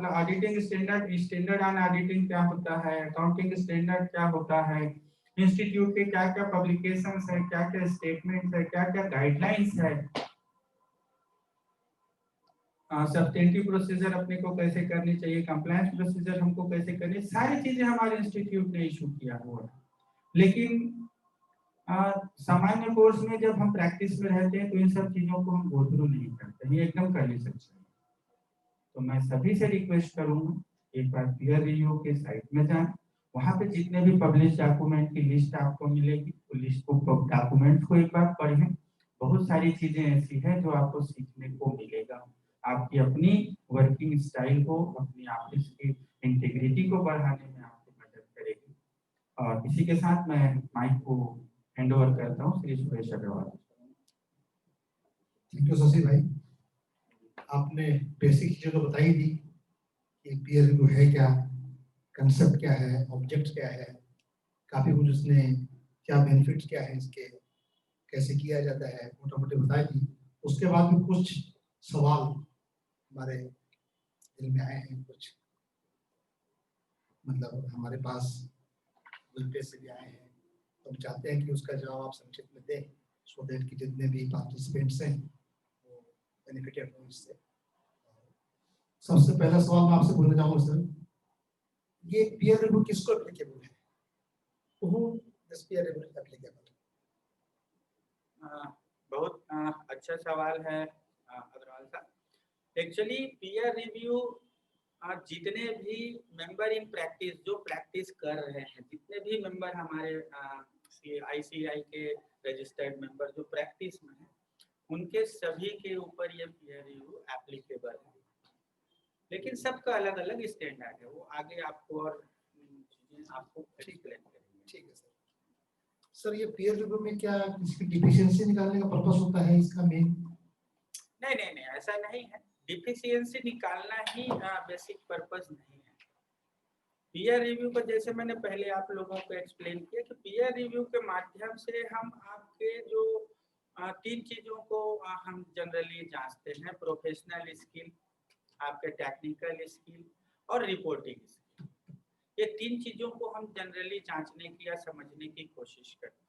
मतलब auditing standard, standard on auditing क्या होता है, अकाउंटिंग स्टैंडर्ड क्या होता है, इंस्टीट्यूट के क्या क्या पब्लिकेशंस है, क्या क्या स्टेटमेंट्स है, क्या क्या गाइडलाइंस है, सब्सटेंटिव प्रोसीजर अपने को कैसे करनी चाहिए, कंप्लायंस प्रोसीजर हमको कैसे करनी, सारी चीजें हमारे इंस्टीट्यूट ने इशू किया हुआ है। लेकिन सामान्य कोर्स में जब हम प्रैक्टिस में रहते हैं तो इन सब चीजों को हम गो थ्रू नहीं करते, ये एकदम कर नहीं सकते। तो मैं सभी से रिक्वेस्ट करूंगा, एक बार पीयर रिव्यू के साइट में जाएं, वहां पे जितने भी पब्लिश डॉक्यूमेंट की लिस्ट आपको मिलेगी, तो लिस्ट को, डॉक्यूमेंट को एक बार पढ़ें। बहुत सारी चीजें ऐसी हैं जो आपको सीखने को मिलेगा, आपकी अपनी वर्किंग स्टाइल को, अपनी ऑफिस की इंटीग्रिटी को बढ़ाने में आपको मदद करेगी। और इसी के साथ मैं माइक को हैंड ओवर करता हूँ श्री सुरेश अग्रवाल। थैंक यू शशि भाई, आपने बेसिक चीज़ें तो बताई दी कि पीयर रिव्यू है क्या, कंसेप्ट क्या है, ऑब्जेक्ट क्या है, काफ़ी कुछ उसने क्या बेनिफिट्स क्या है इसके, कैसे किया जाता है, मोटा मोटी बताई दी। उसके बाद भी कुछ सवाल हमारे दिल में आए हैं, कुछ मतलब हमारे पास गुजरे से भी आए हैं, तो हम चाहते हैं कि उसका जवाब आप संक्षिप्त में दें, सो दैट कि जितने भी पार्टिसिपेंट्स हैं वो बेनिफिटेड हो इससे। सबसे पहला सवाल मैं आपसे बोलना चाहूँगा सर, ये पीयर रिव्यू किसको एप्लीकेबल है? Who this peer review applicable? बहुत अच्छा सवाल है अग्रवाल साहब। एक्चुअली पीयर रिव्यू जितने भी मेंबर इन प्रैक्टिस, जो प्रैक्टिस कर रहे हैं, जितने भी मेंबर हमारे ICAI के रजिस्टर्ड मेंबर जो प्रैक्टिस में हैं, उनके सभी के ऊपर ये पीयर रिव्यू एप्लीकेबल है। लेकिन सबका अलग अलग स्टैंडर्ड है, वो आगे आपको और चीजें आपको एक्सप्लेन करेंगे। ठीक है सर। सर ये पीयर रिव्यू में क्या इसकी डिफिशियंसी निकालने का पर्पस होता है इसका मेन? नहीं, ऐसा नहीं है, डिफिशियंसी निकालना ही बेसिक पर्पस नहीं है। पीयर रिव्यू को जैसे मैंने पहले आप लोगों को एक्सप्लेन किया कि पीयर रिव्यू के माध्यम से हम आपके जो 3 चीजों को हम जनरली जांचते हैं, प्रोफेशनल स्किल, आपके टेक्निकल स्किल और रिपोर्टिंग स्किल। ये 3 चीजों को हम जनरली जांचने की या समझने की कोशिश करते हैं।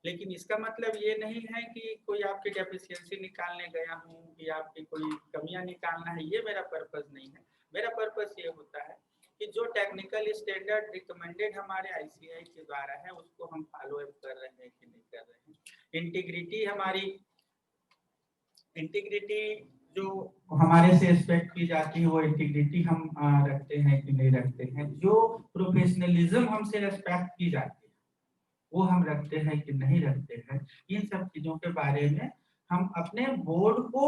लेकिन इसका मतलब ये नहीं है कि कोई आपकी डेफिशिएंसी निकालने गया हूँ कि आपकी कोई कमियां निकालना है, ये मेरा पर्पस नहीं है। मेरा पर्पस ये होता है कि जो टेक्निकल स्टैंडर्ड रिकमेंडेड हमारे ICAI के द्वारा है, उसको हम फॉलो अप कर रहे हैं कि नहीं कर रहे हैं। इंटीग्रिटी, हमारी इंटीग्रिटी जो हमारे से एक्सपेक्ट की जाती है, वो इंटीग्रिटी हम रखते हैं कि नहीं रखते हैं। जो प्रोफेशनलिज्म हमसे एक्सपेक्ट की जाती है, वो हम रखते हैं कि नहीं रखते हैं। इन सब चीजों के बारे में हम अपने बोर्ड को,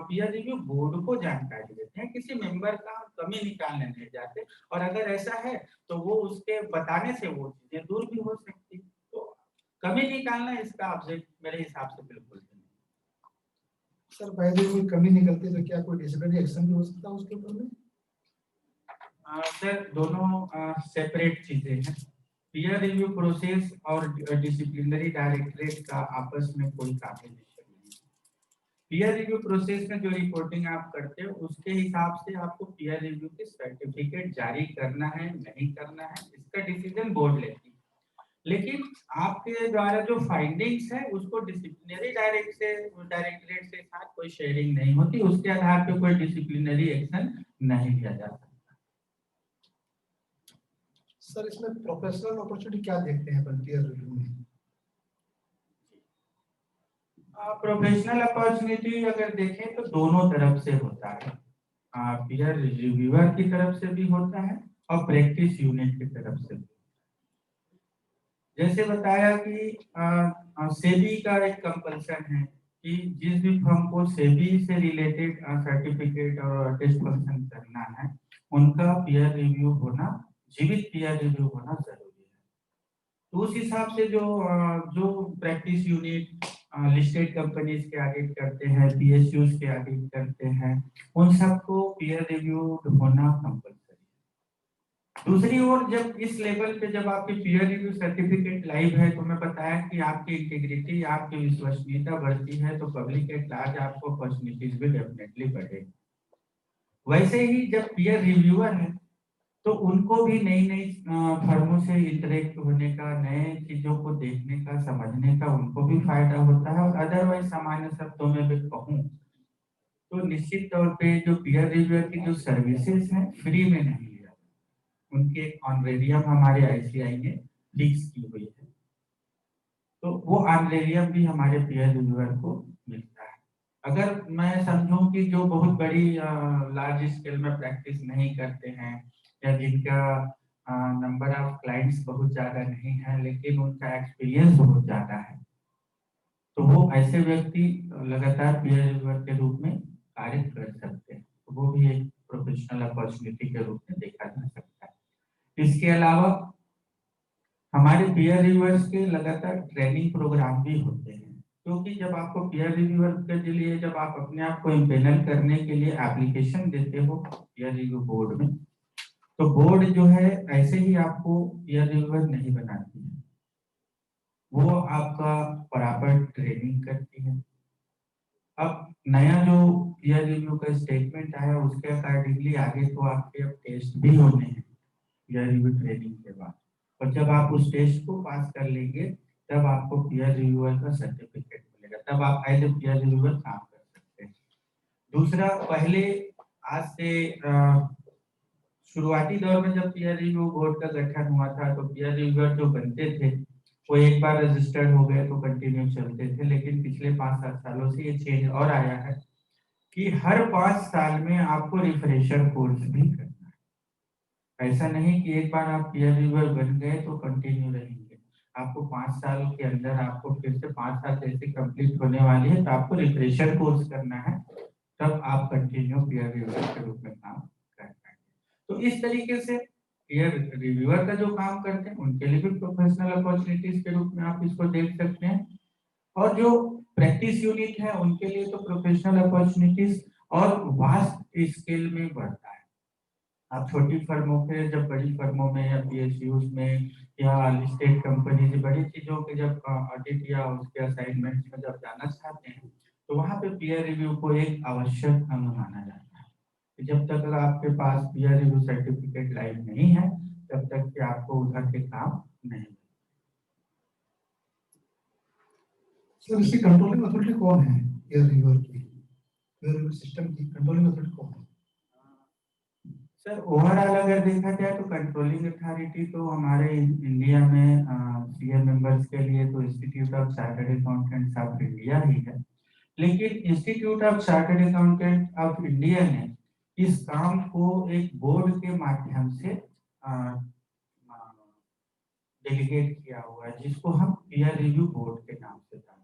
पीयर रिव्यू बोर्ड को जानकारी देते हैं, किसी मेंबर का कमी निकालने नहीं जाते। और अगर ऐसा है तो वो उसके बताने से वो चीजें दूर भी हो सकती। तो कमी निकालना इसका ऑब्जेक्ट मेरे हिसाब से बिल्कुल नहीं। सर पहले कोई कमी निकलती तो क्या कोई डिसिप्लिनरी एक्शन भी हो सकता है उसके ऊपर में? सर दोनों सेपरेट चीजें हैं। पीयर रिव्यू प्रोसेस और डिसिप्लिनरी डायरेक्टरेट का आपस में कोई कॉम्बिनेशन नहीं है। पीयर रिव्यू प्रोसेस में जो रिपोर्टिंग आप करते हो, उसके हिसाब से आपको पीयर रिव्यू की सर्टिफिकेट जारी करना है नहीं करना है, इसका डिसीजन बोर्ड लेती है। लेकिन आपके द्वारा जो फाइंडिंग्स है उसको डिसिप्लिनरी डायरेक्टरेट से साथ कोई शेयरिंग नहीं होती, उसके आधार पे कोई डिसिप्लिनरी एक्शन नहीं लिया जा सकता। सर इसमें प्रोफेशनल अपॉर्चुनिटी क्या देखते हैं पीयर रिव्यू में? प्रोफेशनल अपॉर्चुनिटी अगर देखें तो दोनों तरफ से होता है। पीयर रिव्यूअर की तरफ से भी होता है और प्रैक्टिस यूनिट की तरफ से भी। जैसे बताया कि सेबी का एक कंपल्सन है कि जिस भी फर्म को सेबी से रिलेटेड सर्टिफिकेट और टेस्ट फंक्शन करना है, उनका पीयर रिव्यू होना, जीवित पीयर रिव्यू होना जरूरी है। तो उस हिसाब से जो प्रैक्टिस यूनिट लिस्टेड कंपनीज के ऑडिट करते हैं, PSUs के ऑडिट करते हैं, उन सबको पीयर रिव्यू होना कंपल्सरी है। दूसरी ओर जब इस लेवल पे जब आपकी पीयर रिव्यू सर्टिफिकेट लाइव है, तो मैं बताया कि आपकी इंटीग्रिटी, आपकी विश्वसनीयता बढ़ती है, तो पब्लिक एट लार्ज आपको अपॉर्चुनिटीज भी डेफिनेटली बढ़ेगी। वैसे ही जब पीयर रिव्यूअर है तो उनको भी नई नई फर्मों से इंटरेक्ट होने का, नए चीजों को देखने का, समझने का उनको भी फायदा होता है। और अदरवाइज सामान्य शब्दों में भी कहूँ तो निश्चित तौर पे जो पीयर रिव्यूअर की जो सर्विसेज हैं फ्री में नहीं लिया, उनकी एक ऑनरेरियम हमारे आईसीआई ने फिक्स की हुई है, तो वो ऑनरेरियम भी हमारे पीयर रिव्यूअर को मिलता है। अगर मैं समझूं कि जो बहुत बड़ी लार्ज स्केल में प्रैक्टिस नहीं करते हैं या जिनका नंबर ऑफ क्लाइंट्स बहुत ज्यादा नहीं है लेकिन उनका एक्सपीरियंस बहुत ज्यादा है, तो वो ऐसे व्यक्ति लगातार पीयर रिव्यूअर के रूप में कार्य कर सकते हैं, तो वो भी एक प्रोफेशनल अपॉर्चुनिटी के रूप में देखा जा सकता है। इसके अलावा हमारे पीयर रिव्यूअर्स के लगातार ट्रेनिंग प्रोग्राम भी होते हैं, क्योंकि जब आपको पीयर रिव्यूअर के लिए जब आप अपने आप को इम्पेनल करने के लिए एप्लीकेशन देते हो पीयर रिव्यू बोर्ड में, तो बोर्ड जो है ऐसे ही आपको पीयर रिव्यूअर नहीं बनाती है, वो आपका बराबर ट्रेनिंग करती है। अब नया जो पीयर रिव्यू का स्टेटमेंट आया उसके अकॉर्डिंगली आगे तो आपके अब टेस्ट भी होने हैं पीयर रिव्यू ट्रेनिंग के बाद, और जब आप उस टेस्ट को पास कर लेंगे तब आपको पीयर रिव्यूअर का सर्टिफिकेट मिलेगा, तब आप एज ए पीयर रिव्यूअर काम कर सकते हैं। दूसरा, पहले आज से शुरुआती दौर में जब पीयर रिव्यू बोर्ड का गठन हुआ था तो पीयर रिव्यूअर जो बनते थे वो एक बार रजिस्टर्ड हो गए तो कंटिन्यू चलते थे, लेकिन पिछले 5-7 सालों से ये चेंज और आया है कि हर 5 साल में आपको रिफ्रेशर कोर्स भी करना है। ऐसा नहीं कि एक बार आप पीयर रिव्यूअर बन गए तो कंटिन्यू रहेंगे, आपको 5 साल के अंदर आपको फिर से 5 साल जैसे कंप्लीट होने वाली है तो आपको रिफ्रेशर कोर्स करना है, तब आप कंटिन्यू पीयर रिव्यूअर के रूप में काम कर पाएंगे। तो इस तरीके से पीयर रिव्यूअर का जो काम करते हैं उनके लिए भी प्रोफेशनल अपॉर्चुनिटीज के रूप में आप इसको देख सकते हैं, और जो प्रैक्टिस यूनिट है उनके लिए तो प्रोफेशनल अपॉर्चुनिटीज और वास्ट स्केल में बढ़ता है। आप छोटी फर्मों के जब बड़ी फर्मों में या पीएसयूज में या लिस्टेड कंपनी से बड़ी चीजों के जब ऑडिट या उसके असाइनमेंट में जब जाना चाहते हैं तो वहां पे पीयर रिव्यू को एक आवश्यक अंग माना जाता है। जब तक अगर आपके पास पीयर रिव्यू सर्टिफिकेट लाइव नहीं है तब तक कि आपको उधर के काम नहीं। सर इसकी कंट्रोलिंग अथॉरिटी कौन है पीयर रिव्यूअर की, पीयर रिव्यू सिस्टम की कंट्रोलिंग अथॉरिटी कौन है? सर ओवरऑल अगर देखा जाए तो कंट्रोलिंग अथॉरिटी तो हमारे इंडिया में सीए मेंबर्स के लिए तो institute of chartered accountants of India ही है, लेकिन institute of chartered accountant of India ने इस काम को एक बोर्ड के माध्यम से डेलीगेट किया हुआ है जिसको हम पीयर रिव्यू बोर्ड के नाम से जानते हैं।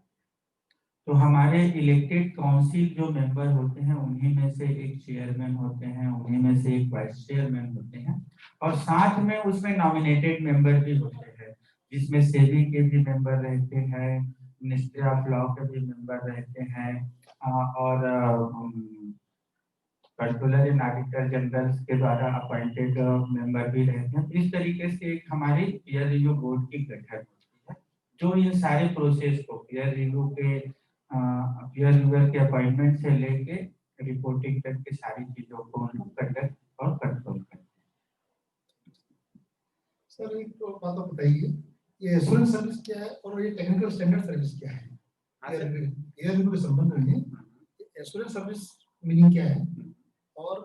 तो हमारे इलेक्टेड काउंसिल जो मेंबर होते हैं उन्हीं में से एक चेयरमैन होते हैं, उन्हीं में से एक वाइस चेयरमैन होते हैं, और साथ में उसमें नॉमिनेटेड मेंबर भी होते हैं जिसमें सेबी के भी मेंबर रहते हैं, मिनिस्ट्री ऑफ लॉ के भी मेंबर रहते हैं, और कंट्रोलर इन ऑडिटर जनरल के द्वारा अपॉइंटेड मेंबर भी रहते हैं। इस तरीके से एक हमारी पीयर रिव्यू बोर्ड की गठन होती है जो ये सारे प्रोसेस को पीयर रिव्यू के पीयर रिव्यूअर के अपॉइंटमेंट से लेके रिपोर्टिंग तक की सारी चीजों को कंडक्ट और कंट्रोल करते हैं। सर एक तो बात आप बताइए, ये एश्योरेंस सर्विस क्या है और ये टेक्निकल स्टैंडर्ड सर्विस क्या है? पीयर रिव्यू के संबंध में एश्योरेंस सर्विस मीनिंग क्या है और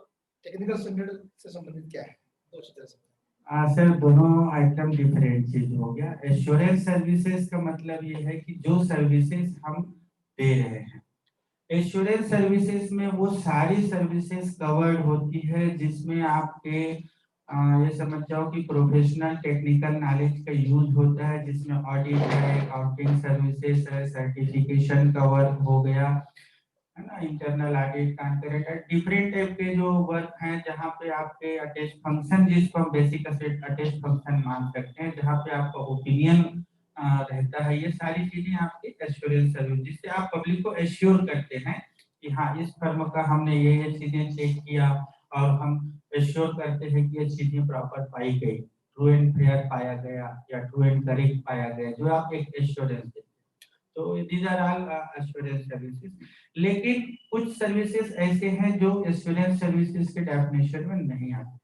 टेक्निकल स्टैंडर्ड से संबंधित क्या है? दो चीजें समझाइए। सर दोनों आइटम डिफरेंट चीज हो गया। एश्योरेंस सर्विसेज का मतलब ये है कि जो सर्विसेज हम दे रहे हैं, एश्योरेंस सर्विसेज में वो सारी सर्विसेज कवर्ड होती है जिसमें आपके ये समझ जाओ कि प्रोफेशनल टेक्निकल नॉलेज का यूज होता है, जिसमें ऑडिट है, अकाउंटिंग सर्विसेज है, सर्टिफिकेशन कवर हो गया है ना, internal audit, concurrent, different type के जो वर्क हैं जहाँ पे आपके अटेस्ट फंक्शन, जिसको हम बेसिक अटेस्ट फंक्शन मान सकते हैं, जहाँ पे आपका ओपिनियन रहता है, ये सारी चीजें आपकी एश्योरेंस सर्विस, जिससे आप पब्लिक को एश्योर करते हैं कि हाँ इस फर्म का हमने ये चीजें चेक किया और हम एश्योर करते हैं कि ये चीजें प्रॉपर पाई गई, ट्रू एंड फेयर पाया गया या ट्रू एंड करेक्ट पाया गया, जो आप एक एश्योरेंस देते हैं। तो these are all assurance services. लेकिन कुछ सर्विसेज ऐसे हैं जो एश्योरेंस सर्विसेज के डेफिनेशन में नहीं आते,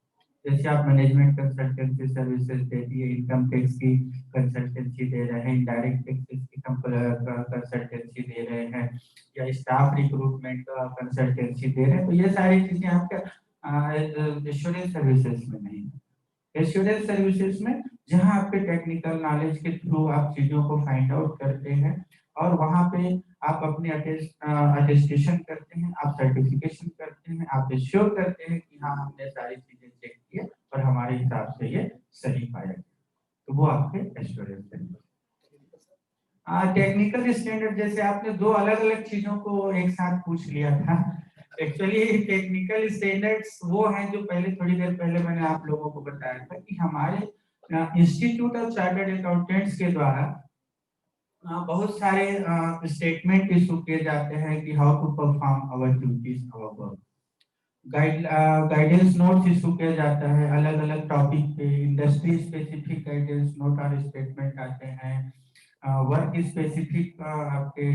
जैसे आप मैनेजमेंट कंसल्टेंसी सर्विसेज दे दिए, इनकम टैक्स की कंसल्टेंसी दे रहे हैं, इनडायरेक्ट टैक्सेस की कंसल्टेंसी दे रहे हैं, या स्टाफ रिक्रूटमेंट का कंसल्टेंसी दे रहे हैं, तो ये सारी चीजें आपके एश्योरेंस सर्विसेज में नहीं है। एश्योरेंस सर्विसेज में जहां आपके टेक्निकल नॉलेज के थ्रू आप चीजों को फाइंड आउट करते हैं और वहां पे आप अपने अटेस्टेशन करते हैं, आप सर्टिफिकेशन करते हैं, आप एश्योर करते हैं कि हाँ हमने सारी चीजें चेक की है और हमारे हिसाब से ये सही पाया गया, तो वो आपके एश्योरेंस सर्विसेज। टेक्निकल स्टैंडर्ड, जैसे आपने दो अलग अलग चीजों को एक साथ पूछ लिया था। एक्चुअली टेक्निकल स्टैंडर्ड्स वो हैं जो पहले थोड़ी देर पहले मैंने आप लोगों को बताया था कि हमारे इंस्टीट्यूट ऑफ चार्टर्ड अकाउंटेंट्स के द्वारा बहुत सारे स्टेटमेंट इशू किए जाते हैं कि how to perform our duties, our work. Guidance notes issue किया जाता है अलग अलग टॉपिक पे, इंडस्ट्री स्पेसिफिक गाइडेंस नोट और स्टेटमेंट आते हैं, वर्क स्पेसिफिक आपके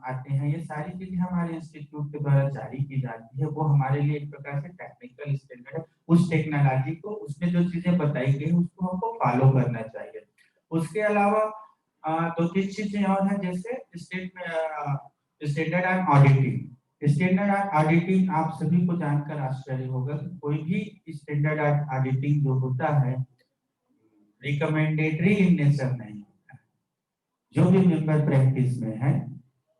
आते हैं। ये सारी चीजें हमारे इंस्टीट्यूट के द्वारा जारी की जाती है, वो हमारे लिए एक प्रकार से टेक्निकल स्टैंडर्ड है। उस टेक्नोलॉजी को, उसमें जो चीजें बताई गई उसको हमको फॉलो करना चाहिए। उसके अलावा दो तीन चीजें और हैं, जैसे standard on auditing. Standard on auditing आप सभी को जानकर आश्चर्य होगा कि कोई भी स्टैंडर्ड ऑन ऑडिटिंग जो होता है रिकमेंडेटरी इन नेचर नहीं होता है। जो भी मेंबर प्रैक्टिस में है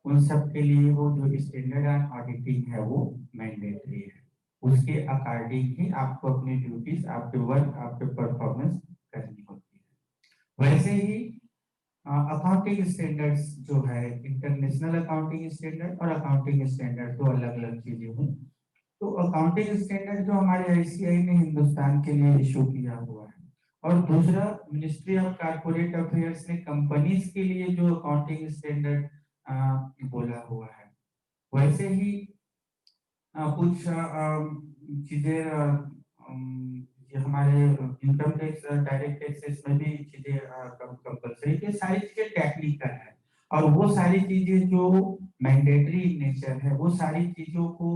उन सब के लिए वो जो स्टैंडर्ड ऑन ऑडिटिंग है वो मैंडेटरी है, उसके अकॉर्डिंग ही आपको अपनी ड्यूटीज, आपके वर्क, आपके परफॉर्मेंस करनी होती है। वैसे ही अकाउंटिंग स्टैंडर्ड्स जो है, इंटरनेशनल अकाउंटिंग स्टैंडर्ड और अकाउंटिंग स्टैंडर्ड दो अलग अलग चीजें हैं। तो अकाउंटिंग स्टैंडर्ड जो हमारे आईसीआई ने हिंदुस्तान के लिए इशू किया हुआ है, और दूसरा मिनिस्ट्री ऑफ कॉर्पोरेट अफेयर्स ने कंपनीज के लिए जो अकाउंटिंग स्टैंडर्ड बोला हुआ है। वैसे ही कुछ चीजें ये हमारे इनकम टैक्स, डायरेक्ट टैक्सेस में भी चीजें कंपलसरी के, सारी चीजें टेक्निकल है, और वो सारी चीजें जो मैंडेटरी नेचर है, वो सारी चीजों को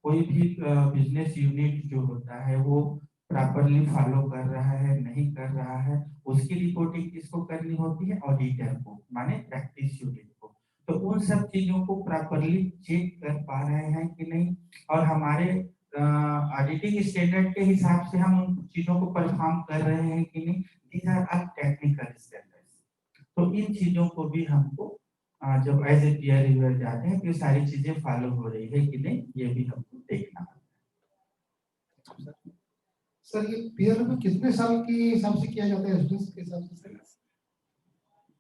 कोई भी बिजनेस यूनिट जो होता है वो प्रॉपरली फॉलो कर रहा है नहीं कर रहा है, उसकी रिपोर्टिंग किसको करनी होती है? ऑडिटर को, माने प्रैक्टिस यूनिट को। तो उन सब चीजों को प्रॉपरली चेक कर पा रहे हैं कि नहीं, और हमारे ऑडिटिंग स्टैंडर्ड के हिसाब से हम उन चीजों को परफॉर्म कर रहे हैं कि नहीं। These are all technical standards. तो इन चीजों को भी हमको जब एज ए पीयर रिव्यूअर जाते हैं तो ये सारी चीजें फॉलो हो रही है कि नहीं, ये भी हमको देखना है। सर ये पीयर रिव्यू कितने साल के हिसाब से किया जाता है, स्टूडेंट्स के हिसाब से?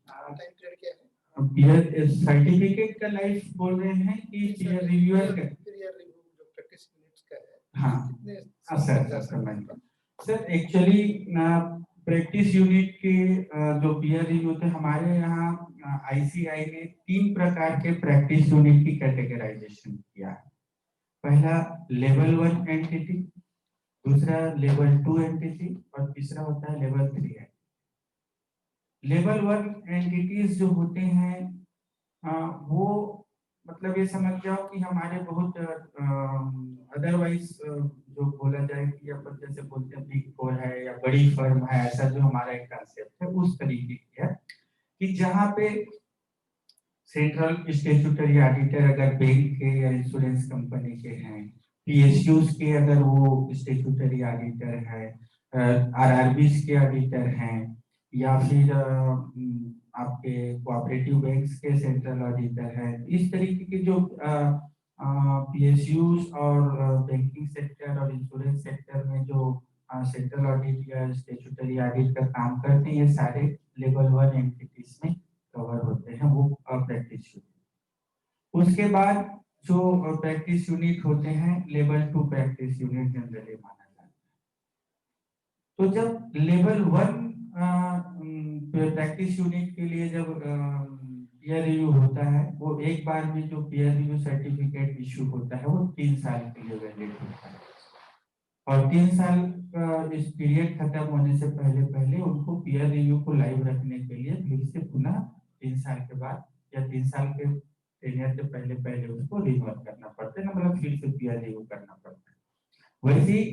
टाइम पीरियड क्या है? पीयर सर्टिफिकेट का लाइफ बोल रहे हैं कि पीयर रिव्यूअर का? पीयर रिव्यू जो प्रैक्टिस यूनिट्स का है, हाँ कितने सर एक्चुअली प्रैक्टिस यूनिट के जो पीयर रिव्यू थे हमारे यहाँ आईसीआई ने 3 प्रकार के प्रैक्टिस यूनिट की कैटेगराइजेशन किया है। पहला लेवल 1 एंटिटी, दूसरा लेवल 2 एंटिटी, और तीसरा होता है लेवल 3 एंटिटी। लेवल 1 एंटिटीज जो होते हैं वो मतलब ये समझ जाओ कि हमारे बहुत अदरवाइज जो बोला जाए कि अपन जैसे बोलते हैं बिग 4 है या बड़ी फर्म है, ऐसा जो हमारा एक कांसेप्ट है उस तरीके की है कि जहाँ पे सेंट्रल स्टैट्यूटरी ऑडिटर अगर बैंक के या इंश्योरेंस कंपनी के हैं, पीएसयूज के अगर वो स्टैट्यूटरी ऑडिटर है, आरआरबीज के ऑडिटर हैं, या फिर आपके कोऑपरेटिव बैंक्स के सेंट्रल ऑडिटर है, इस तरीके के जो पीएसयूज और बैंकिंग सेक्टर और इंश्योरेंस सेक्टर में जो सेंट्रल ऑडिट या स्टैट्यूटरी ऑडिट का काम करते हैं, ये सारे लेवल 1 एंटिटीज में कवर होते हैं, वो प्रैक्टिस यूनिट। उसके बाद जो प्रैक्टिस यूनिट होते हैं लेवल 2 प्रैक्टिस यूनिट जनरली माना जाता है। तो जब लेवल 1 प्रैक्टिस यूनिट के लिए जब पीयर रिव्यू होता है, वो एक बार में जो पीयर रिव्यू सर्टिफिकेट इशू होता है वो 3 साल के लिए वैलिड होता है, और 3 साल का इस पीरियड खत्म होने से पहले उनको पीयर रिव्यू को लाइव रखने के लिए फिर से पुनः 3 साल के बाद या 3 साल के टेन्योर से पहले पहले उसको रिन्यूअल करना पड़ता है ना, मतलब फिर से पीआर रिव्यू करना पड़ता है। वैसे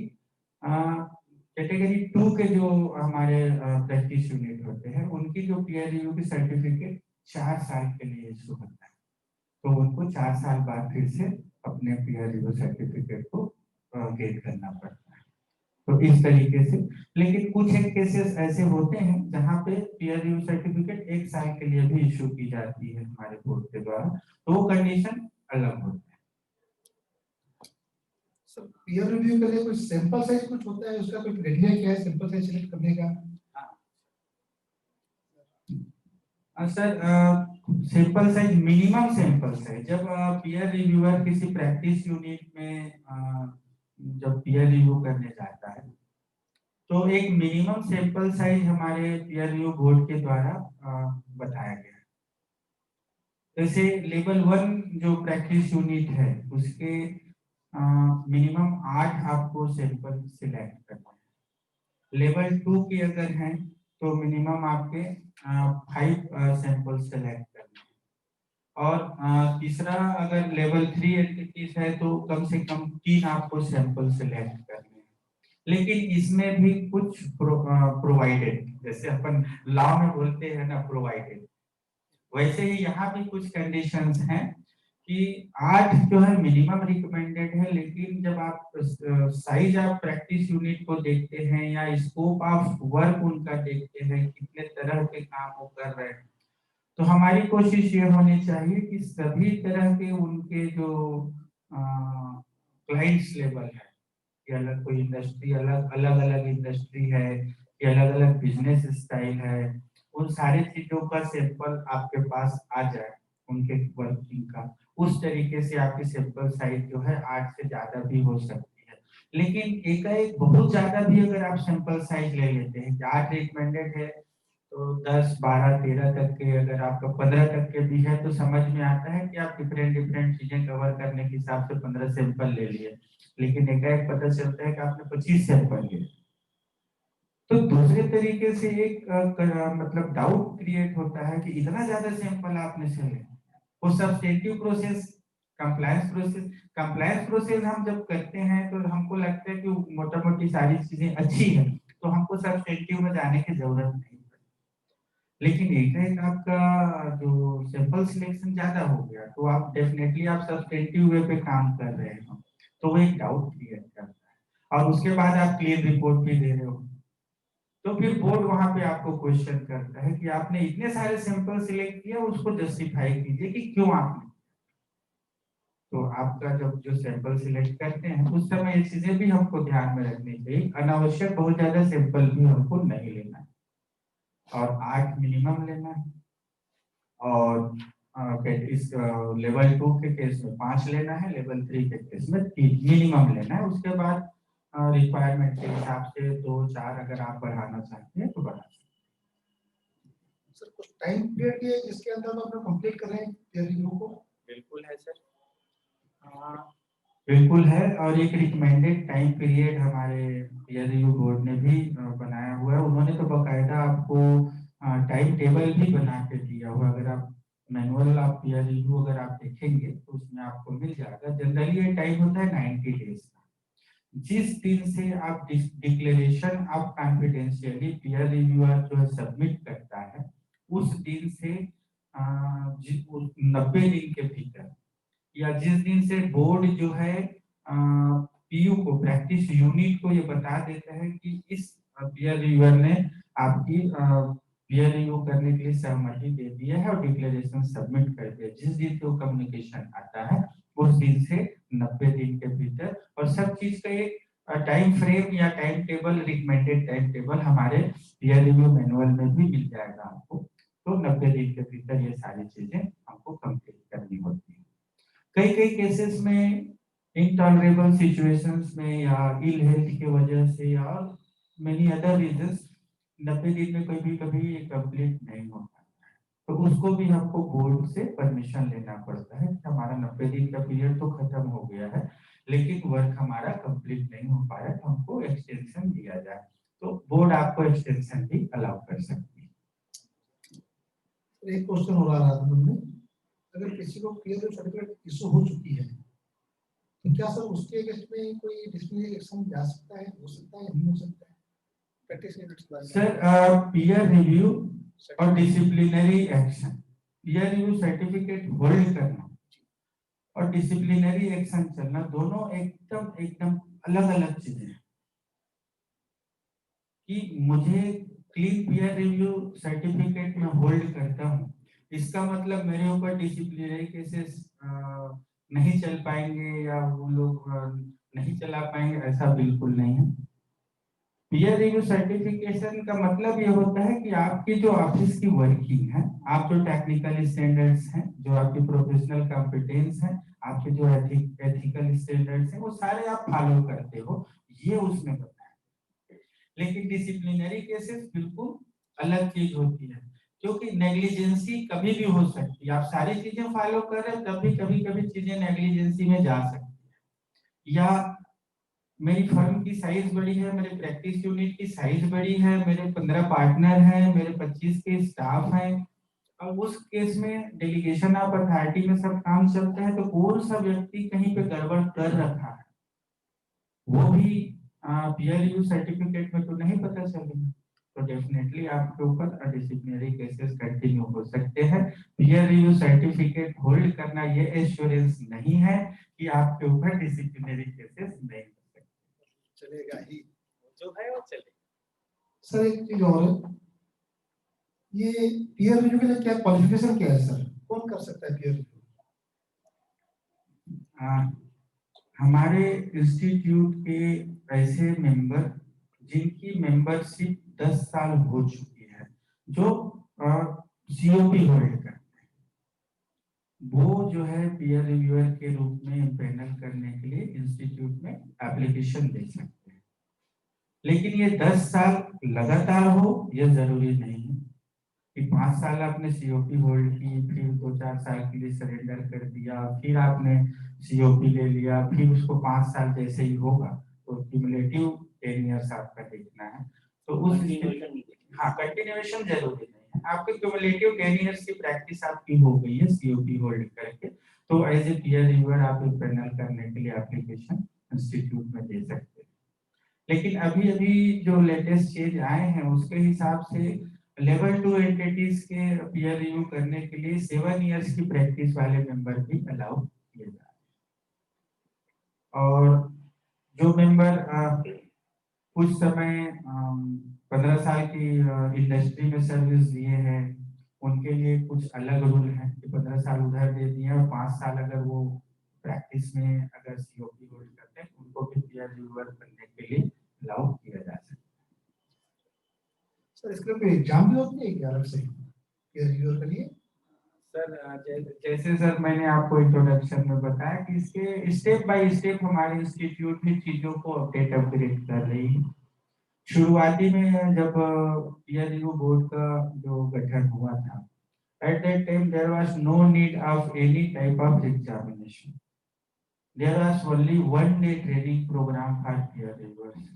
कैटेगरी 2 के जो हमारे प्रैक्टिस यूनिट होते हैं उनकी जो पीआर रिव्यू की सर्टिफिकेट 4 साल के लिए इशू होता है, तो उनको 4 साल बाद फिर से अपने पीआर रिव्यू सर्टिफिकेट को गेट करना पड़ता है। तो इस तरीके से, लेकिन कुछ एक केसेस ऐसे होते हैं जहाँ पे पीआर रिव्यू सर्टिफिकेट 1 साल के लिए भी इशू की जाती है हमारे बोर्ड के द्वारा, तो वो कंडीशन अलग होती है। सर पीयर रिव्यू के लिए कोई सैंपल साइज कुछ होता है, उसका कोई क्राइटेरिया क्या है सैंपल साइज सिलेक्ट करने का? Sir sample size, minimum sample size, जब पीयर रिव्यूअर किसी प्रैक्टिस यूनिट में जब पीयर रिव्यू करने जाता है तो एक मिनिमम सैंपल साइज हमारे पीयर रिव्यू बोर्ड के द्वारा बताया गया है। जैसे लेवल 1 जो प्रैक्टिस यूनिट है उसके मिनिमम 8 आपको सैंपल सिलेक्ट करना है। लेवल 2 की अगर है तो मिनिमम आपके 5 सैंपल सिलेक्ट करना है। और तीसरा अगर लेवल 3 एंटिटीज है तो कम से कम 3 आपको सैंपल सिलेक्ट करने हैं। लेकिन इसमें भी कुछ प्रोवाइडेड, जैसे अपन लॉ में बोलते हैं ना प्रोवाइडेड, वैसे ही यहाँ भी कुछ कंडीशंस हैं कि 8 जो है मिनिमम रिकमेंडेड है, लेकिन जब आप साइज ऑफ प्रैक्टिस यूनिट को देखते हैं या स्कोप ऑफ वर्क उनका देखते हैं, कितने तरह के काम वो कर रहे हैं, तो हमारी कोशिश ये होनी चाहिए कि सभी तरह के उनके जो क्लाइंट्स लेवल है कि अलग कोई इंडस्ट्री, अलग अलग इंडस्ट्री है कि अलग अलग बिजनेस स्टाइल है, उन सारी चीजों का सैंपल आपके पास आ जाए उनके वर्किंग का। उस तरीके से आपकी सैंपल साइज जो है 8 से ज्यादा भी हो सकती है। लेकिन एकाएक बहुत ज्यादा भी अगर आप सैंपल साइज ले लेते हैं, 8 रिकमेंडेड है तो 10, 12, 13 तक के, अगर आपका 15 तक के भी है तो समझ में आता है कि आप डिफरेंट चीजें कवर करने के हिसाब से 15 सैंपल ले लिए, लेकिन एकाएक पता चलता है कि आपने 25 सैंपल लिए, तो दूसरे तरीके से एक मतलब डाउट क्रिएट होता है कि इतना ज्यादा सैंपल आपने से ले। वो सब्स्टेंटिव प्रोसेस, कंप्लायंस प्रोसेस हम जब करते हैं तो हमको लगता है कि मोटा मोटी सारी चीजें अच्छी है, तो हमको सब्स्टेंटिव में जाने की जरूरत नहीं। लेकिन एक आपका जो सैंपल सिलेक्शन ज्यादा हो गया तो आप डेफिनेटली आप सब्स्टेंटिव वे पे काम कर रहे हो, तो वो एक डाउट क्रिएट करता है। और उसके बाद आप क्लियर रिपोर्ट भी दे रहे हो, तो फिर बोर्ड वहां पे आपको क्वेश्चन करता है कि आपने इतने सारे सैंपल सिलेक्ट किया, उसको जस्टिफाई कीजिए कि क्यों आपने। तो आपका जब जो सैंपल सिलेक्ट करते हैं उस समय ये चीजें भी हमको ध्यान में रखनी चाहिए, अनावश्यक बहुत ज्यादा सैंपल भी हमको नहीं लेना है, और 8 मिनिमम लेना है, और इस लेवल 2 के केस में 5 लेना है, लेवल 3 के केस में 3 मिनिमम लेना है। उसके बाद रिक्वायरमेंट के हिसाब से 2-4 अगर आप बढ़ाना चाहते हैं तो बढ़ा सकते हैं। सर कुछ टाइम पीरियड है जिसके अंदर आप कंप्लीट कर रहे हैं पीयर रिव्यू को? बिल्कुल है सर, बिल्कुल है, और एक रिकमेंडेड टाइम पीरियड हमारे पीयर रिव्यू बोर्ड ने भी बनाया हुआ है। उन्होंने तो बाकायदा आपको टाइम टेबल भी बना के दिया हुआ, अगर आप मैनुअल आप पीयर रिव्यू अगर आप देखेंगे तो उसमें आपको मिल जाएगा। जनरली ये टाइम होता है 90 डेज का। जिस दिन से आप declaration of confidentiality peer reviewer जो है सबमिट करता है, उस दिन से 90 दिन के भीतर, या जिस दिन से बोर्ड जो है पीयू को, प्रैक्टिस यूनिट को ये बता देता है कि इस पीयर रिव्यूअर ने आपकी पीयर रिव्यू करने के लिए सहमति दे दी है और डिक्लेरेशन सबमिट कर दिया, जिस दिन से वो कम्युनिकेशन आता है उस दिन से 90 दिन के भीतर, और सब चीज का एक टाइम फ्रेम या time table, recommended time table हमारे पीयर रिव्यू मैनुअल में भी मिल जाएगा आपको। तो 90 दिन के भीतर ये सारी चीजें हमको कंप्लीट करनी होती है। कई केसेस में इंटॉलरेबल सिचुएशंस में या इल हेल्थ की वजह से या मेनी अदर रीजंस 90 दिन में कभी कंप्लीट नहीं हो पाता है, तो उसको भी हमको बोर्ड से परमिशन लेना पड़ता है कि हमारा 90 दिन का पीरियड तो खत्म हो गया है, लेकिन वर्क हमारा कंप्लीट नहीं हो पाया, तो हमको एक्सटेंशन दिया जाए, तो बोर्ड आपको एक्सटेंशन भी अलाउ कर सकती है। एक क्वेश्चन हो रहा था मुझे अगर किसी को पीयर रिव्यू सर्टिफिकेट इशू हो चुकी है तो क्या सर उसके अगेंस्ट में कोई डिसिप्लिनरी एक्शन जा सकता है, हो सकता है, नहीं हो सकता है? प्रैक्टिस सर पीयर रिव्यू और disciplinary action, peer review certificate hold करना और डिसिप्लिनरी एक्शन चलना दोनों एकदम एकदम अलग अलग चीजें हैं। कि मुझे क्लीन पीयर रिव्यू सर्टिफिकेट में होल्ड करता हूँ, इसका मतलब मेरे ऊपर डिसिप्लिनरी केसेस नहीं चल पाएंगे या वो लोग नहीं चला पाएंगे, ऐसा बिल्कुल नहीं है। पीयर रिव्यू सर्टिफिकेशन का मतलब ये होता है कि आपकी जो ऑफिस की वर्किंग है, आप जो टेक्निकल स्टैंडर्ड्स हैं, जो आपकी प्रोफेशनल कॉम्पिटेंस है, आपके जो एथिकल स्टैंडर्ड्स हैं, वो सारे आप फॉलो करते हो, ये उसमें बताया। लेकिन डिसिप्लिनरी केसेस बिल्कुल अलग चीज होती है, क्योंकि नेग्लिजेंसी कभी भी हो सकती है। आप सारी चीजें फॉलो कर रहे हैं तब भी कभी कभी चीजें नेग्लिजेंसी में जा सकती है। या मेरी फर्म की साइज बड़ी है, मेरे प्रैक्टिस यूनिट की साइज बड़ी है, मेरे 15 पार्टनर हैं, मेरे 25 के स्टाफ हैं, अब उस केस में डेलीगेशन ऑफ अथॉरिटी में सब काम चलता है, तो कौन सा व्यक्ति कहीं पे गड़बड़ कर रखा है वो भी पीयर रिव्यू सर्टिफिकेट में तो नहीं पता चलेगा। तो डेफिनेटली आपके ऊपर डिसिप्लिनरी केसेस कंटिन्यू हो सकते हैं। पीयर रिव्यू सर्टिफिकेट होल्ड करना ये एश्योरेंस नहीं है कि आपके ऊपर डिसिप्लिनरी केसेस नहीं हो सकते। चलेगा ही, जो है वो चलेगा। सर एक चीज और है, ये पीयर रिव्यू के लिए क्या क्वालिफिकेशन क्या है सर, कौन कर सकता है पीयर रिव्यू? हमारे इंस्टीट्यूट के ऐसे मेंबर जिनकी मेंबरशिप 10 साल हो चुकी है, जो सीओपी होल्ड करते हैं, वो जो है पीयर रिव्यूअर के रूप में पैनल करने के लिए इंस्टीट्यूट में एप्लीकेशन दे सकते हैं। लेकिन ये 10 साल लगातार हो ये जरूरी नहीं है कि 5 साल आपने सीओपी होल्ड की, फिर 2-4 साल के लिए सरेंडर कर दिया, फिर आपने सीओपी ले लिया, फिर उसको 5 साल जैसे ही होगा तो क्यूमुलेटिव 10 इयर्स आपका देखना है। तो उस कंटिन्यूएशन जरूरी नहीं है, आपके क्यूमुलेटिव 10 इयर्स की प्रैक्टिस आपकी हो गई है सीओपी होल्ड करके, तो एज ए पीयर रिव्यूअर आप एक पैनल करने के लिए एप्लीकेशन इंस्टीट्यूट में दे सकते हैं। लेकिन अभी अभी जो लेटेस्ट चेंज आए हैं उसके हिसाब से लेवल 2 एंटिटीज के पीयर रिव्यू करने के लिए 7 इयर्स की प्रैक्टिस वाले मेंबर भी अलाउ किए जा रहे हैं। और जो मेंबर कुछ समय 15 साल की इंडस्ट्री में सर्विस दिए हैं, उनके लिए कुछ अलग रूल है कि 15 साल उधर दे दिए और 5 साल अगर वो प्रैक्टिस में अगर सीओपी होल्ड करते हैं उनको भी पीयर रिव्यूअर बनने के लिए अलाउ किया जा सकता है। सर इसके लिए एग्जाम भी होती है क्या अलग से पीयर रिव्यूअर के लिए? सर जैसे सर मैंने आपको इंट्रोडक्शन में बताया कि इसके स्टेप बाय स्टेप हमारे इंस्टीट्यूट में चीजों को अपग्रेड कर रही है। शुरुआती में जब पीयर रिव्यू बोर्ड का जो गठन हुआ था, at that time there was no need of any type of examination, there was only 1 day training programme for peer reviewers.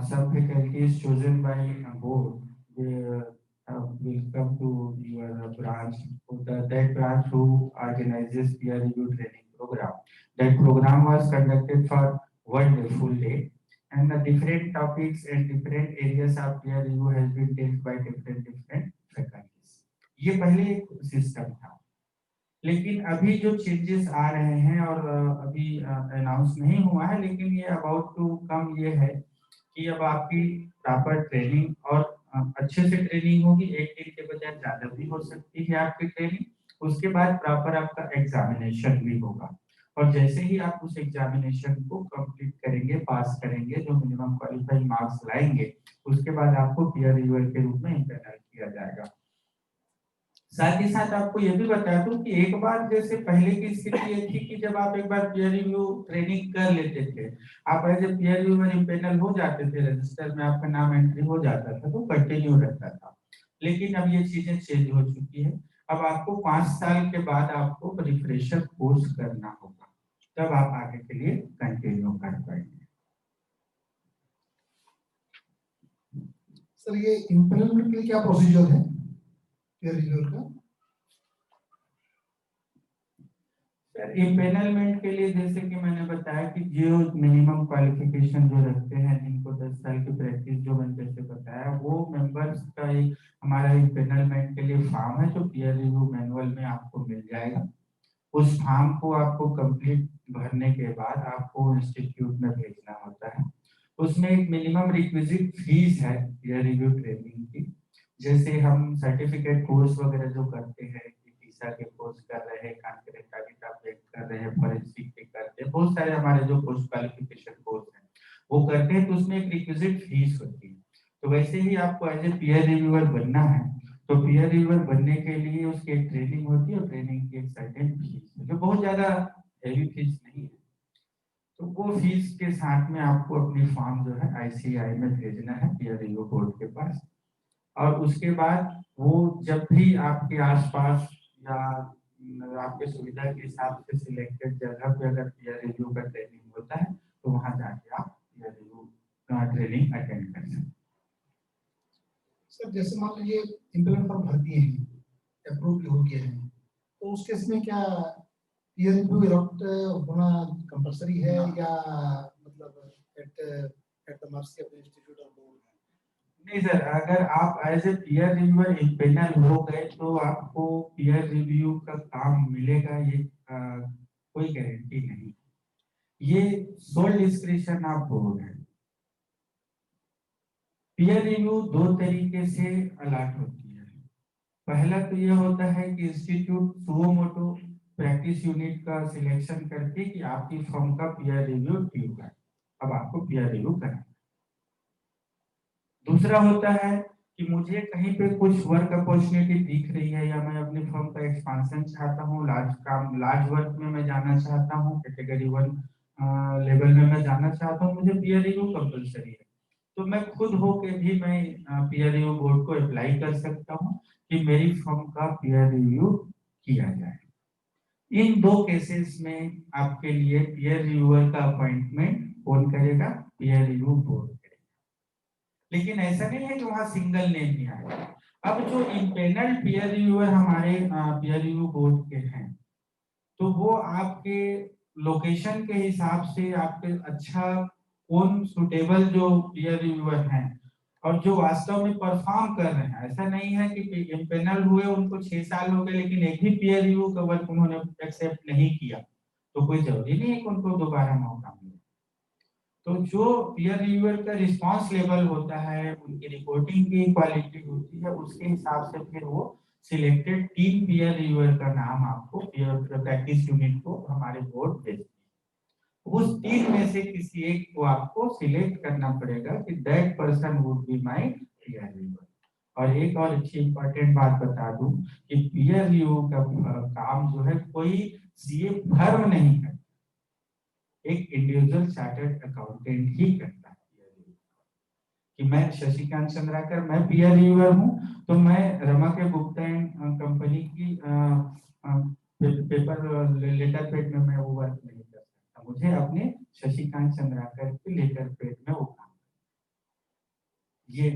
Some faculties chosen by a board, they will come to your branch, that branch who organizes peer review training program. That program was conducted for 1 day, full day, and the different topics and different areas of peer review has been taken by different faculties. ये पहले system था, लेकिन अभी जो changes आ रहे हैं और अभी अनाउंस नहीं हुआ है, लेकिन ये अबाउट टू कम, ये है कि अब आपकी प्रॉपर ट्रेनिंग और अच्छे से ट्रेनिंग होगी, एक दिन के बजाय ज्यादा भी हो सकती है आपकी ट्रेनिंग। उसके बाद प्रॉपर आपका एग्जामिनेशन भी होगा, और जैसे ही आप उस एग्जामिनेशन को कंप्लीट करेंगे, पास करेंगे, जो मिनिमम क्वालिफाइंग मार्क्स लाएंगे, उसके बाद आपको पीयर रिव्यूअर के रूप में इंटरनल किया जाएगा। साथ ही साथ आपको ये भी बता दूं कि एक बार जैसे पहले की स्थिति ये थी कि जब आप एक बार पीयर रिव्यू ट्रेनिंग कर लेते थे, आप as a peer reviewer panel हो जाते थे, रजिस्टर में आपका नाम एंट्री हो जाता था, तो कंटिन्यू रहता था। लेकिन अब ये चीजें चेंज हो चुकी है, अब आपको 5 साल के बाद आपको रिफ्रेशर कोर्स करना होगा, तब आप आगे के लिए कंटिन्यू कर पाएंगे। सर ये इम्प्लीमेंट के लिए क्या प्रोसीजर है पीयर रिव्यूअर का? सर इम्पेनलमेंट के लिए जैसे कि मैंने बताया कि जो मिनिमम क्वालिफिकेशन जो रखते हैं, जिनको 10 साल की प्रैक्टिस, जो मैंने जैसे बताया, वो मेंबर्स का एक हमारा इम्पेनलमेंट के लिए फॉर्म है जो पीयर रिव्यू मैनुअल में आपको मिल जाएगा। उस फॉर्म को आपको कंप्लीट भरने के बाद आपको इंस्टीट्यूट में भेजना होता है। उसमें एक मिनिमम रिक्विजिट फीस है पीयर रिव्यू ट्रेनिंग की। जैसे हम सर्टिफिकेट कोर्स वगैरह जो करते हैं, टीसा के कोर्स कर रहे हैं, कांकरेटा के कर रहे हैं, फॉरेंसिक के करते हैं, बहुत सारे हमारे जो पोस्ट क्वालिफिकेशन कोर्स हैं वो करते हैं, तो उसमें एक रिक्विजिट फीस होती है। तो वैसे ही आपको एज ए पीयर रिव्यूअर बनना है, तो पीयर रिव्यूअर बनने के लिए उसकी एक ट्रेनिंग होती है, और ट्रेनिंग की एक सर्टेन फीस है जो बहुत ज्यादा हेवी फीस नहीं है। तो वो फीस के साथ में आपको अपनी फॉर्म जो है आईसीआई में भेजना है पीयर रिव्यू बोर्ड के पास। और उसके बाद वो जब भी आपके आसपास या आपके सुविधा के हिसाब से सिलेक्टेड जगह पे अगर पीयर रिव्यू का ट्रेनिंग होता है, तो वहां जाके आप पीयर रिव्यू का ट्रेनिंग अटेंड कर सकते हैं। सर जैसे मान लीजिए इम्प्लीमेंट फॉर्म भर दिए हैं, अप्रूव हो गया है, तो उस केस में क्या पीयर रिव्यू इलेक्ट होना कंपलसरी है या मतलब at the mercy of the institute और बोर्ड? नहीं सर, अगर आप as a peer reviewer empanel हो गए तो आपको पीयर रिव्यू का काम मिलेगा, ये कोई गारंटी नहीं। ये सोल डिस्क्रिप्शन ऑफ बोर्ड है। पीयर रिव्यू दो तरीके से अलॉट होती है। पहला तो यह होता है कि institute suo motu practice unit का सिलेक्शन करके कि आपकी फर्म का पीयर रिव्यू ठीक है, अब आपको पीयर रिव्यू करना। दूसरा होता है कि मुझे कहीं पे कुछ वर्क अपॉर्चुनिटी दिख रही है, या मैं अपनी फर्म का एक्सपांशन चाहता हूँ, लार्ज वर्क में मैं जाना चाहता हूँ, कैटेगरी 1 लेवल में मैं जाना चाहता हूँ, मुझे पीयर रिव्यू कंपलसरी है, तो मैं खुद होके भी मैं पीयर रिव्यू बोर्ड को अप्लाई कर सकता हूँ कि मेरी फर्म का पीयर रिव्यू किया जाए। इन दो केसेस में आपके लिए पीयर रिव्यूअर का अपॉइंटमेंट कौन करेगा? Peer review board. लेकिन ऐसा नहीं है कि वहां सिंगल नेम ही आएगा। अब जो इंपेनल पीयर रिव्यूअर हमारे पीयर रिव्यू बोर्ड के हैं, तो वो आपके लोकेशन के हिसाब से आपके अच्छा कौन सुटेबल जो पीयर रिव्यूअर हैं और जो वास्तव में परफॉर्म कर रहे हैं। ऐसा नहीं है कि इंपेनल हुए उनको 6 साल हो गए लेकिन एक भी पीयर रिव्यू का वर्क उन्होंने एक्सेप्ट नहीं किया, तो कोई जरूरी नहीं है कि उनको दोबारा मौका मिले। तो जो पीयर रिव्यूअर का रिस्पांस लेवल होता है, उनकी रिपोर्टिंग की क्वालिटी होती है, उसके हिसाब से फिर वो सिलेक्टेड 3 पीयर रिव्यूअर का नाम आपको पीयर प्रैक्टिस यूनिट को हमारे बोर्ड भेजती है। उस 3 में से किसी एक को आपको सिलेक्ट करना पड़ेगा कि that person would be my peer reviewer. और एक और अच्छी इंपॉर्टेंट बात बता दूं कि पीयर रिव्यू का काम जो है कोई सीए फर्म नहीं है, एक इंडिविजुअल चार्टर्ड अकाउंटेंट ही करता है। कि मैं शशिकांत चंद्राकर, मैं पीयर रिव्यूअर हूं, तो मैं रमा के गुप्ता एंड कंपनी की पेपर लेटर पेड में मैं वो वर्क नहीं कर सकता। मुझे अपने शशिकांत चंद्राकर के लेटर पेड में वो काम, ये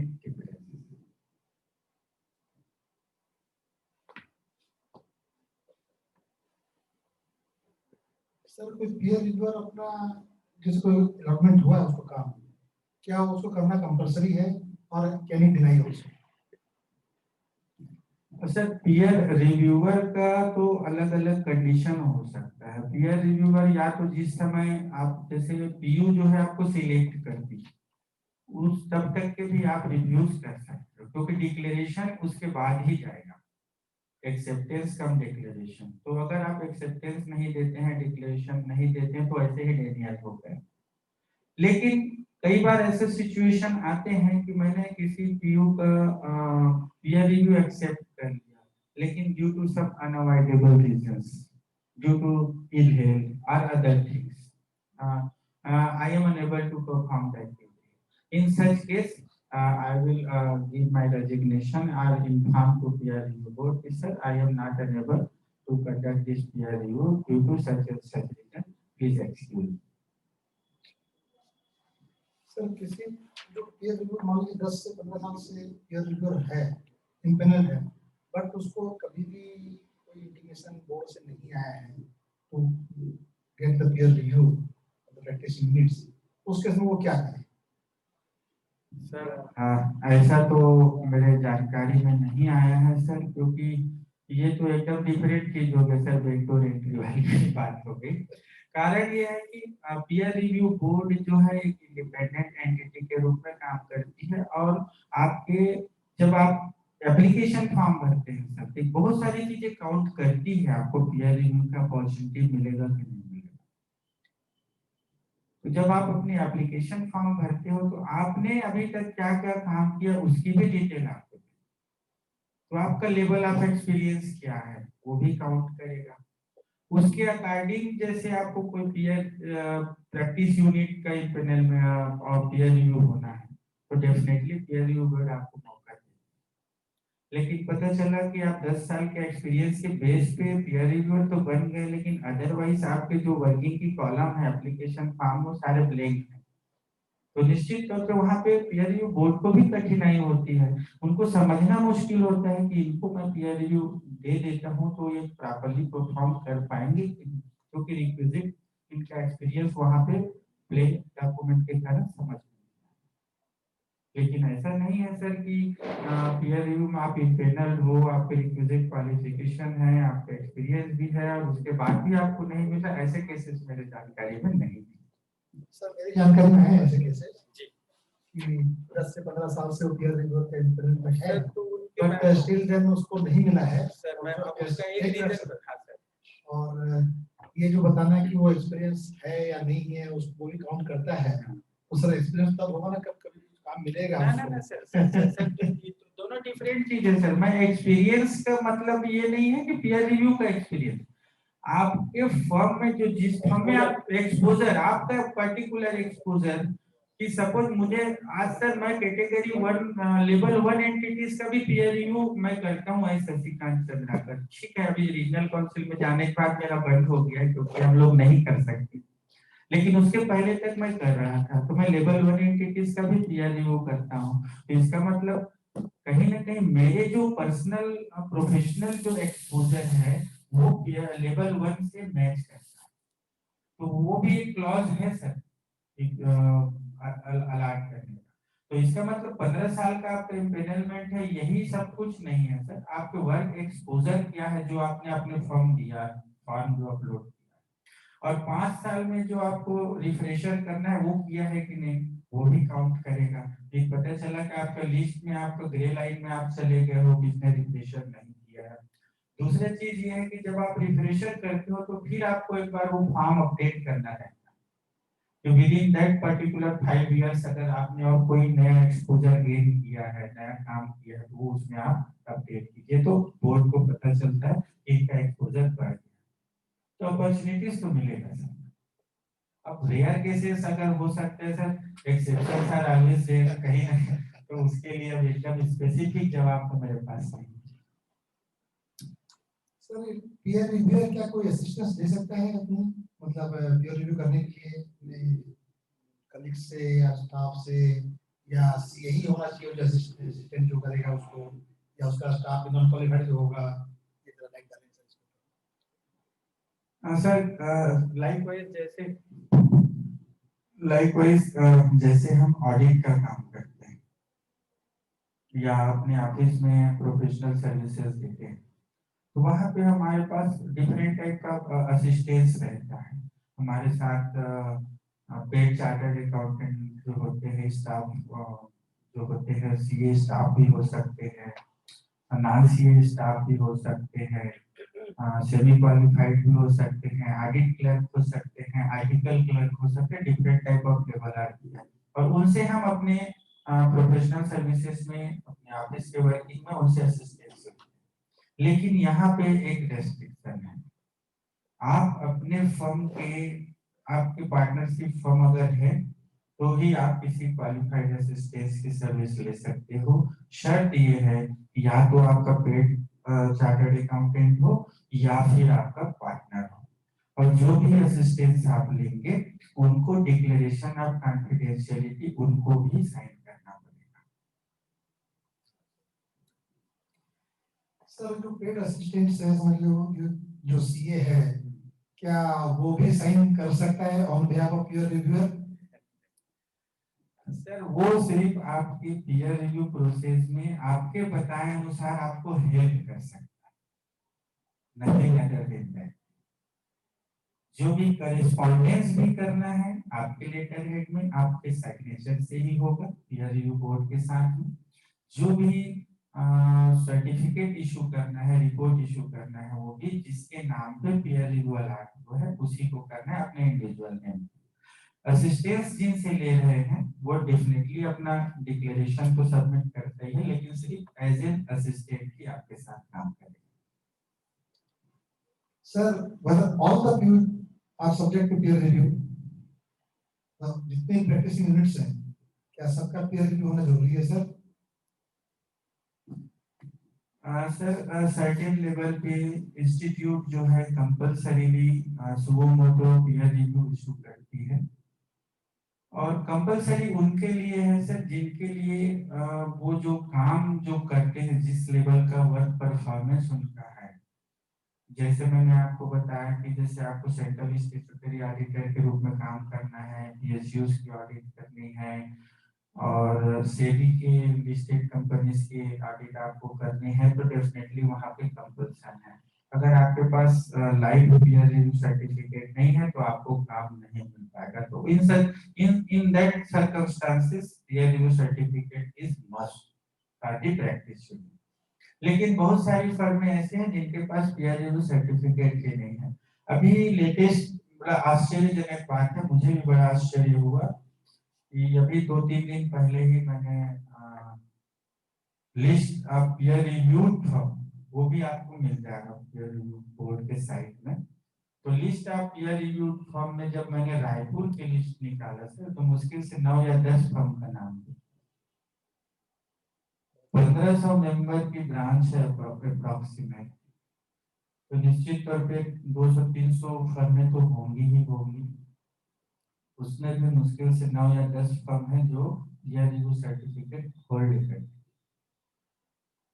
सर कोई पीयर रिव्यूअर अपना जिसको अलॉटमेंट हुआ है उसको काम, क्या उसको करना कंपलसरी है और can he deny also? Sir peer reviewer का तो अलग अलग कंडीशन हो सकता है। पीयर रिव्यूअर या तो जिस समय आप जैसे पीयू जो है आपको सिलेक्ट करती है, उस तब तक के भी आप रिव्यूज कर सकते हो, क्योंकि डिक्लेरेशन उसके बाद ही जाएगा, एक्सेप्टेंस कम डिक्लेरेशन। तो अगर आप एक्सेप्टेंस नहीं देते हैं, डिक्लेरेशन नहीं देते हैं, तो ऐसे ही डेनियल हो गए। लेकिन कई बार ऐसे सिचुएशन आते हैं कि मैंने किसी पीयू का पीयर रिव्यू एक्सेप्ट कर लिया, लेकिन due to some unavoidable reasons, due to ill health और other things, I am unable to perform that duty. In such case, I will give my resignation or inform to peer review board, sir, I am not unable to conduct this peer review due to such and such reason. Please excuse me. Sir किसी जो peer reviewer मान लीजिए 10 से 15 साल से peer reviewer है, empanel है, but उसको कभी भी कोई इंडिकेशन बोर्ड से नहीं आया है, to get the peer review of the practice units, उस केस में वो क्या करें? सर ऐसा तो मेरे जानकारी में नहीं आया है सर, क्योंकि ये तो एकदम डिफरेंट चीज हो गई सर, बैकडोर एंट्री वाली बात हो गई। कारण ये है कि पीयर रिव्यू बोर्ड जो है एक इंडिपेंडेंट एंटिटी के रूप में काम करती है, और आपके जब आप एप्लीकेशन फॉर्म भरते हैं सर, तो बहुत सारी चीजें काउंट करती है, आपको पीयर रिव्यू का अपॉर्चुनिटी मिलेगा कि नहीं मिलेगा। तो जब आप अपनी एप्लीकेशन फॉर्म भरते हो तो आपने अभी तक क्या क्या काम किया उसकी भी डिटेल आपको, तो आपका लेवल ऑफ एक्सपीरियंस क्या है वो भी काउंट करेगा। उसके अकॉर्डिंग जैसे आपको कोई पीयर प्रैक्टिस यूनिट का पैनल में और पीयर रिव्यू होना है, तो डेफिनेटली पीयर रिव्यू बोर्ड आपको मौका देगा। लेकिन पता चला कि आप 10 साल के एक्सपीरियंस के बेस पे पीयर रिव्यूअर तो बन गए, लेकिन अदरवाइज आपके जो वर्किंग की कॉलम है एप्लीकेशन फॉर्म वो सारे ब्लैंक है, तो निश्चित तौर पे वहां पे पीयर रिव्यू बोर्ड को भी कठिनाई होती है। उनको समझना मुश्किल होता है कि इनको मैं पीयर रिव्यू दे देता हूं तो ये प्रॉपर्ली परफॉर्म कर पाएंगे, क्योंकि रिक्विजिट इनका एक्सपीरियंस वहां पे प्लेन डॉक्यूमेंट के कारण समझ नहीं। लेकिन ऐसा नहीं है सर कि पीयर रिव्यू में आप इंटरनल हो, आपके रिक्विजिट क्वालिफिकेशन है, आपका एक्सपीरियंस भी है और उसके बाद भी आपको नहीं मिला, ऐसे केसेस मेरे जानकारी में नहीं है। सर मेरी जानकारी में है ऐसे केसेस जी कि 10 से 15 साल से वो पीयर रिव्यूअर का इंटरव्यू में है, सर, तो उनके बट स्टिल देन उसको नहीं मिला है। सर मैं तो अब उसका एक रीजन, हाँ सर, और ये जो बताना है कि वो एक्सपीरियंस है या नहीं है उसको भी काउंट करता है, तो सर एक्सपीरियंस तब होगा ना कब कभी काम मिलेगा ना ना उसको। ना सर तो दोनों डिफरेंट चीज है सर। मैं एक्सपीरियंस का मतलब ये नहीं है कि पीयर रिव्यू का एक्सपीरियंस, आपके फर्म में जो जिस फर्म में आप एक्सपोजर, आपका पर्टिकुलर एक्सपोजर कि सपोज मुझे आज सर मैं कैटेगरी 1 लेवल 1 एंटिटीज का भी पीयर रिव्यू मैं करता हूँ एज शशिकांत चंद्राकर, ठीक है। अभी रीजनल काउंसिल में जाने के बाद मेरा बंद हो गया क्योंकि हम लोग नहीं कर सकते, लेकिन उसके पहले तक मैं कर रहा था, तो मैं लेवल 1 एंटिटीज का भी पीयर रिव्यू करता हूँ। तो इसका मतलब कहीं ना कहीं मेरे जो पर्सनल प्रोफेशनल जो एक्सपोजर है वो लेवल 1 से मैच करता है, तो वो भी एक क्लॉज है सर, एक अलाट करने का। तो इसका मतलब 15 साल का आपका इम्पेनलमेंट है, यही सब कुछ नहीं है सर। आपके वर्क एक्सपोजर क्या है जो आपने अपने फॉर्म दिया, फॉर्म जो अपलोड किया, और 5 साल में जो आपको रिफ्रेशर करना है वो किया है कि नहीं, वो भी काउंट करेगा। एक पता चला कि आपका लिस्ट में आपका ग्रे लाइन में आप चले गए हो, किसने रिफ्रेशर नहीं किया है। दूसरा चीज ये है कि जब आप रिफ्रेशर करते हो तो फिर आपको एक बार वो फॉर्म अपडेट करना है, तो with in that particular 5 years अगर आपने और कोई नया एक्सपोजर गेन किया है, नया काम किया है, तो वो उसमें आप अपडेट कीजिए, तो बोर्ड को पता चलता है इनका एक्सपोजर बढ़ गया, तो अपॉर्चुनिटीज तो मिलेगा सर। अब रेयर केसेस अगर हो सकते हैं sir, exception sir always there कहीं ना, तो उसके लिए अब एकदम स्पेसिफिक जवाब तो मेरे पास नहीं। सर पीयर रिव्यूअर क्या कोई असिस्टेंस दे सकता है अपने, मतलब पीयर रिव्यू करने के लिए अपने कलीग से या स्टाफ से, या यही होना चाहिए जो असिस्टेंट जो करेगा उसको, या उसका स्टाफ नॉन क्वालिफाइड जो होगा, ये तरह लाइक बैलेंस सर लाइकवाइज जैसे हम ऑडिट का काम करते हैं या अपने ऑफिस में प्रोफेशनल सर्विसेज देते हैं, तो वहाँ पे हमारे पास डिफरेंट टाइप का असिस्टेंस रहता है। हमारे साथ पेड चार्टर्ड अकाउंटेंट जो होते हैं, स्टाफ जो होते हैं, सीए स्टाफ भी हो सकते हैं, नॉन सीए स्टाफ भी हो सकते हैं, सेमी क्वालिफाइड भी हो सकते हैं, ऑडिट क्लर्क हो सकते हैं, आर्टिकल क्लर्क हो सकते हैं, डिफरेंट टाइप ऑफ लेवल आती है, और उनसे हम अपने प्रोफेशनल सर्विसेज में अपने ऑफिस के वर्किंग में उनसे असिस्टेंस लेते हैं। लेकिन यहाँ पे एक रेस्ट्रिक्शन है, आप अपने फर्म के, आपके पार्टनरशिप फर्म अगर है तो ही आप किसी क्वालिफाइड असिस्टेंस की सर्विस ले सकते हो। शर्त ये है या तो आपका पेड चार्टर्ड अकाउंटेंट हो या फिर आपका पार्टनर हो, और जो भी असिस्टेंस आप लेंगे उनको डिक्लेरेशन ऑफ कॉन्फिडेंशियलिटी उनको भी साइन करना पड़ेगा। सर जो पेड असिस्टेंट्स है, समझ लो जो सीए है, क्या वो भी साइन कर सकता है on behalf of peer reviewer? Sir वो सिर्फ आपके पीयर रिव्यू प्रोसेस में आपके बताए अनुसार आपको हेल्प कर सकता है, नथिंग अदर देन दैट। जो भी करेस्पॉन्डेंस भी करना है आपके लेटर हेड में आपके सिग्नेचर से ही होगा पीयर रिव्यू बोर्ड के साथ में। जो भी सर्टिफिकेट इशू करना है, रिपोर्ट इशू करना है, वो भी जिसके नाम पे पीयर रिव्यू अलॉट हुआ है उसी को करना है, अपने इंडिविजुअल नेम। असिस्टेंस जिनसे ले रहे हैं वो डेफिनेटली अपना डिक्लेरेशन को सबमिट करते हैं, लेकिन सिर्फ एज एन असिस्टेंट ही आपके साथ काम करेंगे। Sir, whether all the peer are subject to peer review? जितने प्रैक्टिसिंग यूनिट्स हैं क्या सबका पीयर रिव्यू होना जरूरी है सर? सर सर्टेन लेवल पे इंस्टीट्यूट जो है कंपल्सरीली सुबह मोटो पीयर रिव्यू इशू करती है, और कंपल्सरी उनके लिए है सर जिनके लिए वो जो काम जो करते हैं, जिस लेवल का वर्क परफॉर्मेंस उनका है। जैसे मैंने आपको बताया कि जैसे आपको सेंट्रल स्टैट्यूटरी ऑडिटर के रूप में काम करना है, पीएसयूज की ऑडिट करनी है, और सेबी के लिस्टेड कंपनीज के ऑडिट आपको करने हैं, तो डेफिनेटली वहां पे कंपल्सन है। अगर आपके पास लाइव पीयर रिव्यू सर्टिफिकेट नहीं है तो आपको काम नहीं मिल पाएगा। तो in that circumstances peer review certificate is must for the practice unit. लेकिन बहुत सारी फर्में ऐसे हैं जिनके पास पीयर रिव्यू सर्टिफिकेट भी नहीं है। अभी लेटेस्ट बड़ा आश्चर्यजनक बात है, मुझे भी बड़ा आश्चर्य हुआ कि अभी 2-3 दिन पहले ही मैंने list of peer reviewed firm, वो भी आपको मिल जाएगा पीयर रिव्यू बोर्ड के साइट में। तो list of peer reviewed firm में जब मैंने रायपुर की लिस्ट निकाला सर, तो मुश्किल से 9 या 10 फर्म का नाम दिया। 1500 मेंबर की ब्रांच है अप्रोक्सीमेट, तो निश्चित तौर पे 200-300 फर्में तो होंगी ही होंगी। उसमें भी मुश्किल से 9 या 10 फर्म है जो पीयर रिव्यू सर्टिफिकेट होल्ड करते हैं।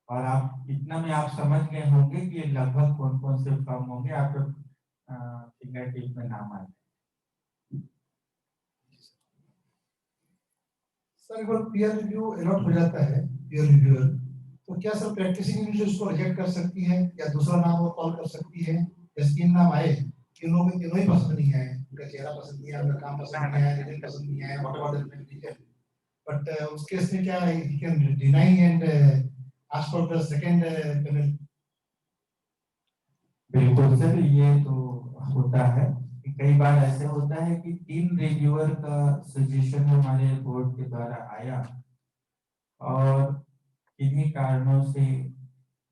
और आप इतना में आप समझ गए होंगे कि लगभग कौन कौन से फर्म होंगे, आपके फिंगर टिप में नाम आए। सर अगर पीयर रिव्यू अलॉट हो जाता है पीयर रिव्यूअर, तो क्या सर प्रैक्टिसिंग यूनिट उसको रिजेक्ट कर सकती है या दूसरा नाम और कॉल कर सकती है? जैसे 3 नाम आए, तीनों ही पसंद नहीं आए, उनका चेहरा पसंद नहीं आया, उनका काम पसंद नहीं आया, रिजल्ट पसंद नहीं आया, व्हाटएवर द बट उस केस में क्या ही can deny and ask for the second panel? बिल्कुल सर, ये तो होता है कि कई बार ऐसे होता है कि 3 रिव्यूअर का सजेशन हमारे बोर्ड के द्वारा आया, और किन्हीं कारणों से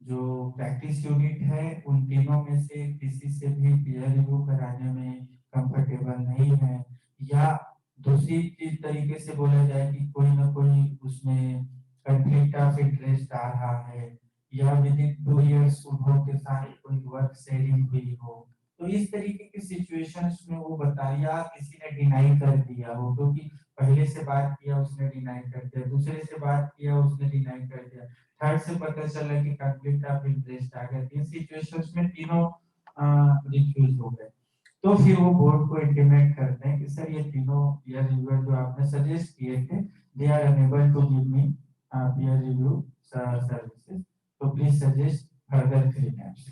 जो प्रैक्टिस यूनिट है उन तीनों में से किसी से भी पीयर रिव्यू कराने में कंफर्टेबल नहीं है, या दूसरी चीज तरीके से बोला जाए कि कोई ना कोई उसमें कॉन्फ्लिक्ट ऑफ इंटरेस्ट आ रहा है, या विद इन 2 इयर्स उन्होंने के साथ कोई वर्क शेयरिंग हुई हो, तो इस तरीके की सिचुएशंस में वो बताया किसी ने डिनाई कर दिया हो, क्योंकि पहले से बात किया उसने डिनाई कर दिया, दूसरे से बात किया उसने डिनाई कर दिया, थर्ड से पता चला कि कॉन्फ्लिक्ट ऑफ इंटरेस्ट आ गया। इन सिचुएशंस में तीनों रिफ्यूज हो गए, तो फिर वो बोर्ड को इंटीमेट करते हैं कि सर ये तीनों पीयर रिव्यूअर जो आपने सजेस्ट किए थे, they are unable to give me peer review services, तो प्लीज सजेस्ट फर्दर 3 नेम्स।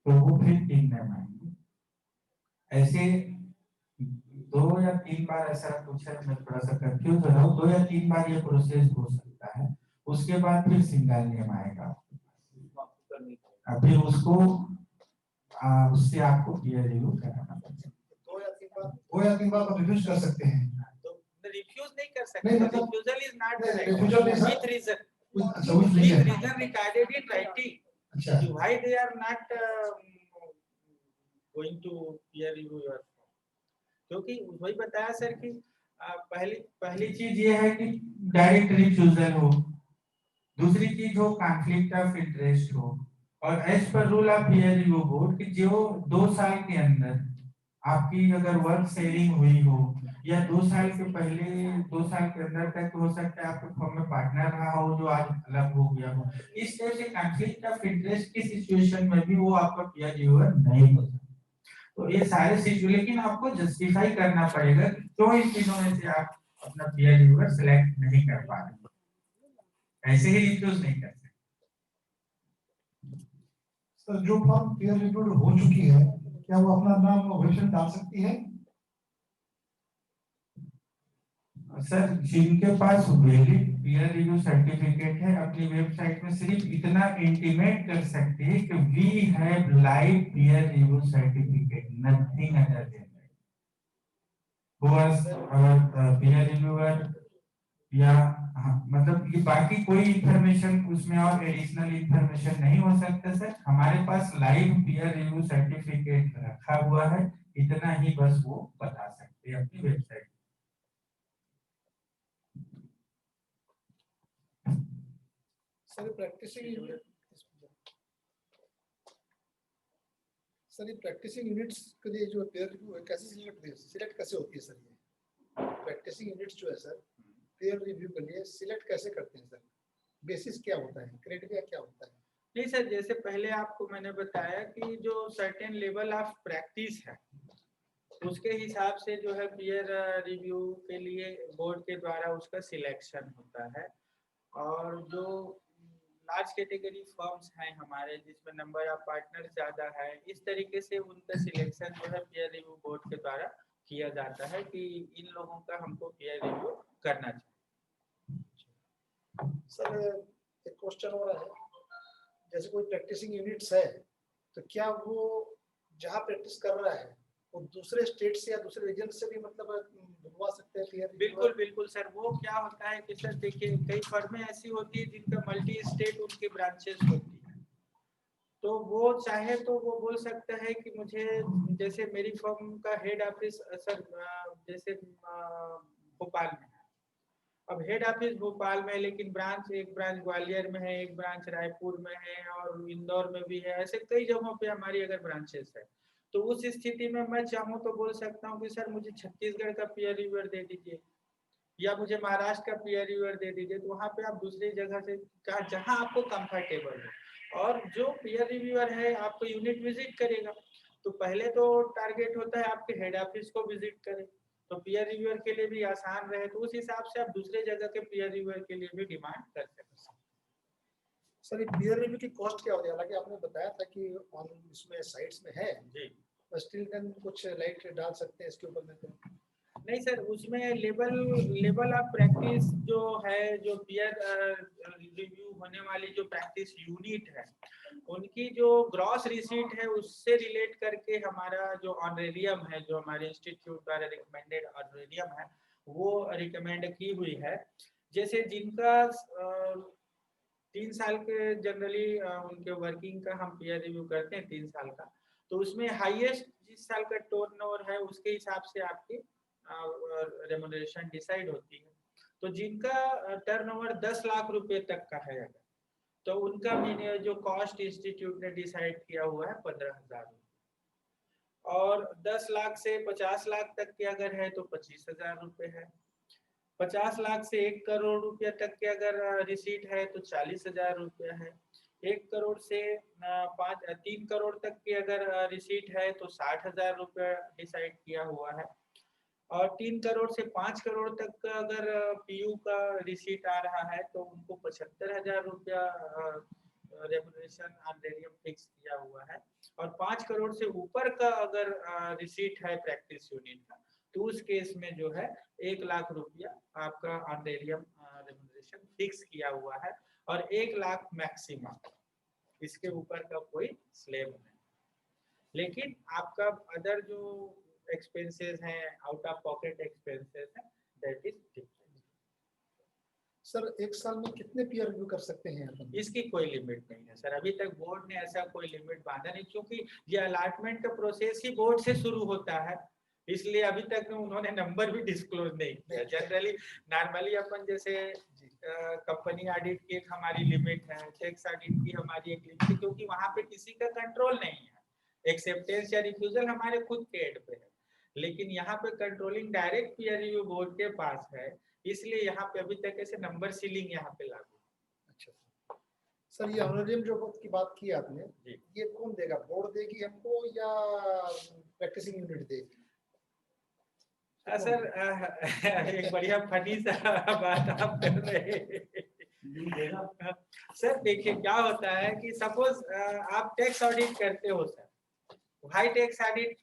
तो वो फिर 3 नेम आएंगे। ऐसे 2 या 3 बार ऐसा पूछा, मैं थोड़ा सा कंफ्यूज हो रहा हूँ, 2 या 3 बार ये प्रोसेस हो सकता है, उसके बाद फिर सिंगल नेम आएगा, फिर उसको उससे आपको पीयर रिव्यू कराना पड़ेगा। 2 या 3 बार आप रिफ्यूज कर सकते हैं, तो रिफ्यूज नहीं कर सकते, नहीं, मतलब refusal is not refusal is with reason, अच्छा वो नहीं है। रीजन रिकॉर्डेड इन राइटिंग, अच्छा, why they are not going to peer review your, क्योंकि वही बताया सर कि पहली चीज ये है कि डायरेक्ट रिफ्यूजल हो, दूसरी चीज हो कॉन्फ्लिक्ट ऑफ इंटरेस्ट हो, और as per rule of peer review board कि जो 2 साल के अंदर आपकी अगर वर्क शेयरिंग हुई हो, या 2 साल के पहले 2 साल के अंदर तक हो सकता है आपके फर्म में पार्टनर रहा हो जो आज अलग हो गया हो, इस तरह से कॉन्फ्लिक्ट ऑफ इंटरेस्ट की सिचुएशन में भी वो आपका पीयर रिव्यूअर नहीं हो सकता। तो ये सारे चीज, लेकिन आपको जस्टिफाई करना पड़ेगा कि क्यों इन तीनों में से आप अपना पीयर रिव्यूअर सिलेक्ट नहीं कर पा रहे, ऐसे ही रिफ्यूज नहीं कर सकते। सर जो फर्म पीयर रिव्यूड हो चुकी है, क्या वो अपना नाम वेबसाइट डाल सकती है? सर जिनके पास वैलिड पीयर रिव्यू सर्टिफिकेट है अपनी वेबसाइट में सिर्फ इतना इंटीमेट कर सकते हैं कि we have live peer review certificate, nothing other than that. वो पीयर रिव्यूअर या मतलब ये बाकी कोई इंफॉर्मेशन उसमें और एडिशनल इंफॉर्मेशन नहीं हो सकता सर। हमारे पास लाइव पीयर रिव्यू सर्टिफिकेट रखा हुआ है, इतना ही बस वो बता सकते हैं अपनी वेबसाइट। सर प्रैक्टिसिंग यूनिट्स के लिए जो पीयर रिव्यू है कैसे सिलेक्ट कैसे होती है सर? ये प्रैक्टिसिंग यूनिट्स जो है सर पीयर रिव्यू के लिए सिलेक्ट कैसे करते हैं सर? बेसिस क्या होता है, क्राइटेरिया क्या होता है? नहीं सर, जैसे पहले आपको मैंने बताया कि जो सर्टेन लेवल ऑफ प्रैक्टिस है उसके हिसाब से जो है पीयर रिव्यू के लिए बोर्ड के द्वारा उसका सिलेक्शन होता है। और जो लार्ज कैटेगरी फर्म्स हैं हमारे जिसमें नंबर ऑफ पार्टनर ज़्यादा है, इस तरीके से उनका सिलेक्शन जो है पीयर रिव्यू बोर्ड के द्वारा किया जाता है कि इन लोगों का हमको पीयर रिव्यू करना चाहिए। सर एक क्वेश्चन हो रहा है, जैसे कोई प्रैक्टिसिंग यूनिट्स है तो क्या वो जहाँ प्रैक्टिस कर रहा है वो दूसरे स्टेट से या दूसरे रीजन से भी मतलब बुलवा सकते हैं? बिल्कुल बिल्कुल सर। वो क्या होता है कि सर देखिए कई फर्में ऐसी होती है जिनका मल्टी स्टेट उनकी ब्रांचेस होती है, तो वो चाहे तो वो बोल सकता है कि मुझे, जैसे मेरी फर्म का हेड ऑफिस सर जैसे भोपाल में है, अब हेड ऑफिस भोपाल में है लेकिन एक ब्रांच ग्वालियर में है, एक ब्रांच रायपुर में है और इंदौर में भी है, ऐसे कई जगहों पे हमारी अगर ब्रांचेस है, तो उस स्थिति में मैं चाहूँ तो बोल सकता हूँ कि सर मुझे छत्तीसगढ़ का पीयर रिव्यूअर दे दीजिए या मुझे महाराष्ट्र का पीयर रिव्यूअर दे दीजिए, तो वहाँ पे आप दूसरी जगह से जहाँ आपको कंफर्टेबल हो। और जो पीयर रिव्यूअर है आपको यूनिट विजिट करेगा, तो पहले तो टारगेट होता है आपके हेड ऑफिस को विजिट करें, तो पीयर रिव्यूअर के लिए भी आसान रहे, तो उस हिसाब से आप दूसरे जगह के पीयर रिव्यूअर के लिए भी डिमांड कर सकते हैं। सर पीयर रिव्यू की कॉस्ट क्या होती है? हालांकि आपने बताया था कि ऑन इसमें साइट्स में है जी, बस स्टिल देन कुछ लाइट डाल सकते हैं इसके ऊपर में? तो नहीं सर, उसमें लेवल ऑफ प्रैक्टिस जो है, जो पीयर रिव्यू होने वाली जो प्रैक्टिस यूनिट है उनकी जो ग्रॉस रिसीट है उससे रिलेट करके हमारा जो ऑनरेरियम है, जो हमारे इंस्टीट्यूट द्वारा रिकमेंडेड ऑनरेरियम है, वो रिकमेंड की हुई है। जैसे जिनका 3 साल के जनरली उनके वर्किंग का हम पीयर रिव्यू करते हैं 3 साल का, तो उसमें हाईएस्ट जिस साल का टर्नओवर है उसके हिसाब से आपकी रेम्युनरेशन डिसाइड होती है। तो जिनका टर्नओवर 10 लाख रुपए तक का है तो उनका जो कॉस्ट इंस्टीट्यूट ने डिसाइड किया हुआ है 15,000 रुपये, और 10 लाख से 50 लाख तक के अगर है तो 25,000 रुपये है, 50 लाख से 1 करोड़ रुपया तक के अगर रिसीट है तो 40,000 रुपया है, 1 करोड़ से 3 करोड़ तक की अगर रिसीट है तो 60,000 रुपया डिसाइड किया हुआ है, और 3 करोड़ से 5 करोड़ तक का अगर पीयू का रिसीट आ रहा है तो उनको 75,000 रुपया रेम्युनरेशन ऑनरेरियम फिक्स किया हुआ है, और 5 करोड़ से ऊपर का अगर रिसीट है प्रैक्टिस यूनिट का तो उस केस में जो है 1 लाख रुपया आपका ऑनरेरियम रेम्युनरेशन फिक्स किया हुआ है, और 1 लाख मैक्सिमम, इसके ऊपर का कोई स्लैब नहीं। लेकिन आपका अदर जो एक्सपेंसेस हैं, आउट ऑफ पॉकेट एक्सपेंसेस हैं, दैट इज डिफरेंट। सर एक साल में कितने पीयर रिव्यू कर सकते हैं अपन? इसकी कोई लिमिट नहीं है सर, अभी तक बोर्ड ने ऐसा कोई लिमिट बांधा नहीं, क्योंकि ये अलॉटमेंट का प्रोसेस ही बोर्ड से शुरू होता है, इसलिए अभी तक उन्होंने नंबर भी डिस्क्लोज नहीं किया। जनरली नॉर्मली अपन जैसे कंपनी ऑडिट की एक हमारी लिमिट है, टैक्स ऑडिट की हमारी एक लिमिट है, क्योंकि वहां पे किसी का कंट्रोल नहीं है, एक्सेप्टेंस या रिफ्यूजल हमारे खुद के एंड पे है, लेकिन यहाँ पे controlling direct peer review board के पास है, इसलिए यहाँ पे अभी तक ऐसे नंबर सीलिंग यहाँ पे लागू। अच्छा सर ये ऑनरेरियम जो की बात की आपने, जी। ये कौन देगा, बोर्ड देगी हमको या प्रैक्टिसिंग यूनिट देगी? सर एक बढ़िया फनी सा बात आप कर रहे हैं। सर देखिए क्या होता है कि सपोज आप टैक्स ऑडिट करते हो सर, भाई टैक्स ऑडिट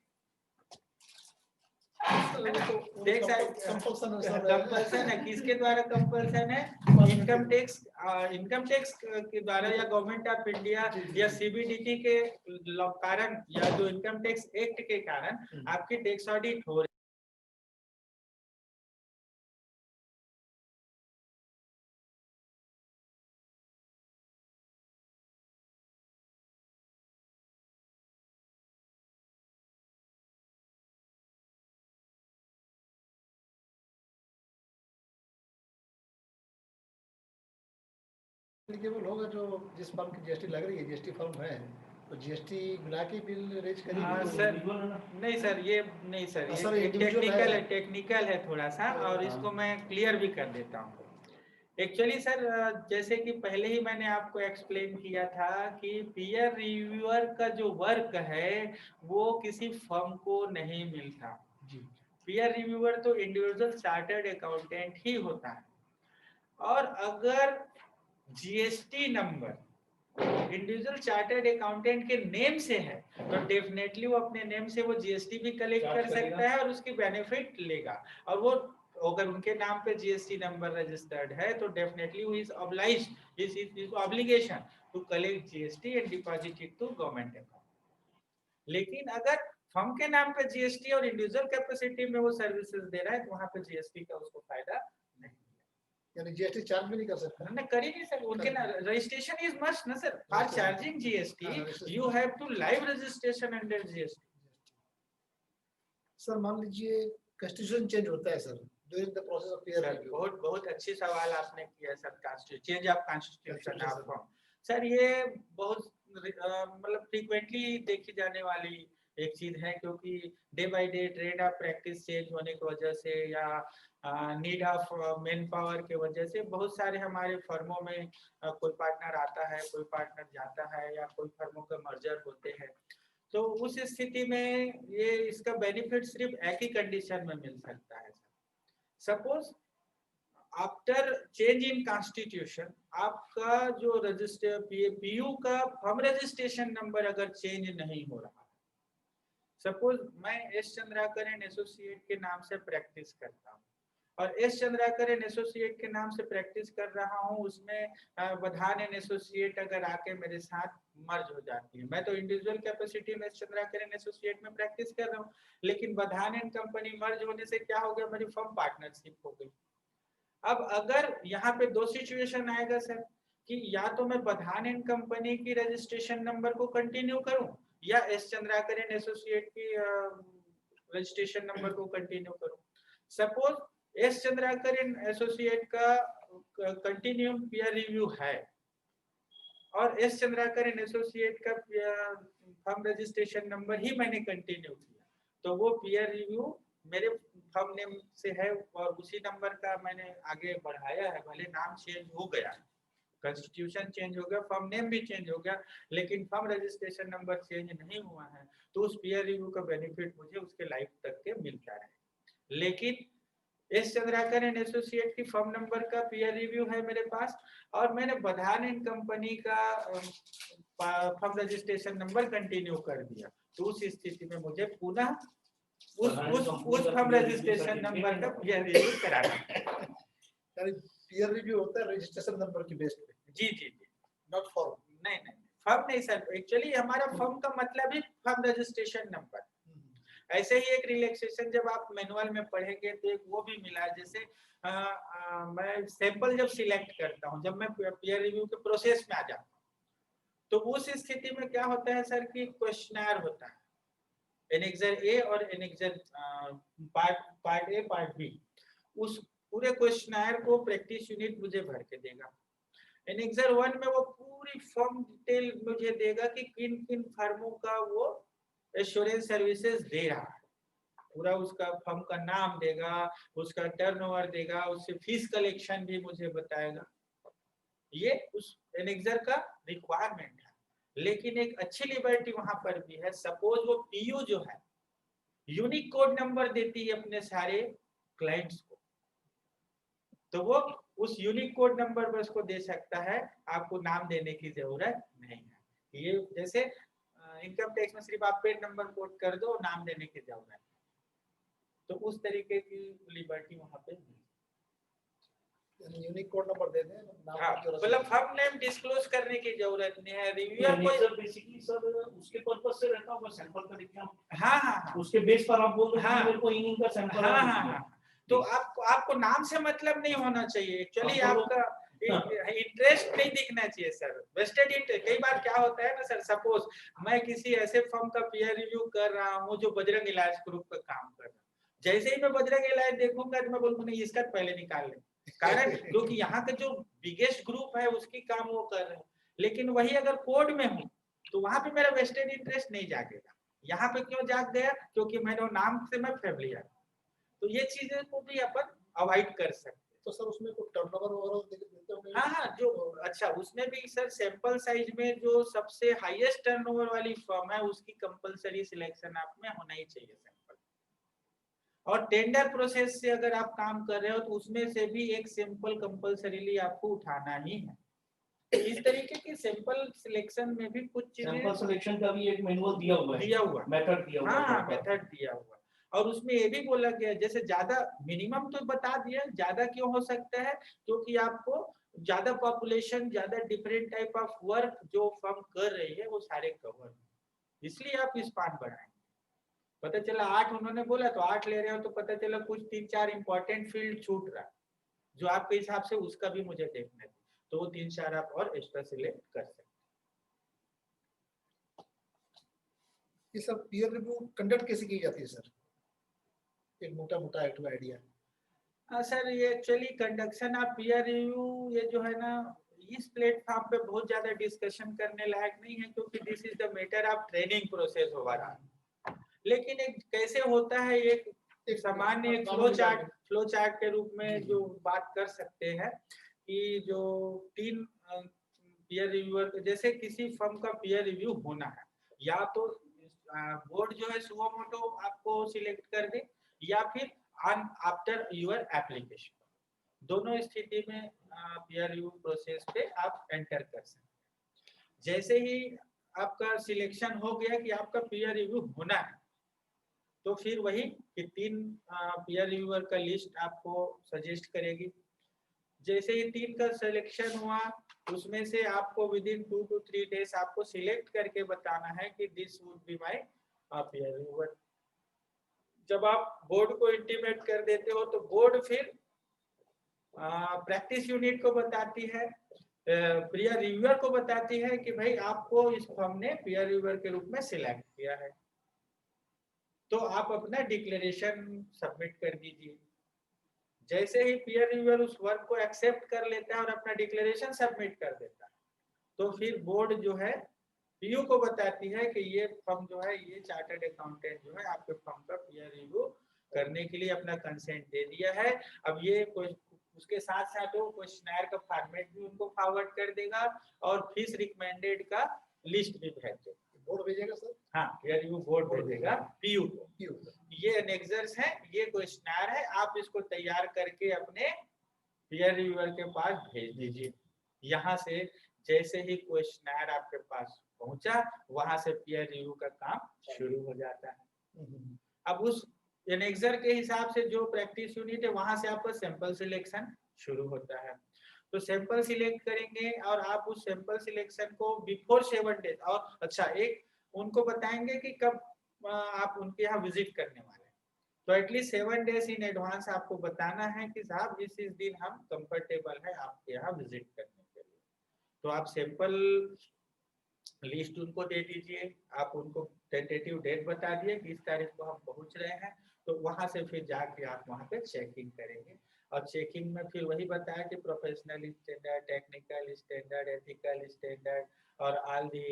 कंपल्सन है, किसके द्वारा कंपल्सन है? इनकम टैक्स के द्वारा या गवर्नमेंट ऑफ इंडिया या सीबीडीटी के कारण या जो इनकम टैक्स एक्ट के कारण आपकी टैक्स ऑडिट हो रही एप्लीकेबल होगा जो जिस फर्म की जीएसटी लग रही है, जीएसटी फर्म है, तो जीएसटी मिला के बिल रेज करेगी? सर नहीं सर, ये नहीं सर, ये टेक्निकल है थोड़ा सा, और इसको मैं क्लियर भी कर देता हूँ। एक्चुअली सर जैसे कि पहले ही मैंने आपको एक्सप्लेन किया था कि पीयर रिव्यूअर का जो वर्क है वो किसी फर्म को नहीं मिलता। पीयर रिव्यूअर तो इंडिविजुअल चार्टर्ड अकाउंटेंट ही होता है, और अगर GST number individual chartered accountant के नेम से है तो डेफिनेटली वो अपने नेम से वो जीएसटी भी कलेक्ट कर सकता है और उसकी बेनिफिट लेगा। और वो अगर उनके नाम पे जीएसटी नंबर रजिस्टर्ड है तो definitely he is obliged, is obligation to collect GST and deposit it to government account. लेकिन अगर फर्म के नाम पे जीएसटी और इंडिविजुअल कैपेसिटी में वो सर्विसेज दे रहा है तो वहां पे जीएसटी का उसको फायदा नहीं, यानी जीएसटी चार्ज भी नहीं कर सकता ना, कर ही नहीं सकते। उनके ना रजिस्ट्रेशन इज मस्ट ना sir, for charging GST you have to live registration under GST. Sir मान लीजिए कॉन्स्टिट्यूशन चेंज होता है sir during the process of peer review. बहुत अच्छी सवाल आपने किया sir, constitution change of constitution of firm. Sir ये बहुत मतलब फ्रीक्वेंटली देखी जाने वाली एक चीज है, क्योंकि day by day trend of practice change होने की वजह से या नीड ऑफ मैन पावर के वजह से बहुत सारे हमारे फर्मों में कोई पार्टनर आता है, कोई पार्टनर जाता है, या कोई फर्मों का मर्जर होते हैं। तो उस स्थिति में ये इसका बेनिफिट सिर्फ एक ही कंडीशन में मिल सकता है। Suppose after change in constitution आपका जो रजिस्टर पीयू का फर्म रजिस्ट्रेशन नंबर अगर चेंज नहीं हो रहा, सपोज मैं एस चंद्राकर एंड एसोसिएट के नाम से प्रैक्टिस करता हूँ और एस चंद्राकर एंड एसोसिएट के नाम से प्रैक्टिस कर रहा हूँ, उसमें बधान एंड एसोसिएट अगर आके मेरे साथ मर्ज हो जाती है, मैं तो इंडिविजुअल कैपेसिटी में एस चंद्राकर एंड एसोसिएट में प्रैक्टिस कर रहा हूँ, लेकिन बधान एंड कंपनी मर्ज होने से क्या हो गया, मेरी फर्म पार्टनरशिप हो गई। अब अगर यहाँ पे दो सिचुएशन आएगा सर कि या तो मैं बधान एंड कंपनी की रजिस्ट्रेशन नंबर को कंटिन्यू करूं या एस चंद्राकर एंड एसोसिएट की रजिस्ट्रेशन नंबर को कंटिन्यू करूं। Suppose S Chandrakar and associate का कंटिन्यू पीयर रिव्यू है और एस चंद्राकर एंड एसोसिएट का फर्म रजिस्ट्रेशन नंबर ही मैंने कंटिन्यू किया, तो वो पीयर रिव्यू मेरे फर्म नेम से है और उसी नंबर का मैंने आगे बढ़ाया है। भले नाम चेंज हो गया, कॉन्स्टिट्यूशन चेंज हो गया, फर्म नेम भी चेंज हो गया, लेकिन फर्म रजिस्ट्रेशन नंबर चेंज नहीं हुआ है, तो उस पीयर रिव्यू का बेनिफिट मुझे उसके लाइफ तक के मिलता है। लेकिन एस चंद्राकर एंड एसोसिएट की फर्म नंबर का पीयर रिव्यू है मेरे पास और मैंने बधान एंड कंपनी का फर्म रजिस्ट्रेशन नंबर कंटिन्यू कर दिया, तो उस स्थिति में मुझे पुनः उस फर्म रजिस्ट्रेशन नंबर का पीयर रिव्यू कराना है। यानी पीयर रिव्यू होता है रजिस्ट्रेशन नंबर की बेस पे? जी जी जी, नॉट फर्म। नहीं नहीं, फर्म नहीं सर, एक्चुअली हमारा फर्म का मतलब ही फर्म रजिस्ट्रेशन नंबर। ऐसे ही एक रिलैक्सेशन जब आप मैनुअल में पढ़ेंगे तो एक वो भी मिला, जैसे मैं सैंपल जब सिलेक्ट करता हूँ, जब मैं पीयर रिव्यू के प्रोसेस में आ जाता हूँ, तो उस स्थिति में क्या होता है सर कि क्वेश्चनर होता है, एनेक्सर ए और annexure part A part B, उस पूरे क्वेश्चनर को प्रैक्टिस यूनिट मुझे भर के देगा। एनेक्सर 1 में वो पूरी फर्म डिटेल मुझे देगा कि किन किन फर्मों का वो एश्योरेंस सर्विसेज दे रहा है, पूरा उसका फर्म का नाम देगा, उसका टर्नओवर देगा, उससे फीस कलेक्शन भी मुझे बताएगा। ये उस एनेक्सर का रिक्वायरमेंट है। लेकिन एक अच्छी लिबर्टी वहां पर भी है, सपोज वो पीयू जो है यूनिक कोड नंबर देती है अपने सारे क्लाइंट्स को, तो वो उस यूनिक कोड नंबर पर उसको दे सकता है, आपको नाम देने की जरूरत नहीं है। ये जैसे इनकम टैक्स में सिर्फ आप पेड नंबर कोड कर दो, नाम देने की जरूरत है, तो उस तरीके की लिबर्टी वहां पे यूनिक कोड नंबर दे दें, नाम हाँ, की जरूरत मतलब नहीं। फर्म नेम डिस्क्लोज करने की जरूरत नहीं है। रिव्यूअर को सर बेसिकली सर उसके पर्पस से रहता होगा, सैंपल का देखना, हाँ हाँ हाँ उसके बेस पर आप बोल रहे हाँ। हैं मेरे को इनिंग का सैंपल हाँ हाँ हाँ, तो आपको नाम से मतलब नहीं होना चाहिए, एक्चुअली आपका इंटरेस्ट नहीं दिखना चाहिए सर, वेस्टेड इंटरेस्ट। कई बार क्या होता है ना सर, सपोज मैं किसी ऐसे फर्म का पीयर रिव्यू कर रहा हूँ जो बजरंग इलाज ग्रुप का काम कर रहा हूँ, जैसे ही मैं बजरंग इलाज देखूंगा तो मैं बोलूंगा नहीं इसका पहले निकाल लें, कारण क्योंकि यहाँ का जो बिगेस्ट ग्रुप है उसकी काम वो कर रहे हैं। लेकिन वही अगर कोड में हूँ तो वहां पे मेरा वेस्टेड इंटरेस्ट नहीं जागेगा। यहाँ पे क्यों जाग गया, क्योंकि मैंने नाम से मैं फैमिलियर, तो ये चीजें को भी अपन अवॉइड कर सकते हैं। तो सर उसमें कुछ टर्नओवर वगैरह देते होंगे? हाँ हाँ, जो अच्छा उसमें भी सर सैंपल साइज में जो सबसे हाईएस्ट टर्नओवर वाली फर्म है उसकी कंपलसरी सिलेक्शन आप में होना ही चाहिए सैंपल। और टेंडर प्रोसेस से अगर आप काम कर रहे हो तो उसमें से भी एक सैंपल कंपलसरीली आपको उठाना ही है। इस तरीके की सैंपल सिलेक्शन में भी कुछ चीजें, सैंपल सिलेक्शन का भी एक मैनुअल दिया हुआ है, मेथड दिया हुआ है। हाँ मेथड दिया हुआ, और उसमें ये भी बोला गया जैसे ज्यादा मिनिमम तो बता दिया, ज्यादा क्यों हो सकता है, क्योंकि आपको ज्यादा पॉपुलेशन, ज्यादा डिफरेंट टाइप ऑफ वर्क जो फर्म कर रही है वो सारे कवर, इसलिए आप स्पान बढ़ाएंगे। पता चला 8 उन्होंने बोला तो 8 ले रहे हो, तो पता चला कुछ 3-4 इंपॉर्टेंट फील्ड छूट रहा जो आपके हिसाब से, उसका भी मुझे देखना है, तो वो 3-4 आप और एक्स्ट्रा सिलेक्ट कर सकते। ये सब पीयर रिव्यू कंडक्ट कैसे की जाती है सर, एक मोटा मोटा आइडिया? सर ये actually conduction of peer review ये जो है ना इस प्लेटफॉर्म पे बहुत ज्यादा डिस्कशन करने लायक नहीं है, क्योंकि this is the matter of training process overall. लेकिन एक कैसे होता है, एक सामान्य एक फ्लो चार्ट के रूप में जो बात कर सकते हैं कि जो 3 पीयर रिव्यूअर, जैसे किसी फर्म का पीयर रिव्यू होना है, या तो बोर्ड जो है सुओमोटो आपको सिलेक्ट कर दे, या फिर आफ्टर योर एप्लीकेशन, दोनों स्थिति में पीयर रिव्यू प्रोसेस पे आप एंटर कर सकते हैं। जैसे ही आपका सिलेक्शन हो गया कि आपका पीयर रिव्यू होना है, तो फिर वही कि 3 पीयर रिव्यूअर का लिस्ट आपको सजेस्ट करेगी। जैसे ही 3 का सिलेक्शन हुआ, उसमें से आपको विद इन 2 to 3 डेज आपको सिलेक्ट करके बताना है कि this would be my peer reviewer. जब आप बोर्ड को इंटीमेट कर देते हो तो बोर्ड फिर प्रैक्टिस यूनिट को बताती है, पीयर रिव्यूअर को बताती है कि भाई आपको इस फर्म ने पीयर रिव्यूअर के रूप में सिलेक्ट किया है, तो आप अपना डिक्लेरेशन सबमिट कर दीजिए। जैसे ही पीयर रिव्यूअर उस वर्क को एक्सेप्ट कर लेता है और अपना डिक्लेरेशन सबमिट कर देता है, तो फिर बोर्ड जो है पीयू को बताती है कि ये फर्म जो है, ये चार्टर्ड अकाउंटेंट जो है आपके फर्म का पीयर रिव्यू करने के लिए अपना कंसेंट दे दिया है। अब ये उसके साथ साथ वो क्वेश्चनर का फॉर्मेट भी उनको फॉरवर्ड कर देगा और फीस रिकमेंडेड का लिस्ट भी भेज देगा। बोर्ड भेजेगा सर? हाँ, पीयर रिव्यू बोर्ड भेजेगा पीयू को। ये एनेक्सर्स है, ये क्वेश्चनर है, आप इसको तैयार करके अपने पीयर रिव्यूअर के पास भेज दीजिए। यहाँ से जैसे ही क्वेश्चनर आपके पास पहुंचा, वहां से पीयर रिव्यू का काम शुरू हो जाता है। अब उस एनेक्सर के हिसाब से जो प्रैक्टिस यूनिट है, वहां से आपका सैंपल सिलेक्शन शुरू होता है। तो सैंपल सिलेक्ट करेंगे और आप उस सैंपल सिलेक्शन को बिफोर 7 डेज, और अच्छा एक उनको बताएंगे कि कब आप उनके यहाँ विजिट करने वाले हैं, तो एटलीस्ट 7 डेज इन एडवांस आपको बताना है कि साहब इस दिन हम कंफर्टेबल है आपके यहाँ विजिट करने के लिए। तो आप सैंपल लिस्ट उनको दे दीजिए, आप उनको टेंटेटिव डेट बता दिए कि इस तारीख को हम पहुंच रहे हैं, तो वहां से फिर जाके आप वहां पे चेकिंग करेंगे। और चेकिंग में फिर वही बताया कि professional standard, technical standard, ethical standard और all the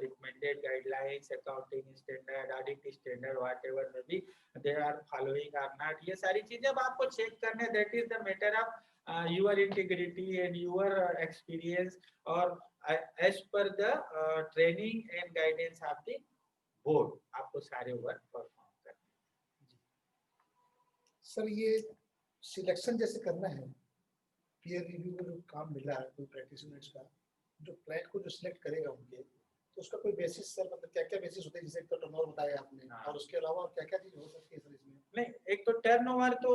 recommended guidelines, accounting standard, audit standard, whatever may be they are following or not, ये सारी चीजें अब आपको चेक करने, that is the matter of your integrity and your experience और as per the training and guidance of the board आपको सारे work perform करने। सर ये सिलेक्शन जैसे करना है, पीयर रिव्यू का जो काम मिला है कोई प्रैक्टिस यूनिट्स का, जो क्लाइंट को जो सिलेक्ट करेगा उनके, तो उसका कोई बेसिस सर मतलब क्या क्या बेसिस होते हैं, जैसे एक तो टर्नओवर बताया आपने, और उसके अलावा क्या क्या चीज हो सकती है सर इसमें? नहीं, एक तो टर्नओवर तो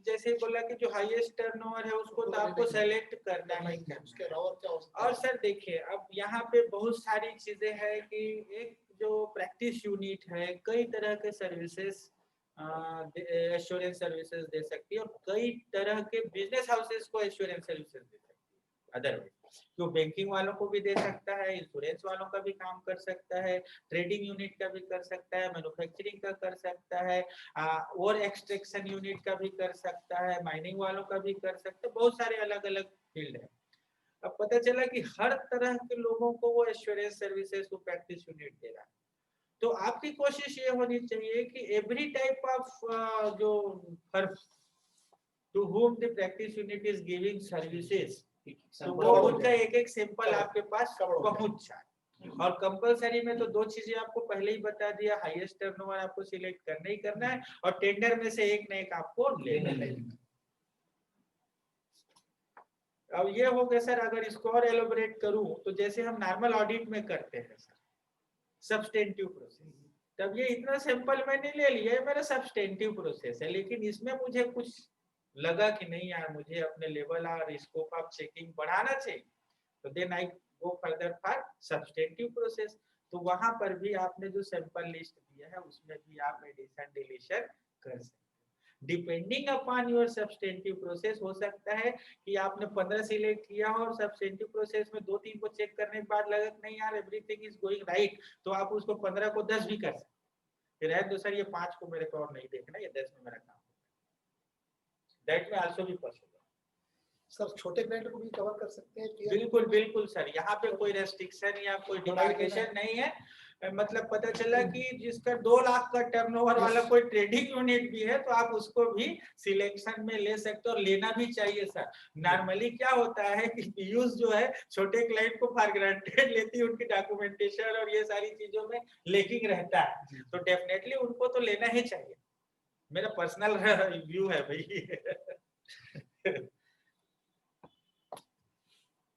जैसे बोला कि जो हाईएस्ट टर्नओवर है उसको तो आपको सेलेक्ट करना ही करना। उसके अलावा क्या हो सकता है? और सर देखिए अब यहाँ पे बहुत सारी चीजें हैं कि एक जो प्रैक्टिस यूनिट है कई तरह के सर्विसेज एश्योरेंस सर्विसेज दे सकती है और कई तरह के बिजनेस हाउसेस को एश्योरेंस सर्विसेज दे सकती है। अदरवाइज जो बैंकिंग वालों को भी दे सकता है, इंश्योरेंस वालों का भी काम कर सकता है, ट्रेडिंग यूनिट का भी कर सकता है, मैन्युफैक्चरिंग का कर सकता है, और एक्सट्रैक्शन यूनिट का भी कर सकता है, माइनिंग वालों का भी कर सकता है, बहुत सारे अलग अलग फील्ड है। अब पता चला कि हर तरह के लोगों को वो एश्योरेंस सर्विसेज को प्रैक्टिस यूनिट दे रहा है, तो आपकी कोशिश ये होनी चाहिए कि एवरी टाइप ऑफ जो to whom the practice unit is giving services, तो वो उनका एक एक सैंपल आपके पास पहुंच जाए। और कंपलसरी में तो दो चीजें आपको पहले ही बता दिया, हाईएस्ट टर्नओवर आपको सिलेक्ट करना ही करना है और टेंडर में से एक न एक आपको लेना है। अब ये हो गया सर, अगर इसको और एलोबरेट करूं तो जैसे हम नॉर्मल ऑडिट में करते हैं सर सब्सटेंटिव प्रोसेस, तब ये इतना सैंपल मैंने ले लिया है, मेरा सब्सटेंटिव प्रोसेस है, लेकिन इसमें मुझे कुछ लगा कि नहीं यार मुझे अपने लेवल और स्कोप ऑफ चेकिंग बढ़ाना चाहिए, तो then I go further for substantive process. तो वहां पर भी आपने जो सैंपल लिस्ट दिया है उसमें भी आप एडिशन डिलीशन कर सकते हैं depending upon your substantive process. हो सकता है कि आपने 15 सिलेक्ट किया हो और सब्सटेंटिव प्रोसेस में 2-3 को चेक करने के बाद लगा नहीं यार एवरीथिंग इज गोइंग राइट, तो आप उसको 15 को 10 भी कर सकते हैं, तो सर ये 5 को मेरे को और नहीं देखना, ये 10 में मेरा काम दैट में आल्सो भी पॉसिबल। सर छोटे क्लाइंट को भी कवर कर सकते हैं? बिल्कुल बिल्कुल सर, यहाँ पे कोई रेस्ट्रिक्शन या कोई डिमार्केशन नहीं है। मतलब पता चला कि जिसका 2 लाख का टर्नओवर वाला कोई ट्रेडिंग यूनिट भी है तो आप उसको भी सिलेक्शन में ले सकते हो और लेना भी चाहिए सर। नॉर्मली क्या होता है कि पीयूष जो है छोटे क्लाइंट को फॉर ग्रांटेड लेती है, उनकी डॉक्यूमेंटेशन और ये सारी चीजों में लेकिंग रहता है, तो डेफिनेटली उनको तो लेना ही चाहिए, मेरा पर्सनल व्यू है भाई।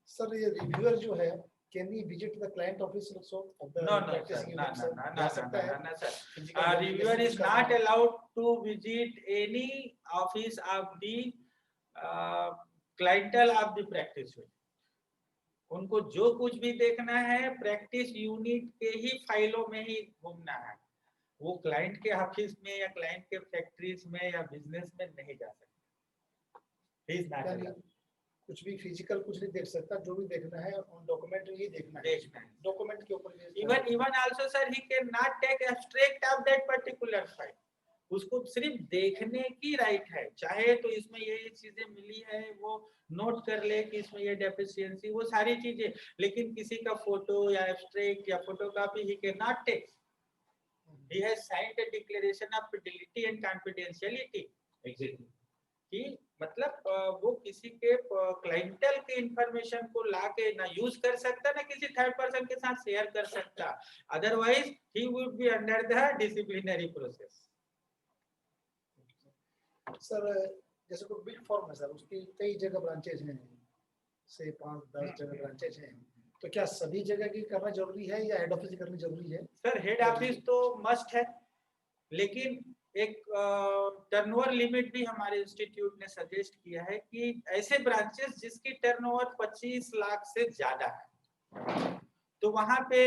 सर ये रिव्यूअर जो है can he visit the client office also of the practising unit? No, reviewer is not allowed to visit any office of the clientele of the practice unit. उनको जो कुछ भी देखना है प्रैक्टिस यूनिट के ही फाइलों में ही घूमना है, वो क्लाइंट के ऑफिस में या क्लाइंट के फैक्ट्रीज में या बिजनेस में नहीं जा सकते। कुछ भी फिजिकल कुछ नहीं देख सकता, जो भी देखना है ऑन डॉक्यूमेंट ही देखना है, डॉक्यूमेंट के ऊपर। even also sir he can not take abstract of that particular file, उसको सिर्फ देखने की राइट है, चाहे तो इसमें ये चीजें मिली है वो नोट कर ले कि इसमें ये डेफिशिएंसी वो सारी चीजें, लेकिन किसी का फोटो या एब्स्ट्रैक्ट या photocopy he can not take. He has signed a declaration of fidelity and confidentiality। Exactly। कि मतलब वो किसी के क्लाइंटल के इंफॉर्मेशन को लाके ना यूज कर सकता ना किसी थर्ड पर्सन के साथ शेयर कर सकता, otherwise he would be under the disciplinary process. Sir जैसे कोई बिग फर्म है सर, उसकी कई जगह ब्रांचेज हैं, से 5-10 जगह ब्रांचेज हैं, तो क्या सभी जगह की करना जरूरी है या हेड ऑफिस करनी जरूरी है? सर हेड ऑफिस तो मस्ट है, लेकिन एक टर्नओवर लिमिट भी हमारे इंस्टीट्यूट ने सजेस्ट किया है कि ऐसे ब्रांचेस जिसकी टर्नओवर 25 लाख से ज्यादा है, तो वहां पे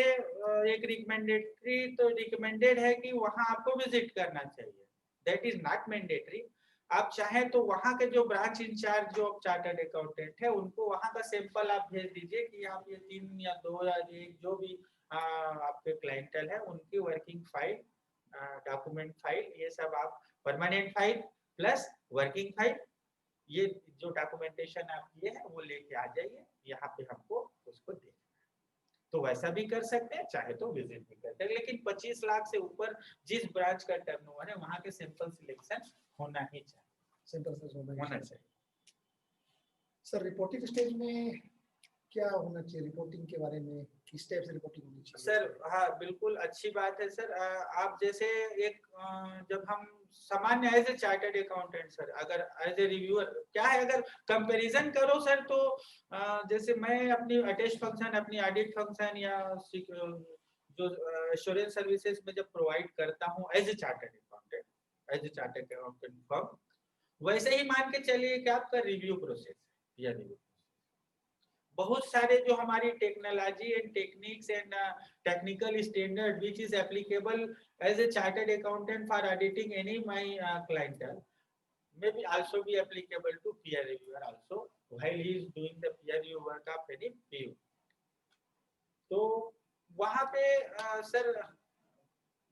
एक रिकमेंडेड है कि वहां आपको विजिट करना चाहिए, दैट इज नॉट मैंडेटरी। आप चाहें तो वहां के जो ब्रांच इंचार्ज जो चार्टर्ड अकाउंटेंट है उनको वहां का सैंपल आप भेज दीजिए कि आप ये 3 या 2 या 1 जो भी आपके क्लाइंटल है उनकी वर्किंग फाइल, डॉक्यूमेंट फाइल, ये सब आप permanent file plus working file, ये जो डॉक्यूमेंटेशन आप किए हैं वो लेके आ जाइए, यहाँ पे हमको उसको देखना है। तो वैसा भी कर सकते हैं, चाहे तो विजिट भी करते हैं, लेकिन 25 लाख से ऊपर जिस ब्रांच का टर्नओवर है वहाँ के सैंपल सिलेक्शन होना ही चाहिए, होना चाहिए। सर रिपोर्टिंग स्टेज में क्या होना चाहिए, रिपोर्टिंग के बारे में किस टाइप से रिपोर्टिंग होनी चाहिए? सर हाँ बिल्कुल अच्छी बात है सर। आप जैसे एक जब हम सामान्य as a chartered accountant sir, अगर एज ए रिव्यूअर क्या है, अगर कंपैरिजन करो सर तो जैसे मैं अपनी अटैच फंक्शन, अपनी ऑडिट फंक्शन या जो एश्योरेंस सर्विसेज में जब प्रोवाइड करता हूँ as a chartered accountant, as a chartered accountant firm, वैसे ही मान के चलिए कि आपका रिव्यू प्रोसेस या रिव्यू बहुत सारे जो हमारी technology and techniques and technical standard which is applicable as a chartered accountant for auditing any my clientele may be also be applicable to peer reviewer also while he is doing the peer review work of any PU. तो वहां पे sir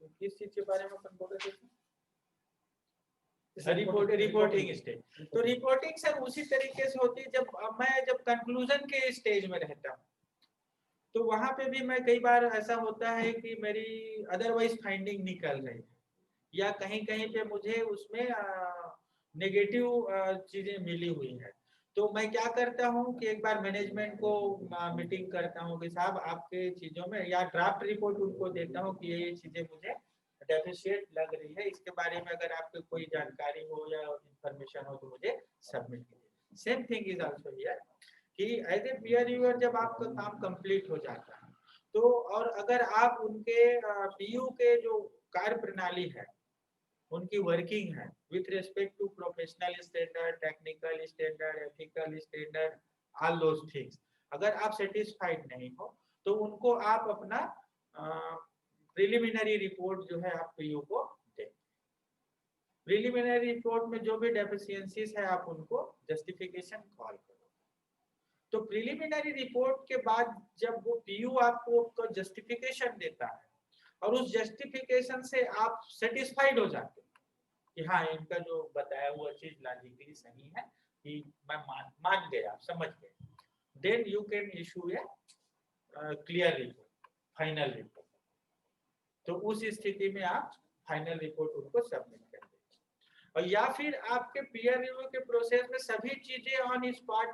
किस चीज के बारे में अपन बोल रहे थे? Reporting stage. तो रिपोर्टिंग सर उसी तरीके से होती है जब कंक्लूजन के स्टेज में रहता हूँ, तो वहां पे भी मैं कई बार ऐसा होता है कि मेरी अदरवाइज फाइंडिंग निकल रही है या कहीं कहीं पे मुझे उसमें नेगेटिव चीजें मिली हुई है, तो मैं क्या करता हूँ कि एक बार मैनेजमेंट को मीटिंग करता हूँ कि साहब आपके चीजों में, या ड्राफ्ट रिपोर्ट उनको देता हूँ कि ये चीजें मुझे डेफिशिएंट लग रही है, इसके बारे में अगर आपको कोई जानकारी हो या इंफॉर्मेशन हो तो मुझे सबमिट कीजिए। Same thing is also here कि एज ए पीयर रिव्यूअर जब आपका काम कंप्लीट हो जाता है तो, और अगर आप उनके पीयू के जो कार्य प्रणाली है, उनकी वर्किंग है with respect to professional standard, technical standard, ethical standard, all those things, अगर आप सेटिस्फाइड नहीं हो तो उनको आप अपना प्रिलिमिनरी रिपोर्ट जो है आप पीयू को दें। प्रिलिमिनरी रिपोर्ट में जो भी डेफिशिएंसीज है आप उनको जस्टिफिकेशन कॉल करो। तो प्रिलिमिनरी रिपोर्ट के बाद जब वो पीयू आपको जस्टिफिकेशन देता है और उस जस्टिफिकेशन से आप सेटिस्फाइड हो जाते हैं कि हाँ इनका जो बताया हुआ चीज लॉजिकली सही है, कि मैं मान गया, समझ गए, then you can issue a clear report, final report. तो उस स्थिति में आप फाइनल रिपोर्ट उनको सबमिट कर देंगे। और या फिर आपके पीयर रिव्यू के प्रोसेस में सभी चीजें on spot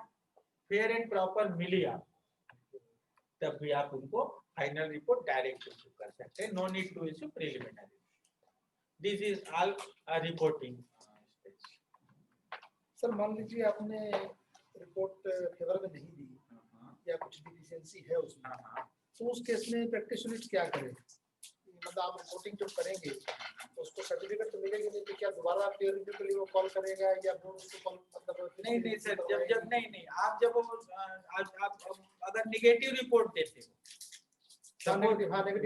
fair and proper मिली आप, तब भी आप उनको फाइनल रिपोर्ट डायरेक्ट इशू कर सकते हैं, no need to issue preliminary. This is all reporting. Sir मान लीजिए आपने रिपोर्ट फेवर में नहीं दी या कुछ डिफिशिएंसी है उसमें, तो उस केस में प्रैक्टिस यूनिट क्या करे? मतलब आप रिपोर्टिंग जब करेंगे तो उसको सर्टिफिकेट तो मिलेगी नहीं, तो क्या दोबारा पीयर रिव्यू के लिए वो कॉल करेगा या बोर्ड उसको कॉल, मतलब नहीं सर, जब नहीं आप जब आप अगर नेगेटिव रिपोर्ट देते हो,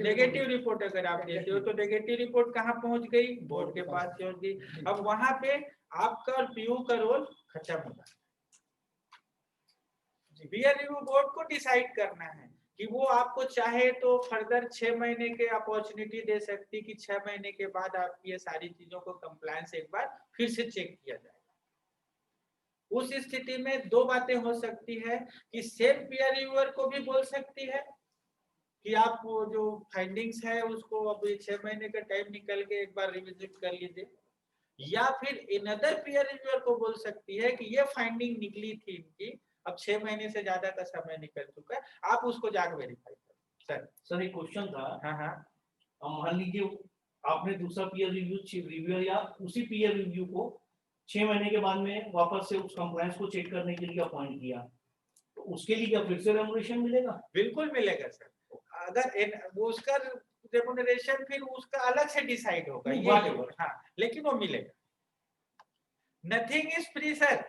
नेगेटिव रिपोर्ट अगर आप देते हो तो नेगेटिव रिपोर्ट कहाँ पहुंच गई? बोर्ड के पास पहुंच गई। अब वहां पे आपका और पीयू का रोल खत्म होगा। पीयर रिव्यू बोर्ड को डिसाइड करना है कि वो आपको चाहे तो फर्दर 6 महीने के अपॉर्चुनिटी दे सकती कि 6 महीने के बाद आपकी ये सारी चीजों को कंप्लायंस एक बार फिर से चेक किया जाए। उस स्थिति में दो बातें हो सकती है कि सेम पीयर रिव्यूअर को भी बोल सकती है कि आप वो जो फाइंडिंग्स है उसको अभी 6 महीने का टाइम निकल के एक बार रिविजिट कर लीजिए, या फिर अनदर पीयर रिव्यूअर को बोल सकती है कि ये फाइंडिंग निकली थी इनकी, अब 6 महीने से ज्यादा का समय निकल चुका है, आप उसको जाकर वेरीफाई करें। सर एक क्वेश्चन था। हाँ मान लीजिए आपने दूसरा पीयर रिव्यूअर या उसी पीयर रिव्यू को 6 महीने के बाद में वापस से उस कंप्लायंस को चेक करने के लिए अपॉइंट किया, तो उसके लिए क्या फिर से रेम्युनरेशन मिलेगा? बिल्कुल मिलेगा सर। अगर वो उसका रेम्युनरेशन फिर उसका अलग से डिसाइड होगा ये, हाँ, लेकिन वो मिलेगा। Nothing is free sir.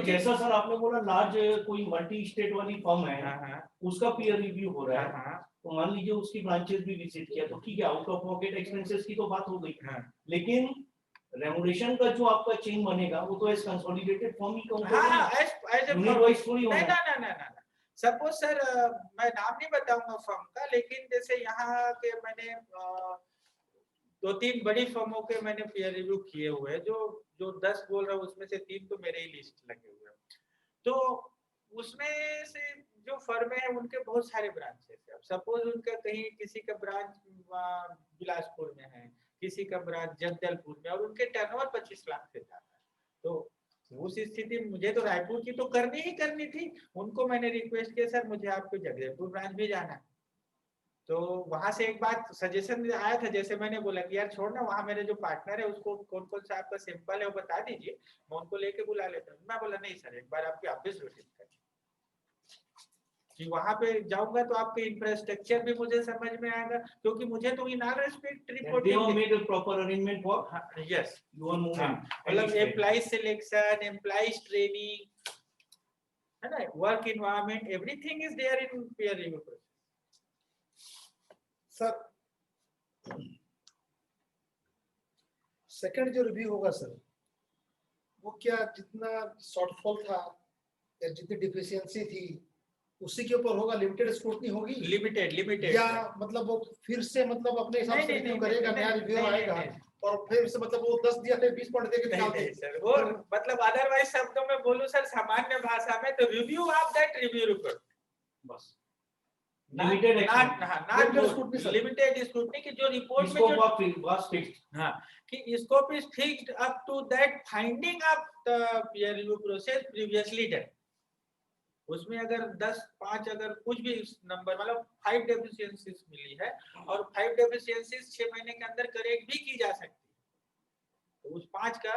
जैसा सर आपने बोला लार्ज कोई मल्टी स्टेट वाली फर्म है, उसका पीयर रिव्यू हो रहा है, तो मान लीजिए उसकी ब्रांचेस भी विजिट किया तो ठीक है, आउट ऑफ पॉकेट एक्सपेंसेस की तो बात हो गई, लेकिन रेम्युनरेशन का जो आपका चेन बनेगा वो तो एज कंसोलिडेटेड फर्म ही काउंट होगा। ना सपोज सर मैं नाम नहीं बताऊंगा फर्म का, लेकिन जैसे यहाँ के मैंने 2-3 बड़ी फर्मों के मैंने पीयर रिव्यू किए हुए हैं, जो 10 बोल रहा हूँ उसमें से 3 तो मेरे ही लिस्ट लगे हुए हैं। तो उसमें से जो फर्म है उनके बहुत सारे ब्रांचेस है। सपोज उनका कहीं किसी का ब्रांच बिलासपुर में है, किसी का ब्रांच जगदलपुर में, और उनके टर्नओवर 25 लाख से ज्यादा है, तो उस स्थिति में मुझे तो रायपुर की तो करनी ही करनी थी। उनको मैंने रिक्वेस्ट किया सर मुझे आपको जगदलपुर ब्रांच भी जाना है। तो वहां से एक बात सजेशन आया था, जैसे मैंने बोला कि यार छोड़ ना, वहां मेरे जो पार्टनर है उसको कौन कौन सा आपका सैंपल है वो बता दीजिए, मैं उनको लेके बुला लेता हूँ। मैं बोला नहीं सर, एक बार आपके ऑफिस विजिट करिए, कि वहां पे जाऊंगा तो आपके इंफ्रास्ट्रक्चर भी मुझे समझ में आएगा, क्योंकि मुझे तो in all respect reporting made a proper arrangement for yes your movement. मतलब एम्प्लॉय सिलेक्शन, एम्प्लॉयज ट्रेनिंग, है ना, work environment, everything is there in peer review process. Sir second जो रिव्यू होगा सर, वो क्या जितना शॉर्टफॉल था या जितनी डिफिशियंसी थी उसी के ऊपर होगा, लिमिटेड स्क्रूटनी होगी, लिमिटेड या मतलब वो फिर से मतलब अपने हिसाब से रिव्यू करेगा, नया रिव्यू आएगा और फिर से मतलब वो 10 दिया थे 20 पॉइंट देके निकाल देंगे सर, वो मतलब अदरवाइज शब्दों में बोलूं सर सामान्य भाषा में, तो review of that review report बस लिमिटेड लिमिटेड स्क्रूटनी की जो रिपोर्ट में scope जो of was fixed. हाँ कि scope is fixed up to that finding of the peer review process previously done. उसमें अगर 10-5 अगर कुछ भी नंबर मतलब 5 डेफिशिएंसीज मिली है और 5 डेफिशिएंसीज 6 महीने के अंदर करेक्ट भी की जा सकती है, तो उस 5 का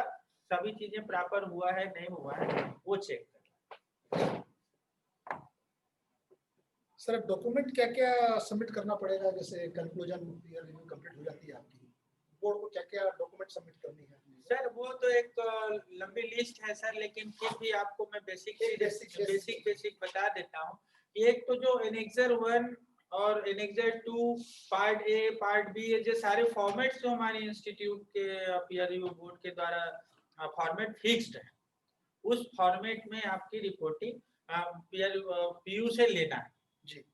सभी चीजें प्रॉपर हुआ है नहीं हुआ है वो चेक करना। सर डॉक्यूमेंट क्या क्या सबमिट करना पड़ेगा, जैसे कंक्लूजन पीयर रिव्यू कंप्लीट हो जाती है आपकी, बोर्ड को क्या क्या डॉक्यूमेंट सबमिट करनी है? सर वो तो एक लंबी लिस्ट है सर, लेकिन फिर भी आपको मैं बेसिक बता देता हूँ। एक तो जो एनेक्सर 1 और annexure 2 part A part B, ये सारे फॉर्मेट्स जो हमारे इंस्टीट्यूट के पीयर रिव्यू बोर्ड के द्वारा फॉर्मेट फिक्स्ड है, उस फॉर्मेट में आपकी रिपोर्टिंग पीयू से लेना है जी।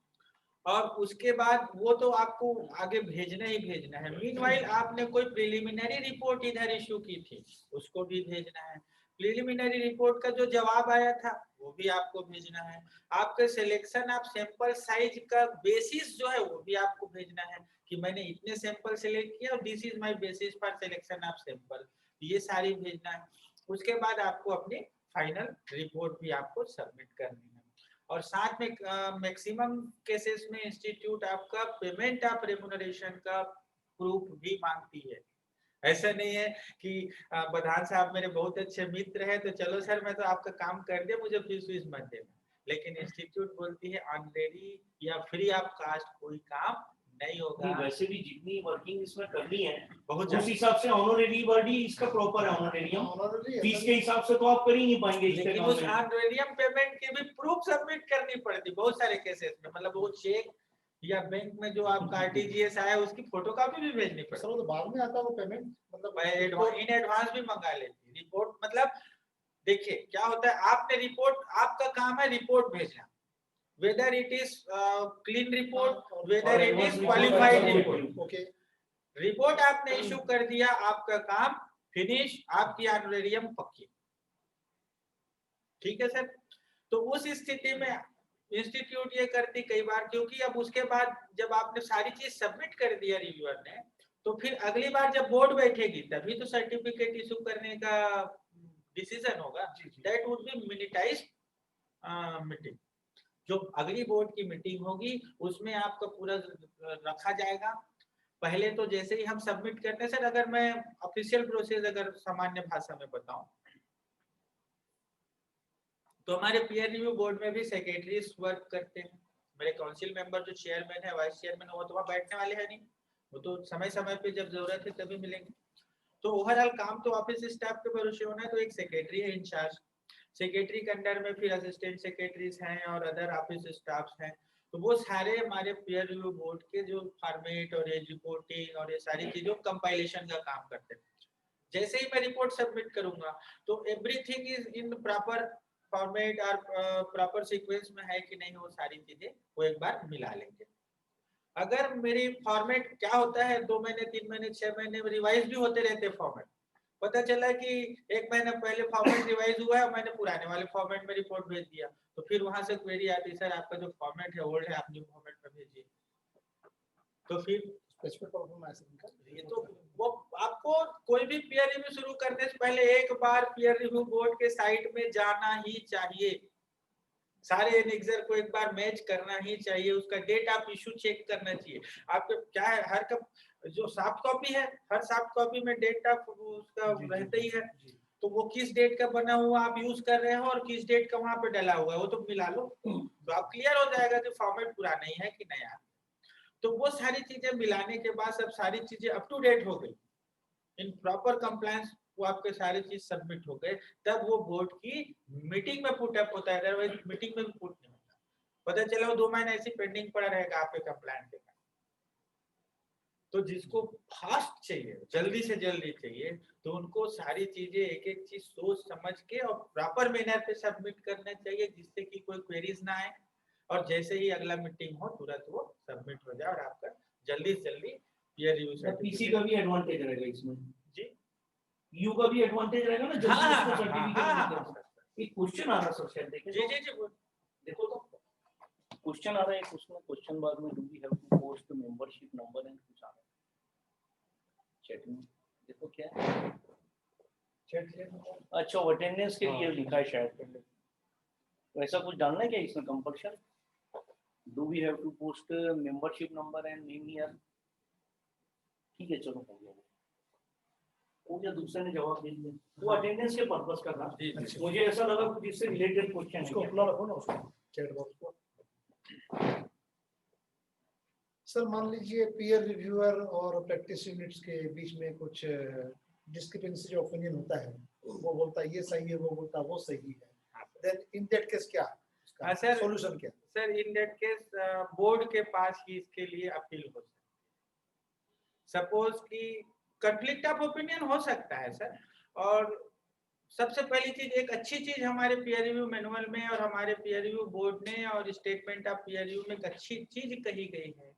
और उसके बाद वो तो आपको आगे भेजना ही भेजना है। मीनवाइल आपने कोई प्रिलिमिनरी रिपोर्ट इधर इशू की थी, उसको भी भेजना है। प्रिलिमिनरी रिपोर्ट का जो जवाब आया था वो भी आपको भेजना है। आपके सिलेक्शन ऑफ सैंपल साइज का बेसिस जो है वो भी आपको भेजना है कि मैंने इतने सैंपल सिलेक्ट किया और this is my basis for selection of sample, ये सारी भेजना है। उसके बाद आपको अपनी फाइनल रिपोर्ट भी आपको सबमिट करनी है। और साथ में मैक्सिमम केसेस में इंस्टीट्यूट आपका पेमेंट ऑफ रेम्युनरेशन का प्रूफ भी मांगती है। ऐसा नहीं है कि प्रधान साहब मेरे बहुत अच्छे मित्र हैं तो चलो सर मैं तो आपका काम कर दिया, मुझे फीस मत देना, लेकिन इंस्टीट्यूट बोलती है ऑनरेडी या फ्री ऑफ कास्ट कोई काम नहीं होगा। वैसे भी जितनी वर्किंग इसमें करनी है बहुत उस हिसाब से ऑनरेरी वर्डी इसका प्रॉपर है, ऑनरेरियम फीस के हिसाब से तो आप कर ही नहीं पाएंगे। लेकिन उस ऑनरेरियम पेमेंट की भी प्रूफ सबमिट करनी पड़ती बहुत सारे केसेस में, मतलब वो चेक या बैंक में जो आपका आरटीजीएस आया उसकी फोटोकॉपी भी भेजनी पड़ती है। सर वो तो बाद में आता है वो पेमेंट, मतलब इन एडवांस भी मंगा लेती रिपोर्ट। मतलब देखिए क्या होता है, आपने रिपोर्ट, आपका काम है रिपोर्ट भेजना, whether it is clean report whether it is qualified report. Okay, report आपने इशू कर दिया, आपका काम फिनिश, आपकी ऑनरेरियम पक्की, ठीक है सर। तो उस स्थिति में इंस्टीट्यूट ये करती कई बार, क्योंकि अब उसके बाद जब आपने सारी चीज सबमिट कर दिया रिव्यूअर ने, तो फिर अगली बार जब बोर्ड बैठेगी तभी तो सर्टिफिकेट इशू करने का डिसीजन होगा। That would be minutised meeting. जो अगली बोर्ड की मीटिंग होगी उसमें आपका पूरा रखा जाएगा। पहले तो जैसे ही हम सबमिट करते हैं सर, अगर मैं ऑफिशियल प्रोसेस अगर सामान्य भाषा में बताऊं तो हमारे पीयर रिव्यू बोर्ड में भी सेक्रेटरीज वर्क करते हैं। मेरे काउंसिल मेंबर जो चेयरमैन है, वाइस चेयरमैन, वो तो वहाँ बैठने वाले हैं नहीं, वो तो समय समय पे जब जरूरत है तभी मिलेंगे। तो ओवरऑल काम तो ऑफिस स्टाफ के भरोसे होना है, तो एक सेक्रेटरी है इंचार्ज, सेक्रेटरी के अंडर में फिर असिस्टेंट सेक्रेटरीज हैं और अदर ऑफिस स्टाफ्स हैं। तो वो सारे हमारे पीयर रिव्यू बोर्ड के जो फॉर्मेट और रिपोर्टिंग और ये सारी चीजों कंपाइलेशन का काम करते हैं। जैसे ही मैं रिपोर्ट सबमिट करूंगा तो everything is in proper format और प्रॉपर सीक्वेंस में है कि नहीं, वो सारी चीजें वो एक बार मिला लेंगे। अगर मेरी फॉर्मेट क्या होता है 2 महीने 3 महीने 6 महीने रिवाइज भी होते रहते फॉर्मेट, पता चला कि 1 महीना पहले फॉर्मेट रिवाइज हुआ है और मैंने पुराने वाले फॉर्मेट में रिपोर्ट भेज दिया, तो फिर वहां से क्वेरी आती, सर आपका जो फॉर्मेट है ओल्ड है, आप न्यू फॉर्मेट में भेजिए। तो फिर ये तो वो आपको कोई भी पीयर रिव्यू शुरू करने से पहले एक बार पीयर रिव्यू बोर्ड के साइट में जाना ही चाहिए। सारे एनेक्सर को एक बार मैच करना ही चाहिए, उसका डेट आप इशू चेक करना चाहिए। आपके क्या है, हर कप जो सॉफ्ट कॉपी है, हर सॉफ्ट कॉपी में डेट आप उसका रहता ही है, तो वो किस डेट का बना हुआ आप यूज कर रहे हो और किस डेट का वहां पे डला हुआ है वो तो मिला लो, तो आप क्लियर हो जाएगा कि फॉर्मेट पूरा नहीं है कि नया। तो वो सारी चीजें मिलाने के बाद सब सारी चीजें अप टू डेट हो गई, इन प्रॉपर कंप्लायंस, वो आपके सारी चीज सबमिट हो गए, तब वो बोर्ड की मीटिंग में पुट अप होता है, अदरवाइज मीटिंग में भी पुट नहीं होता। पता चला वो 2 महीने ऐसे पेंडिंग पड़ा रहेगा आपके कंप्लायंस के। तो जिसको फास्ट चाहिए, जल्दी से जल्दी चाहिए, तो उनको सारी चीजें एक एक चीज सोच समझ के और प्रॉपर मैनर पे सबमिट करना चाहिए, जिससे कि कोई क्वेरीज ना आए, और जैसे ही अगला मीटिंग हो तुरंत वो सबमिट हो जाए और आपका जल्दी से जल्दी पीयर रिव्यू सर पीसी का भी एडवांटेज रहेगा इसमें जी, यू का भी एडवांटेज रहेगा ना, जल्दी उसको सर्टिफिकेट। एक क्वेश्चन आ रहा सर शायद देखें। जी जी जी, देखो तो क्वेश्चन आ रहा है, उसमें क्वेश्चन बाद में do we have to post membership number and कुछ आ रहा है चैट में, देखो क्या है चैट। अच्छा अटेंडेंस के लिए लिखा है शायद, वैसा कुछ डालना है क्या इसमें compulsion? Do we have to post membership number and name here? ठीक है चलो हो गया वो, या दूसरे ने जवाब दे दिया, वो अटेंडेंस के पर्पस का था। मुझे ऐसा लगा कि इससे रिलेटेड क्वेश्चन है, उसको अपना रखो ना उसको चैट बॉक्स को। सर मान लीजिए पीयर रिव्यूअर और प्रैक्टिस यूनिट्स के बीच में कुछ डिस्क्रिपेंसी जो ओपिनियन होता है, वो बोलता है ये सही है, वो बोलता है वो सही है, देन इन दैट केस क्या सर सॉल्यूशन क्या? Sir in that case board के पास ही इसके लिए अपील हो सकती है। सपोज कि कॉन्फ्लिक्ट ऑफ ओपिनियन हो सकता है सर, और सबसे पहली चीज, एक अच्छी चीज हमारे पीयर रिव्यू मैनुअल में और हमारे पीयर रिव्यू बोर्ड ने और स्टेटमेंट ऑफ पीयर रिव्यू में एक अच्छी चीज कही गई है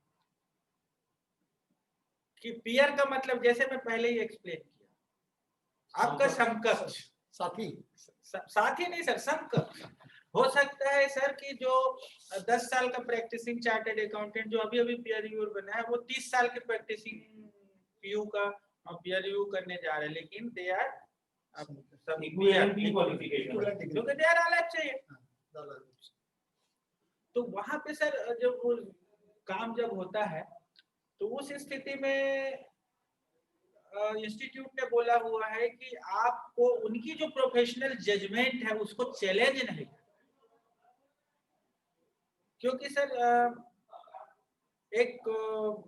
कि पीयर का मतलब, जैसे मैं पहले ही एक्सप्लेन किया, आपका समकक्ष, साथी नहीं सर, समकक्ष हो सकता है सर कि जो 10 साल का प्रैक्टिसिंग चार्टर्ड अकाउंटेंट जो अभी अभी पीयर रिव्यूअर बना है, वो 30 साल के प्रैक्टिसिंग पीयू का पीयर रिव्यू करने जा रहे हैं, लेकिन दे आर सब इक्विवेलेंट क्वालिफिकेशन, क्योंकि दे आर अलग चाहिए। तो वहां पे सर जब वो काम जब होता है, तो उस स्थिति में इंस्टीट्यूट ने बोला हुआ है कि आपको उनकी जो प्रोफेशनल जजमेंट है उसको चैलेंज नहीं, क्योंकि सर एक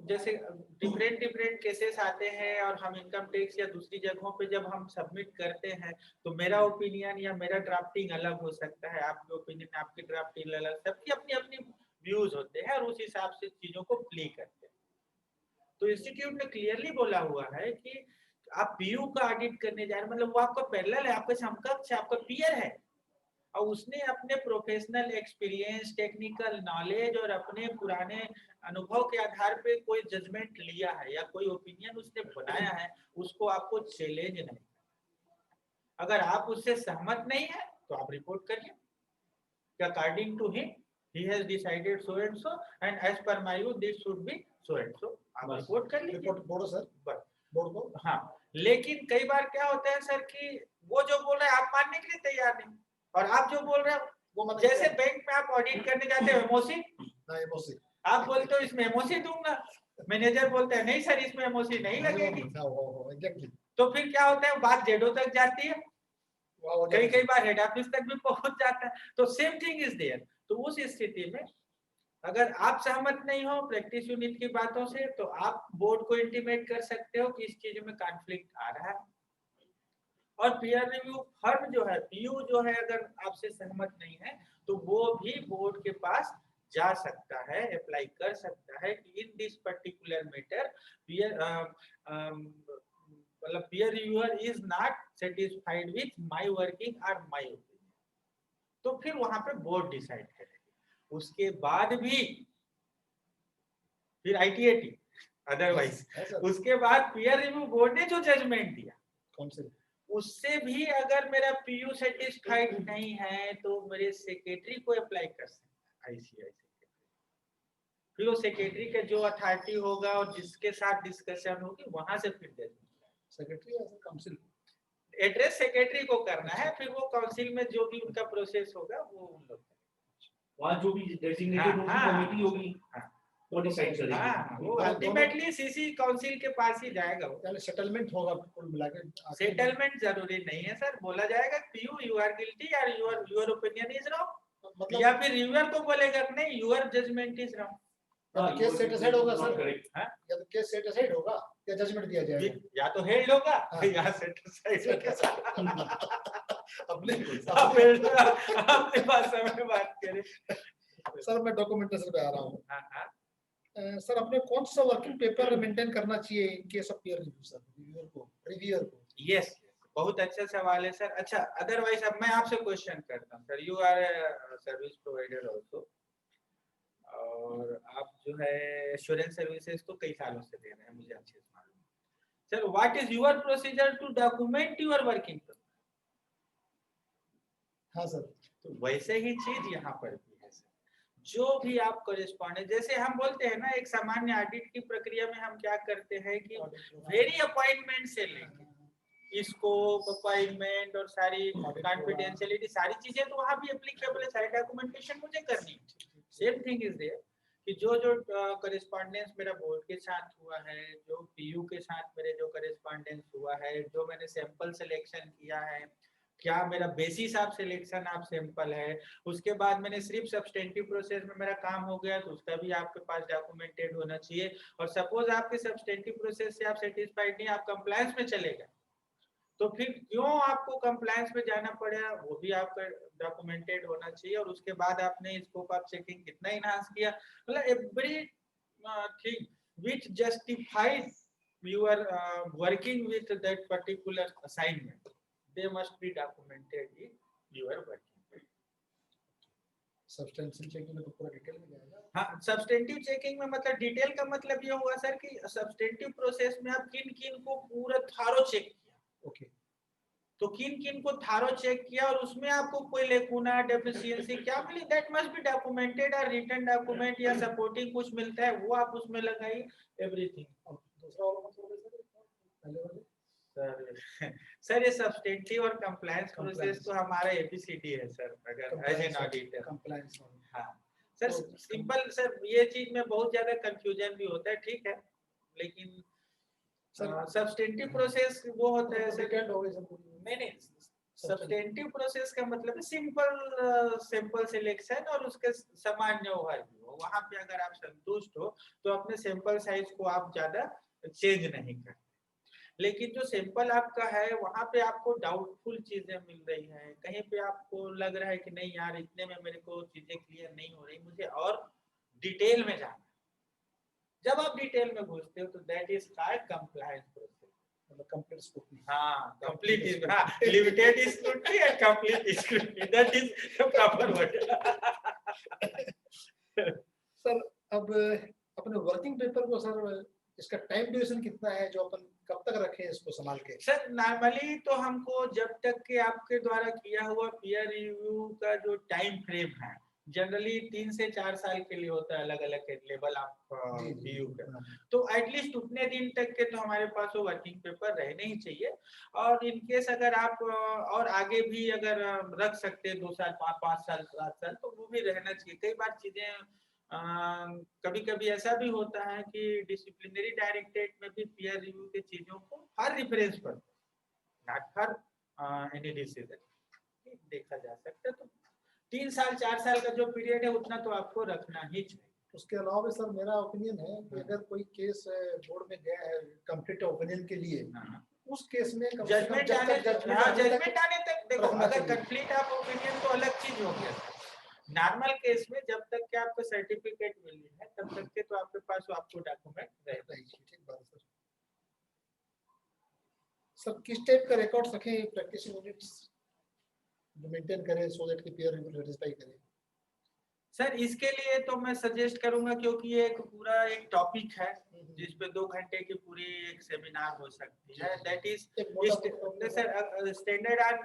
जैसे डिफरेंट केसेस आते हैं और हम इनकम टैक्स या दूसरी जगहों पे जब हम सबमिट करते हैं, तो मेरा ओपिनियन या मेरा ड्राफ्टिंग अलग हो सकता है, आपके ओपिनियन आपकी ड्राफ्टिंग अलग, सबकी अपनी अपनी व्यूज होते हैं और उस हिसाब से चीजों को प्ले करते हैं। तो इंस्टीट्यूट ने क्लियरली बोला हुआ है कि आप पीयू का ऑडिट करने जा रहे हैं, मतलब वो आपका पैरेलल है, आपका समकक्ष है, आपका पीयर है, और उसने अपने प्रोफेशनल एक्सपीरियंस, टेक्निकल नॉलेज और अपने पुराने अनुभव के आधार पे कोई जजमेंट लिया है या कोई ओपिनियन उसने बनाया है, उसको आपको चैलेंज नहीं करना। अगर आप उससे सहमत नहीं है तो आप रिपोर्ट करिए कि according to him he has decided so and so and as per my view this should be so and so, आप रिपोर्ट कर लीजिए बोलो सर, बोर्ड को। हाँ, लेकिन कई बार क्या होता है सर कि वो जो बोल रहे हैं आप मानने के लिए तैयार नहीं, और आप जो बोल रहे हो वो, जैसे बैंक में आप ऑडिट करने जाते हो एमओसी, आप बोलते हो इसमें एमओसी दूंगा, मैनेजर बोलता है नहीं सर इसमें एमओसी नहीं लगेगी, तो फिर क्या होता है, बात जेडो तक जाती है, कई बार हेड ऑफिस तक भी पहुंच जाता है। तो सेम थिंग इज देयर। तो उस स्थिति में अगर आप सहमत नहीं हो प्रैक्टिस यूनिट की बातों से, तो आप बोर्ड को इंटीमेट कर सकते हो कि इस चीज में कॉन्फ्लिक्ट आ रहा है, और पीयर रिव्यू फर्म जो है, पीयू जो है, अगर आपसे सहमत नहीं है तो वो भी बोर्ड के पास जा सकता है, अप्लाई कर सकता है कि इन दिस पर्टिकुलर मैटर मतलब peer reviewer is not satisfied with my working और माय ओपिनियन, तो फिर वहां पे बोर्ड डिसाइड करेगी। उसके बाद भी फिर आईटीएटी, अदरवाइज उसके बाद पीयर रिव्यू बोर्ड ने जो जजमेंट दिया, कौन से, उससे भी अगर मेरा पीयू सेटिस्फाइड नहीं है तो मेरे सेक्रेटरी को अप्लाई कर सकता है, आईसीआई सेक्रेटरी। फिर वो सेक्रेटरी का जो अथॉरिटी होगा और जिसके साथ डिस्कशन होगी वहां से फिर सेक्रेटरी या काउंसिल? एड्रेस सेक्रेटरी को करना है, फिर वो काउंसिल में जो भी उनका प्रोसेस होगा वो उन लोग वहाँ जो भी डेजिग्नेटेड उनकी कमेटी होगी वो डिसाइड करेगी। हाँ, वो अल्टीमेटली सीसी काउंसिल के पास ही जाएगा वो। यानी सेटलमेंट होगा कुल मिलाकर? सेटलमेंट जरूरी नहीं है सर, बोला जाएगा पीयू यू आर गिल्टी और योर ओपिनियन इज रॉन्ग, मतलब या फिर रिव्यूअर को बोलेगा कि नहीं your judgement is wrong. Case set aside होगा सर? हाँ? या तो केस सेट असाइड होगा या जजमेंट दिया जाएगा? या तो हेल्ड होगा हाँ। या सेट असाइड। अपने अपने भाषा में बात करें। सर मैं डॉक्यूमेंटेशन पे आ रहा हूँ। हाँ। सर अपने कौन सा वर्किंग पेपर मेंटेन करना चाहिए in case of peer review sir, reviewer को? यस, बहुत अच्छा सवाल है सर। अच्छा, अदरवाइज अब मैं आपसे क्वेश्चन करता हूँ sir, you are service provider also, और आप जो है एश्योरेंस सर्विसेज तो कई सालों से दे रहे हैं, मुझे अच्छे से मालूम है। Sir what is your procedure to document your working paper? हाँ सर। तो वैसे ही चीज यहाँ पर भी है सर, जो भी आप कॉरेस्पॉन्डेंट, जैसे हम बोलते हैं ना एक सामान्य ऑडिट की प्रक्रिया में हम क्या करते हैं कि वेरी अपॉइंटमेंट से लेके स्कोप, अपॉइंटमेंट और सारी कॉन्फिडेंशियलिटी सारी चीजें तो वहाँ भी एप्लीकेबल है, सारी डॉक्यूमेंटेशन मुझे करनी है। सेम थिंग इज देयर कि जो कॉरेस्पॉन्डेंस मेरा बोर्ड के साथ हुआ है, जो पीयू के साथ मेरे जो कॉरेस्पॉन्डेंस हुआ है, जो मैंने सैंपल सिलेक्शन किया है, क्या मेरा basis of selection of sample है, उसके बाद मैंने सिर्फ सब्सटेंटिव प्रोसेस में मेरा काम हो गया तो उसका भी आपके पास डॉक्यूमेंटेड होना चाहिए। और सपोज आपके सब्सटेंटिव प्रोसेस से आप सेटिस्फाइड नहीं, आप कंप्लायंस में चले गए, तो फिर क्यों आपको कंप्लायंस में जाना पड़ा वो भी आपका डॉक्यूमेंटेड होना चाहिए। और उसके बाद आपने स्कोप ऑफ चेकिंग कितना इनहांस किया, मतलब everything which justified your working with that particular assignment, they must be documented in your working. Substantial checking में तो पूरा डिटेल में जाएगा। हाँ, सब्सटेंटिव चेकिंग में मतलब डिटेल का मतलब ये हुआ सर कि सब्सटेंटिव प्रोसेस में आप किन किन को पूरा थारो चेक किया। ओके। तो किन किन को थारो चेक किया और उसमें आपको कोई लेकुना डेफिशिएंसी क्या मिली, दैट मस्ट बी डॉक्यूमेंटेड, और रिटन डॉक्यूमेंट या सपोर्टिंग कुछ मिलता है वो आप उसमें लगाइए एवरीथिंग। दूसरा वाला मतलब पहले वाले सर ये सब्सटेंटिव और कंप्लायंस प्रोसेस तो हमारा एबीसीडी है सर, अगर एज एन ऑडिटर कंप्लायंस। हाँ सर, सिंपल सर ये चीज में बहुत ज्यादा कंफ्यूजन भी होता है, ठीक है, लेकिन सब्सटेंटिव प्रोसेस वो होता है सर, नहीं सब्सटेंटिव प्रोसेस का मतलब सिंपल सैंपल सिलेक्शन और उसके सामान्य ओवरव्यू। वहां पे अगर आप संतुष्ट हो तो अपने सैंपल साइज को आप ज्यादा चेंज नहीं करते, लेकिन जो सैंपल आपका है वहां पे आपको डाउटफुल चीजें मिल रही हैं, कहीं पे आपको लग रहा है कि नहीं यार इतने में मेरे को चीजें क्लियर नहीं हो रही, मुझे और डिटेल में जाना। जब आप डिटेल में घुसते हो तो that is called compliance process, मतलब कंप्लीट स्क्रूटनी। हाँ, कंप्लीट, हाँ, limited scrutiny and complete scrutiny, that is the proper word. Sir अब अपने वर्किंग पेपर को सर इसका टाइम ड्यूरेशन कितना है जो अपन कब तक रखें इसको संभाल के? सर नॉर्मली तो हमको जब तक के आपके द्वारा किया हुआ पीयर रिव्यू का जो टाइम फ्रेम है जनरली 3 से 4 साल के लिए होता है, अलग अलग लेवल ऑफ पीयू का, तो एटलीस्ट उतने दिन तक के तो हमारे पास वो वर्किंग पेपर रहने ही चाहिए। और इन केस अगर आप और आगे भी अगर रख सकते हैं 2 साल 5 साल 7 साल तो वो भी रहना चाहिए। कई बार चीजें कभी कभी ऐसा भी होता है कि डिसिप्लिनरी डायरेक्टरेट में भी पीयर रिव्यू की चीजों को हर रेफरेंस पर, नॉट फॉर एनी डिसीजन देखा जा सकता है। तो 3 साल 4 साल का जो पीरियड है उतना तो आपको रखना ही चाहिए। उसके अलावा सर मेरा ओपिनियन है कि अगर कोई केस बोर्ड में गया है कंप्लीट ओपिनियन के लिए, उस केस में जजमेंट आने तक देखो, अगर कंप्लीट ऑफ ओपिनियन तो अलग चीज हो गया। नॉर्मल केस में जब तक के आपको सर्टिफिकेट मिली है तब तक के तो आपके पास आपको डॉक्यूमेंट रहना ही चाहिए। ठीक बात है सर। किस टाइप का रिकॉर्ड रखें प्रैक्टिस यूनिट्स जो मेंटेन करें सो दैट कि पीयर रिव्यू सेटिस्फाई करें? सर इसके लिए तो मैं सजेस्ट करूंगा, क्योंकि ये एक पूरा एक टॉपिक है जिस पे 2 घंटे की पूरी एक सेमिनार हो सकती है, that is sir standard on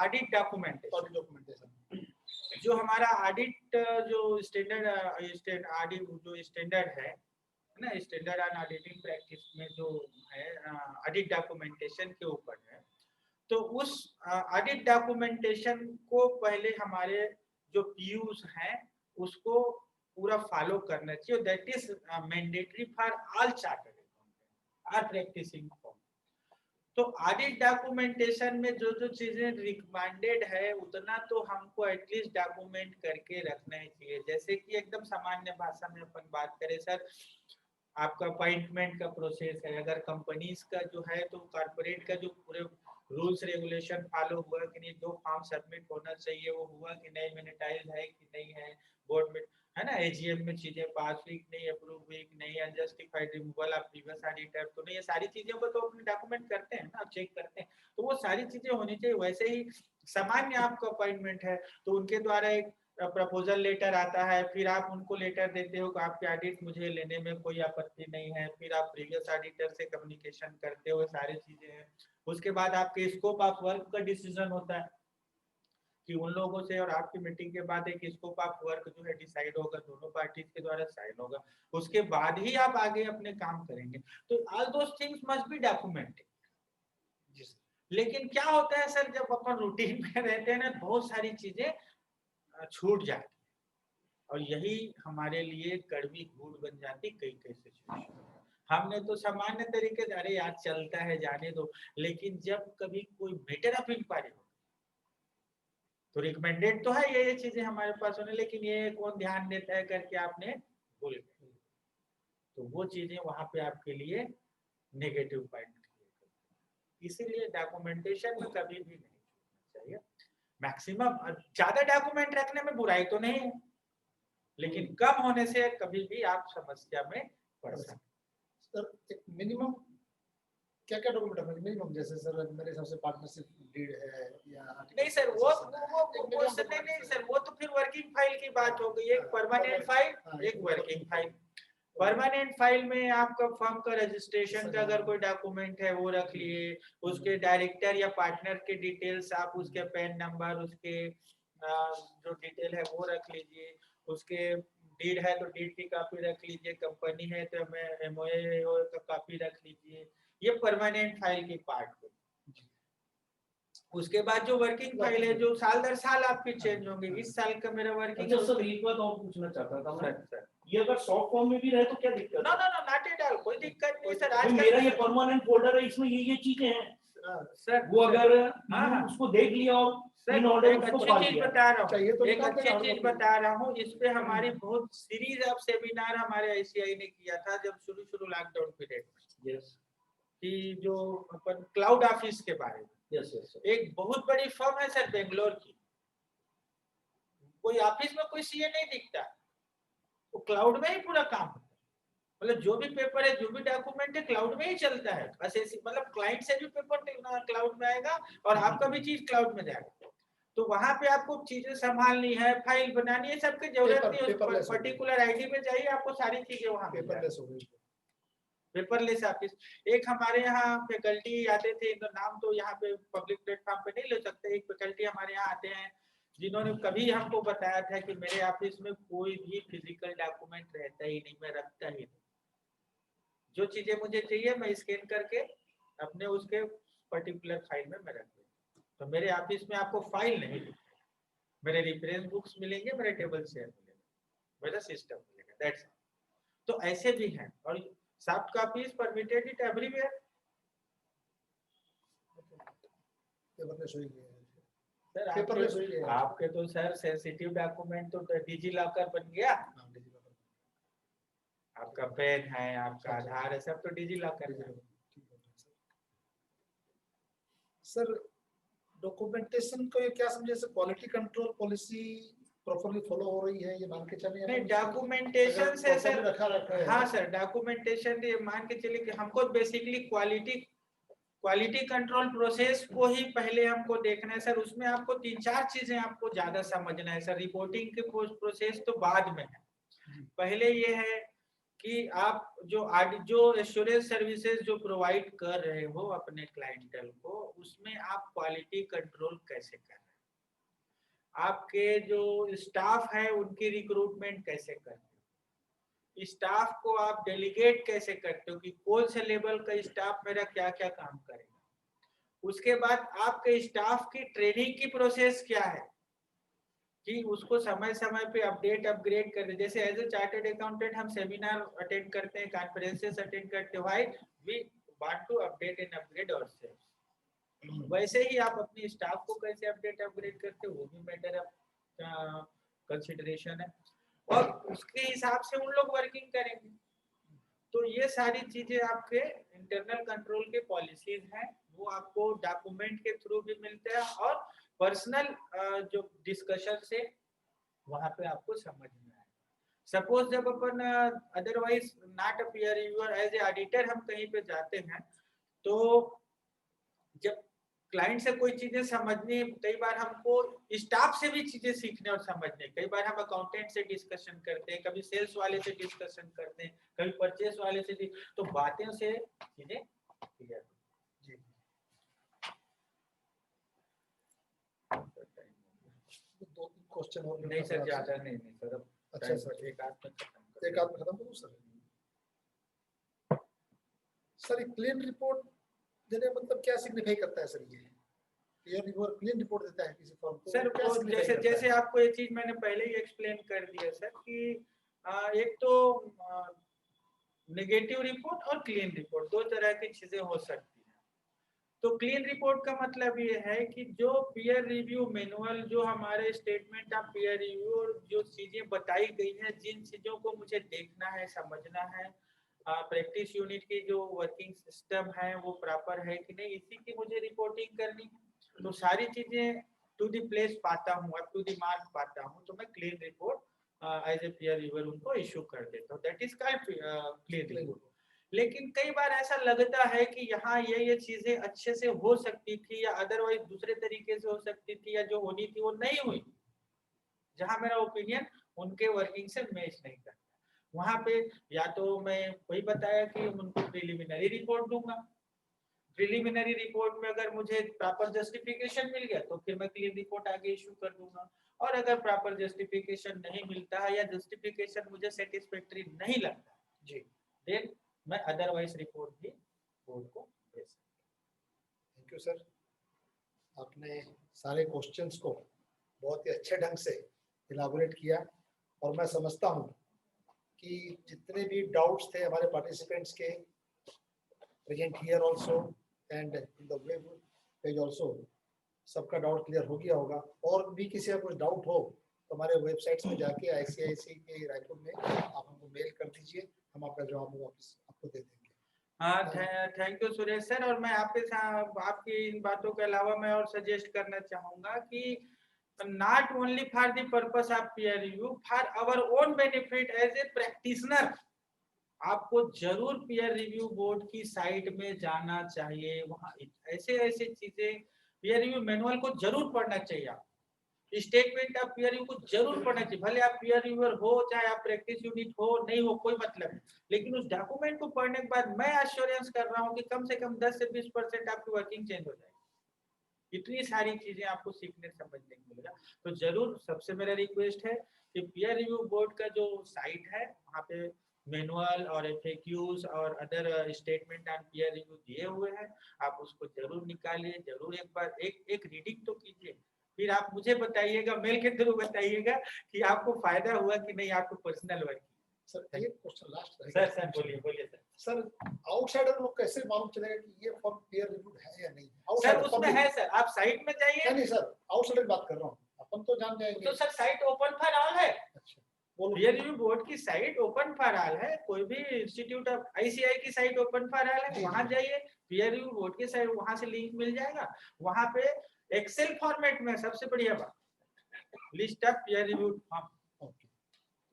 audit documentation. जो हमारा ऑडिट जो स्टैंडर्ड ऑडिट जो स्टैंडर्ड है ना, स्टैंडर्ड ऑन ऑडिटिंग प्रैक्टिस में जो है ऑडिट डॉक्यूमेंटेशन के ऊपर है। तो उस ऑडिट डॉक्यूमेंटेशन को पहले हमारे जो पीयूज हैं उसको पूरा फॉलो करना चाहिए। That is mandatory for all chartered accountant or practising form. तो ऑडिट डॉक्यूमेंटेशन में जो जो चीजें रिकमेंडेड है उतना तो हमको एटलीस्ट डॉक्यूमेंट करके रखना ही चाहिए। जैसे कि एकदम सामान्य भाषा में अपन बात करें सर, आपका अपॉइंटमेंट का प्रोसेस है, अगर कंपनीज का जो है तो कॉर्पोरेट का जो पूरे रूल्स रेगुलेशन फॉलो हुआ कि नहीं, जो फॉर्म सबमिट होना चाहिए वो हुआ कि नहीं, मिनिटाइज है कि नहीं है, बोर्ड में है ना, एजीएम में चीजें पास हुई कि नहीं, अप्रूव हुई कि नहीं, unjustified removal of previous auditor तो नहीं, ये सारी चीजों को तो अपने डॉक्यूमेंट करते हैं ना, चेक करते हैं, तो वो सारी चीजें होनी चाहिए। वैसे ही सामान्य आपका अपॉइंटमेंट है तो उनके द्वारा एक प्रपोजल लेटर आता है, फिर आप उनको लेटर देते हो कि आपके ऑडिट मुझे लेने में कोई आपत्ति नहीं है, फिर आप प्रीवियस ऑडिटर से कम्युनिकेशन करते हो, सारी चीजें हैं। उसके बाद आपके स्कोप ऑफ वर्क का डिसीजन होता है कि उन लोगों से और आपकी मीटिंग के बाद एक स्कोप ऑफ वर्क जो है डिसाइड होगा, दोनों पार्टीज के द्वारा साइन होगा, उसके बाद ही आप आगे अपने काम करेंगे। तो all those things must be documented. लेकिन क्या होता है सर, जब अपन रूटीन में रहते हैं ना, बहुत सारी चीजें छूट जाती है और यही हमारे लिए कड़वी घूर बन जाती कई सिचुएशन। हमने तो सामान्य तरीके से अरे यार चलता है जाने दो, लेकिन जब कभी कोई मैटर ऑफ इंक्वायरी हो तो रिकमेंडेड तो है ये चीजें हमारे पास होने, लेकिन ये कौन ध्यान देता है करके आपने भूल गए, तो वो चीजें वहां पे आपके लिए नेगेटिव पॉइंट। इसीलिए डॉक्यूमेंटेशन में कभी भी नहीं चाहिए। मैक्सिमम ज्यादा डॉक्यूमेंट रखने में बुराई तो नहीं है, लेकिन कम होने से कभी भी आप समस्या में पड़ सकते। सर एक मिनिमम क्या क्या डॉक्यूमेंट है मिनिमम, जैसे सर मेरे हिसाब से पार्टनरशिप डीड है या नहीं सर वो नहीं सर, वो तो फिर वर्किंग फाइल की बात हो गई, एक परमानेंट फाइल एक वर्किंग फाइल। परमानेंट फाइल में आपका फर्म का रजिस्ट्रेशन का अगर कोई डॉक्यूमेंट है वो रख लिए, उसके डायरेक्टर या पार्टनर के डिटेल्स आप उसके पैन नंबर, उसके जो डिटेल है वो रख लीजिए, उसके डीड है तो डीड की कॉपी रख लीजिए, कंपनी है तो एमओए का कॉपी रख लीजिए, ये परमानेंट फाइल की पार्ट है। उसके बाद जो वर्किंग फाइल है जो साल दर साल आपकी चेंज होंगे, इस साल का मेरा वर्किंग। अच्छा सर एक बात और पूछना चाहता था मैं, ये अगर सॉफ्ट फॉर्म में भी रहे तो क्या दिक्कत है? No no no not at all, कोई दिक्कत नहीं सर। आज मेरा ये परमानेंट फोल्डर है, इसमें ये चीजें हैं सर, वो अगर उसको देख लिया और इन ऑर्डर एक अच्छी चीज बता रहा हूँ, एक अच्छी चीज बता रहा हूँ, इस पे हमारी बहुत सीरीज ऑफ सेमिनार हमारे आईसीआई ने किया था जब शुरू लॉकडाउन पीरियड में, कि जो अपन क्लाउड ऑफिस के बारे में। एक बहुत बड़ी फर्म है सर बेंगलोर की, कोई ऑफिस में कोई सीए नहीं दिखता, वो क्लाउड में ही पूरा काम होता है, मतलब जो भी पेपर है जो भी डॉक्यूमेंट है क्लाउड में ही चलता है। बस ऐसी मतलब क्लाइंट से भी पेपर क्लाउड में आएगा और आपका भी चीज क्लाउड में जाएगा। तो वहां पे आपको चीजें संभालनी है, फाइल बनानी है, सबकी जरूरत नहीं है। पर्टिकुलर आईडी में जाइए, आपको सारी चीजें वहां पेपरलेस हो गई, पेपरलेस ऑफिस। एक हमारे यहाँ फैकल्टी आते थे, इनका नाम तो यहाँ पे पब्लिक प्लेटफॉर्म पे नहीं ले सकते, एक फैकल्टी हमारे यहाँ आते हैं जिन्होंने कभी हमको बताया था कि मेरे ऑफिस में कोई भी फिजिकल डॉक्यूमेंट रहता ही नहीं, मैं रखता ही नहीं, जो चीजें मुझे चाहिए मैं स्कैन करके अपने उसके पर्टिकुलर फाइल में मैं रख दूँ। तो मेरे ऑफिस में आपको फाइल नहीं मिलेगी, मेरे रेफरेंस बुक्स मिलेंगे, मेरे टेबल शेयर मिलेगा, मेरा सिस्टम मिलेगा, दैट्स। तो ऐसे भी हैं और soft copies permitted it everywhere. Paperless हो गया आपके तो सर सेंसिटिव डॉक्यूमेंट तो डिजी लॉकर बन गया, आपका पेन है, आपका आधार है, सब तो डिजी लॉकर है। सर डॉक्यूमेंटेशन को ये क्या समझे, sir quality control policy properly follow हो रही है ये मान के चले? नहीं डॉक्यूमेंटेशन से सर रखा है। हाँ सर डॉक्यूमेंटेशन ये मान के चले कि हमको बेसिकली क्वालिटी कंट्रोल प्रोसेस को ही पहले हमको देखना है सर। उसमें आपको 3-4 चीजें आपको ज्यादा समझना है सर। रिपोर्टिंग के प्रोसेस तो बाद में है, पहले ये है कि आप जो एश्योरेंस सर्विसेज जो प्रोवाइड कर रहे हो अपने क्लाइंटल को, उसमें आप क्वालिटी कंट्रोल कैसे कर रहे हैं। आपके जो स्टाफ है उनकी रिक्रूटमेंट कैसे करते हो, स्टाफ को आप डेलीगेट कैसे करते हो कि कौन से लेवल का स्टाफ मेरा क्या क्या काम करेगा। उसके बाद आपके स्टाफ की ट्रेनिंग की प्रोसेस क्या है कि उसको समय समय पे अपडेट अपग्रेड कर दे। जैसे एज ए चार्टर्ड अकाउंटेंट हम सेमिनार अटेंड करते हैं, कॉन्फ्रेंसेस अटेंड करते हैं, why we want to update and upgrade ourselves. वैसे ही आप अपनी स्टाफ को कैसे अपडेट अपग्रेड करते हो वो भी मैटर ऑफ कंसिडरेशन है, और उसके हिसाब से उन लोग वर्किंग करेंगे। तो ये सारी चीजें आपके इंटरनल कंट्रोल के पॉलिसीज हैं, वो आपको डॉक्यूमेंट के थ्रू भी मिलते हैं और पर्सनल जो डिस्कशन से वहां पे आपको समझ में आए। सपोज जब अपन otherwise not a peer reviewer, as a auditor हम कहीं पे जाते हैं, तो जब क्लाइंट से कोई चीजें समझनी, कई बार हमको स्टाफ से भी चीजें सीखने और समझने, कई बार हम अकाउंटेंट से डिस्कशन करते हैं, कभी सेल्स वाले से डिस्कशन करते हैं, कभी परचेस वाले से, तो बातें से चीजें क्लियर। जी दो तीन क्वेश्चन और नहीं सर, ज्यादा नहीं सर, अब अच्छा सर, एक आध में खत्म करूं सर। सर क्लीन रिपोर्ट देने मतलब क्या सिग्निफाई करता है सर? ये पीयर रिव्यूअर क्लीन रिपोर्ट देता है किसी फर्म को सर, क्या वो signify जैसे करता जैसे है? आपको ये चीज मैंने पहले ही एक्सप्लेन कर दिया सर कि एक तो नेगेटिव रिपोर्ट और क्लीन रिपोर्ट, दो तरह की चीजें हो सकती हैं। तो क्लीन रिपोर्ट का मतलब ये है कि जो पीयर रिव्यू मैनुअल, जो हमारे स्टेटमेंट ऑफ पीयर रिव्यू और जो चीजें बताई गई हैं, जिन चीजों को मुझे देखना है, समझना है, प्रैक्टिस यूनिट की जो वर्किंग सिस्टम है वो प्रॉपर है कि नहीं, इसी की मुझे रिपोर्टिंग करनी है। तो सारी चीजें टू द प्लेस पाता हूँ, अप टू द मार्क पाता हूँ, तो मैं clean report as a peer reviewer उनको इशू कर देता हूँ। That is called clean report. लेकिन कई बार ऐसा लगता है कि यहाँ ये चीजें अच्छे से हो सकती थी या अदरवाइज दूसरे तरीके से हो सकती थी, या जो होनी थी वो नहीं हुई, जहां मेरा ओपिनियन उनके वर्किंग से मैच नहीं करता, वहां पे या तो मैं वही बताया कि उनको प्रिलिमिनरी रिपोर्ट दूंगा। प्रिलिमिनरी रिपोर्ट में अगर मुझे प्रॉपर जस्टिफिकेशन मिल गया तो फिर मैं क्लीन रिपोर्ट आगे इशू कर दूंगा, और अगर प्रॉपर जस्टिफिकेशन नहीं मिलता है या जस्टिफिकेशन मुझे सेटिस्फैक्टरी नहीं लगता जी, देन मैं अदरवाइज रिपोर्ट भी बोर्ड को भेज सकता। थैंक यू सर, आपने सारे क्वेश्चंस को बहुत ही अच्छे ढंग से इलाबोरेट किया, और मैं समझता हूँ कि जितने भी डाउट्स थे हमारे पार्टिसिपेंट्स के present here also and in the web page also, सबका डाउट क्लियर हो गया होगा। और भी किसी का कुछ डाउट हो तो हमारे वेबसाइट्स में जाके ICICI के रायपुर में आप हमको मेल कर दीजिए, हम आपका जवाब वापस आपको दे देंगे। हाँ, थैंक यू सुरेश सर। और मैं आपके साथ आपकी इन बातों के अलावा मैं और सजेस्ट करना चाहूंगा कि not only for the purpose of peer review, for our own benefit as a practitioner, आपको जरूर पीयर रिव्यू बोर्ड की साइट में जाना चाहिए। वहाँ ऐसे ऐसे चीजें, पीयर रिव्यू मैनुअल को जरूर पढ़ना चाहिए, आप स्टेटमेंट ऑफ पीयर रिव्यू को जरूर पढ़ना चाहिए। भले आप पीयर रिव्यूअर हो, चाहे आप प्रैक्टिस यूनिट हो, नहीं हो, कोई मतलब नहीं, लेकिन उस डॉक्यूमेंट को पढ़ने के बाद मैं एश्योरेंस कर रहा हूँ कि कम से कम 10 से 20% आपकी वर्किंग चेंज हो जाएगी। इतनी सारी चीजें आपको सीखने समझने को मिलेगा। तो जरूर सबसे मेरा रिक्वेस्ट है कि पीयर रिव्यू बोर्ड का जो साइट है वहाँ पे मैनुअल और FAQs और other statement on peer review दिए हुए हैं, आप उसको जरूर निकालिए, जरूर एक बार एक रीडिंग तो कीजिए, फिर आप मुझे बताइएगा, मेल के थ्रू बताइएगा कि आपको फायदा हुआ कि नहीं, आपको पर्सनल वर्क। सर एक क्वेश्चन लास्ट सर बोलिए बोलिए सर। सर आउटसाइडर लोग कैसे मालूम चलेगा कि ये फॉर्म पीयर रिव्यूड है या नहीं? सर उसमें है सर, आप साइट में जाइए। नहीं सर, आउटसाइडर बात कर रहा हूँ, अपन तो जान जाएंगे। तो sir site open for all है। अच्छा, पीयर रिव्यू बोर्ड की साइट ओपन फॉर ऑल है, कोई भी इंस्टीट्यूट ऑफ ICI की साइट ओपन फॉर ऑल है, वहां जाइए, पीयर रिव्यू बोर्ड की साइट, वहां से लिंक मिल जाएगा। वहां पे एक्सेल फॉर्मेट में सबसे बढ़िया बात, list of peer review form, okay,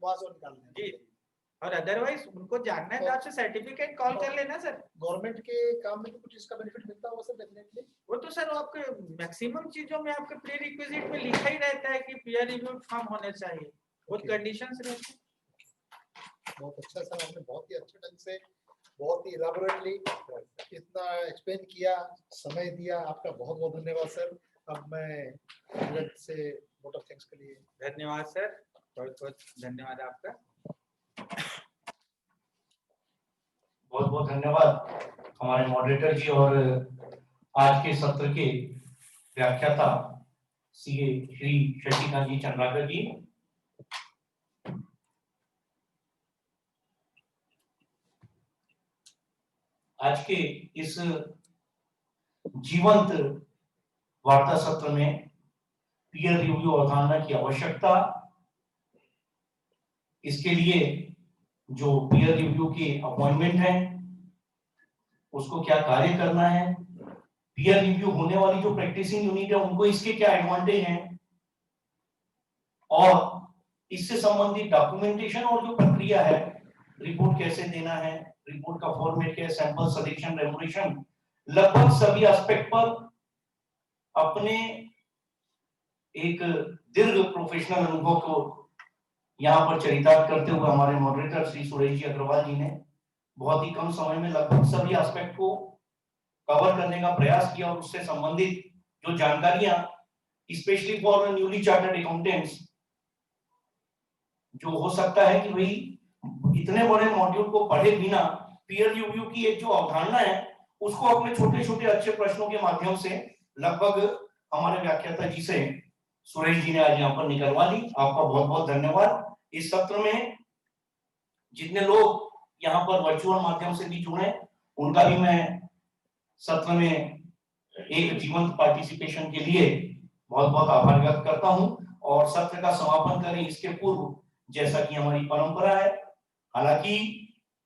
वहां से निकाल लेंगे जी। और अदरवाइज उनको जानना है तो आपसे सर्टिफिकेट कॉल कर लेना सर। गवर्नमेंट के काम में तो कुछ इसका बेनिफिट मिलता होगा सर? डेफिनेटली वो तो सर आपके मैक्सिमम चीजों में आपके प्री रिक्विजिट में लिखा ही रहता है कि पीयर रिव्यू फॉर्म होने चाहिए, वो कंडीशंस रहती है। बहुत अच्छा सर, आपने बहुत ही अच्छे ढंग से, बहुत ही इलाबोरेटली इतना एक्सप्लेन किया, समय दिया, आपका बहुत बहुत धन्यवाद सर। अब मैं नीरज से वोट ऑफ थैंक्स के लिए धन्यवाद सर, बहुत बहुत धन्यवाद आपका। बहुत बहुत धन्यवाद हमारे मॉडरेटर जी और आज के सत्र के व्याख्याता सीए श्री शशिकांत जी चंद्राकर जी। आज के इस जीवंत वार्ता सत्र में पीयर रिव्यू अवधारणा की आवश्यकता, इसके लिए जो पीयर रिव्यू के अपॉइंटमेंट है उसको क्या कार्य करना है, पीयर रिव्यू होने वाली जो प्रैक्टिसिंग यूनिट है उनको इसके क्या एडवांटेज हैं, और इससे संबंधित डॉक्यूमेंटेशन और जो प्रक्रिया है, रिपोर्ट कैसे देना है, रिपोर्ट का फॉर्मेट क्या है, सैंपल सिलेक्शन, रेमोनेशन, लगभग सभी एस्पेक्ट पर अपने एक दीर्घ प्रोफेशनल अनुभव को यहाँ पर चरितार्थ करते हुए हमारे मॉडरेटर श्री सुरेश जी अग्रवाल जी ने बहुत ही कम समय में लगभग सभी एस्पेक्ट को कवर करने का प्रयास किया और उससे संबंधित जो जानकारियां specially for newly chartered accountants, जो हो सकता है कि भाई इतने बड़े मॉड्यूल को पढ़े बिना पीयर रिव्यू की एक जो अवधारणा है उसको अपने छोटे छोटे अच्छे प्रश्नों के माध्यम से लगभग हमारे व्याख्याता जी से सुरेश जी ने आज यहाँ पर निकलवा ली। आपका बहुत बहुत धन्यवाद। इस सत्र में जितने लोग यहाँ पर वर्चुअल माध्यम से भी जुड़े उनका भी मैं सत्र में एक जीवंत पार्टिसिपेशन के लिए बहुत बहुत आभार व्यक्त करता हूं। और सत्र का समापन करें इसके पूर्व, जैसा कि हमारी परंपरा है, हालांकि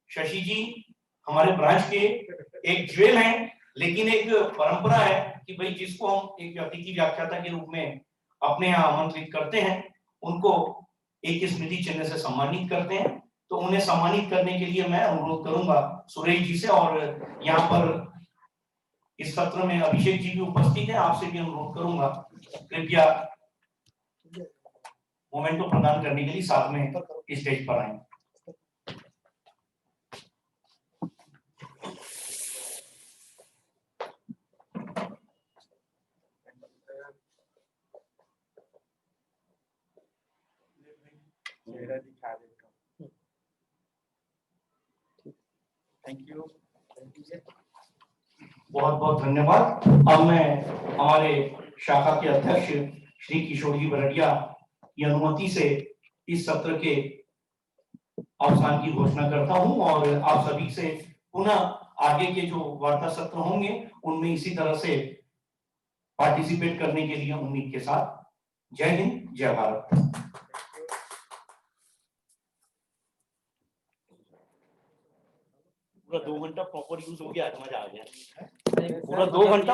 शशि जी हमारे ब्रांच के एक ज्वेल हैं, लेकिन एक परंपरा है कि भाई जिसको हम एक अतिथि व्याख्याता के रूप में अपने यहाँ आमंत्रित करते हैं उनको एक स्मृति चिन्ह से सम्मानित करते हैं। तो उन्हें सम्मानित करने के लिए मैं अनुरोध करूंगा सुरेश जी से, और यहाँ पर इस सत्र में अभिषेक जी भी उपस्थित है, आपसे भी अनुरोध करूंगा कृपया मोमेंटो प्रदान करने के लिए साथ में स्टेज पर आए। चेहरा दिखा देता हूँ। Thank you sir. बहुत बहुत धन्यवाद। अब मैं हमारे शाखा के अध्यक्ष श्री किशोर जी बरडिया की अनुमति से इस सत्र के अवसान की घोषणा करता हूं और आप सभी से पुनः आगे के जो वार्ता सत्र होंगे उनमें इसी तरह से पार्टिसिपेट करने के लिए उम्मीद के साथ जय हिंद, जय भारत। पूरा 2 घंटा प्रॉपर यूज हो गया, मजा आ गया। पूरा 2 घंटा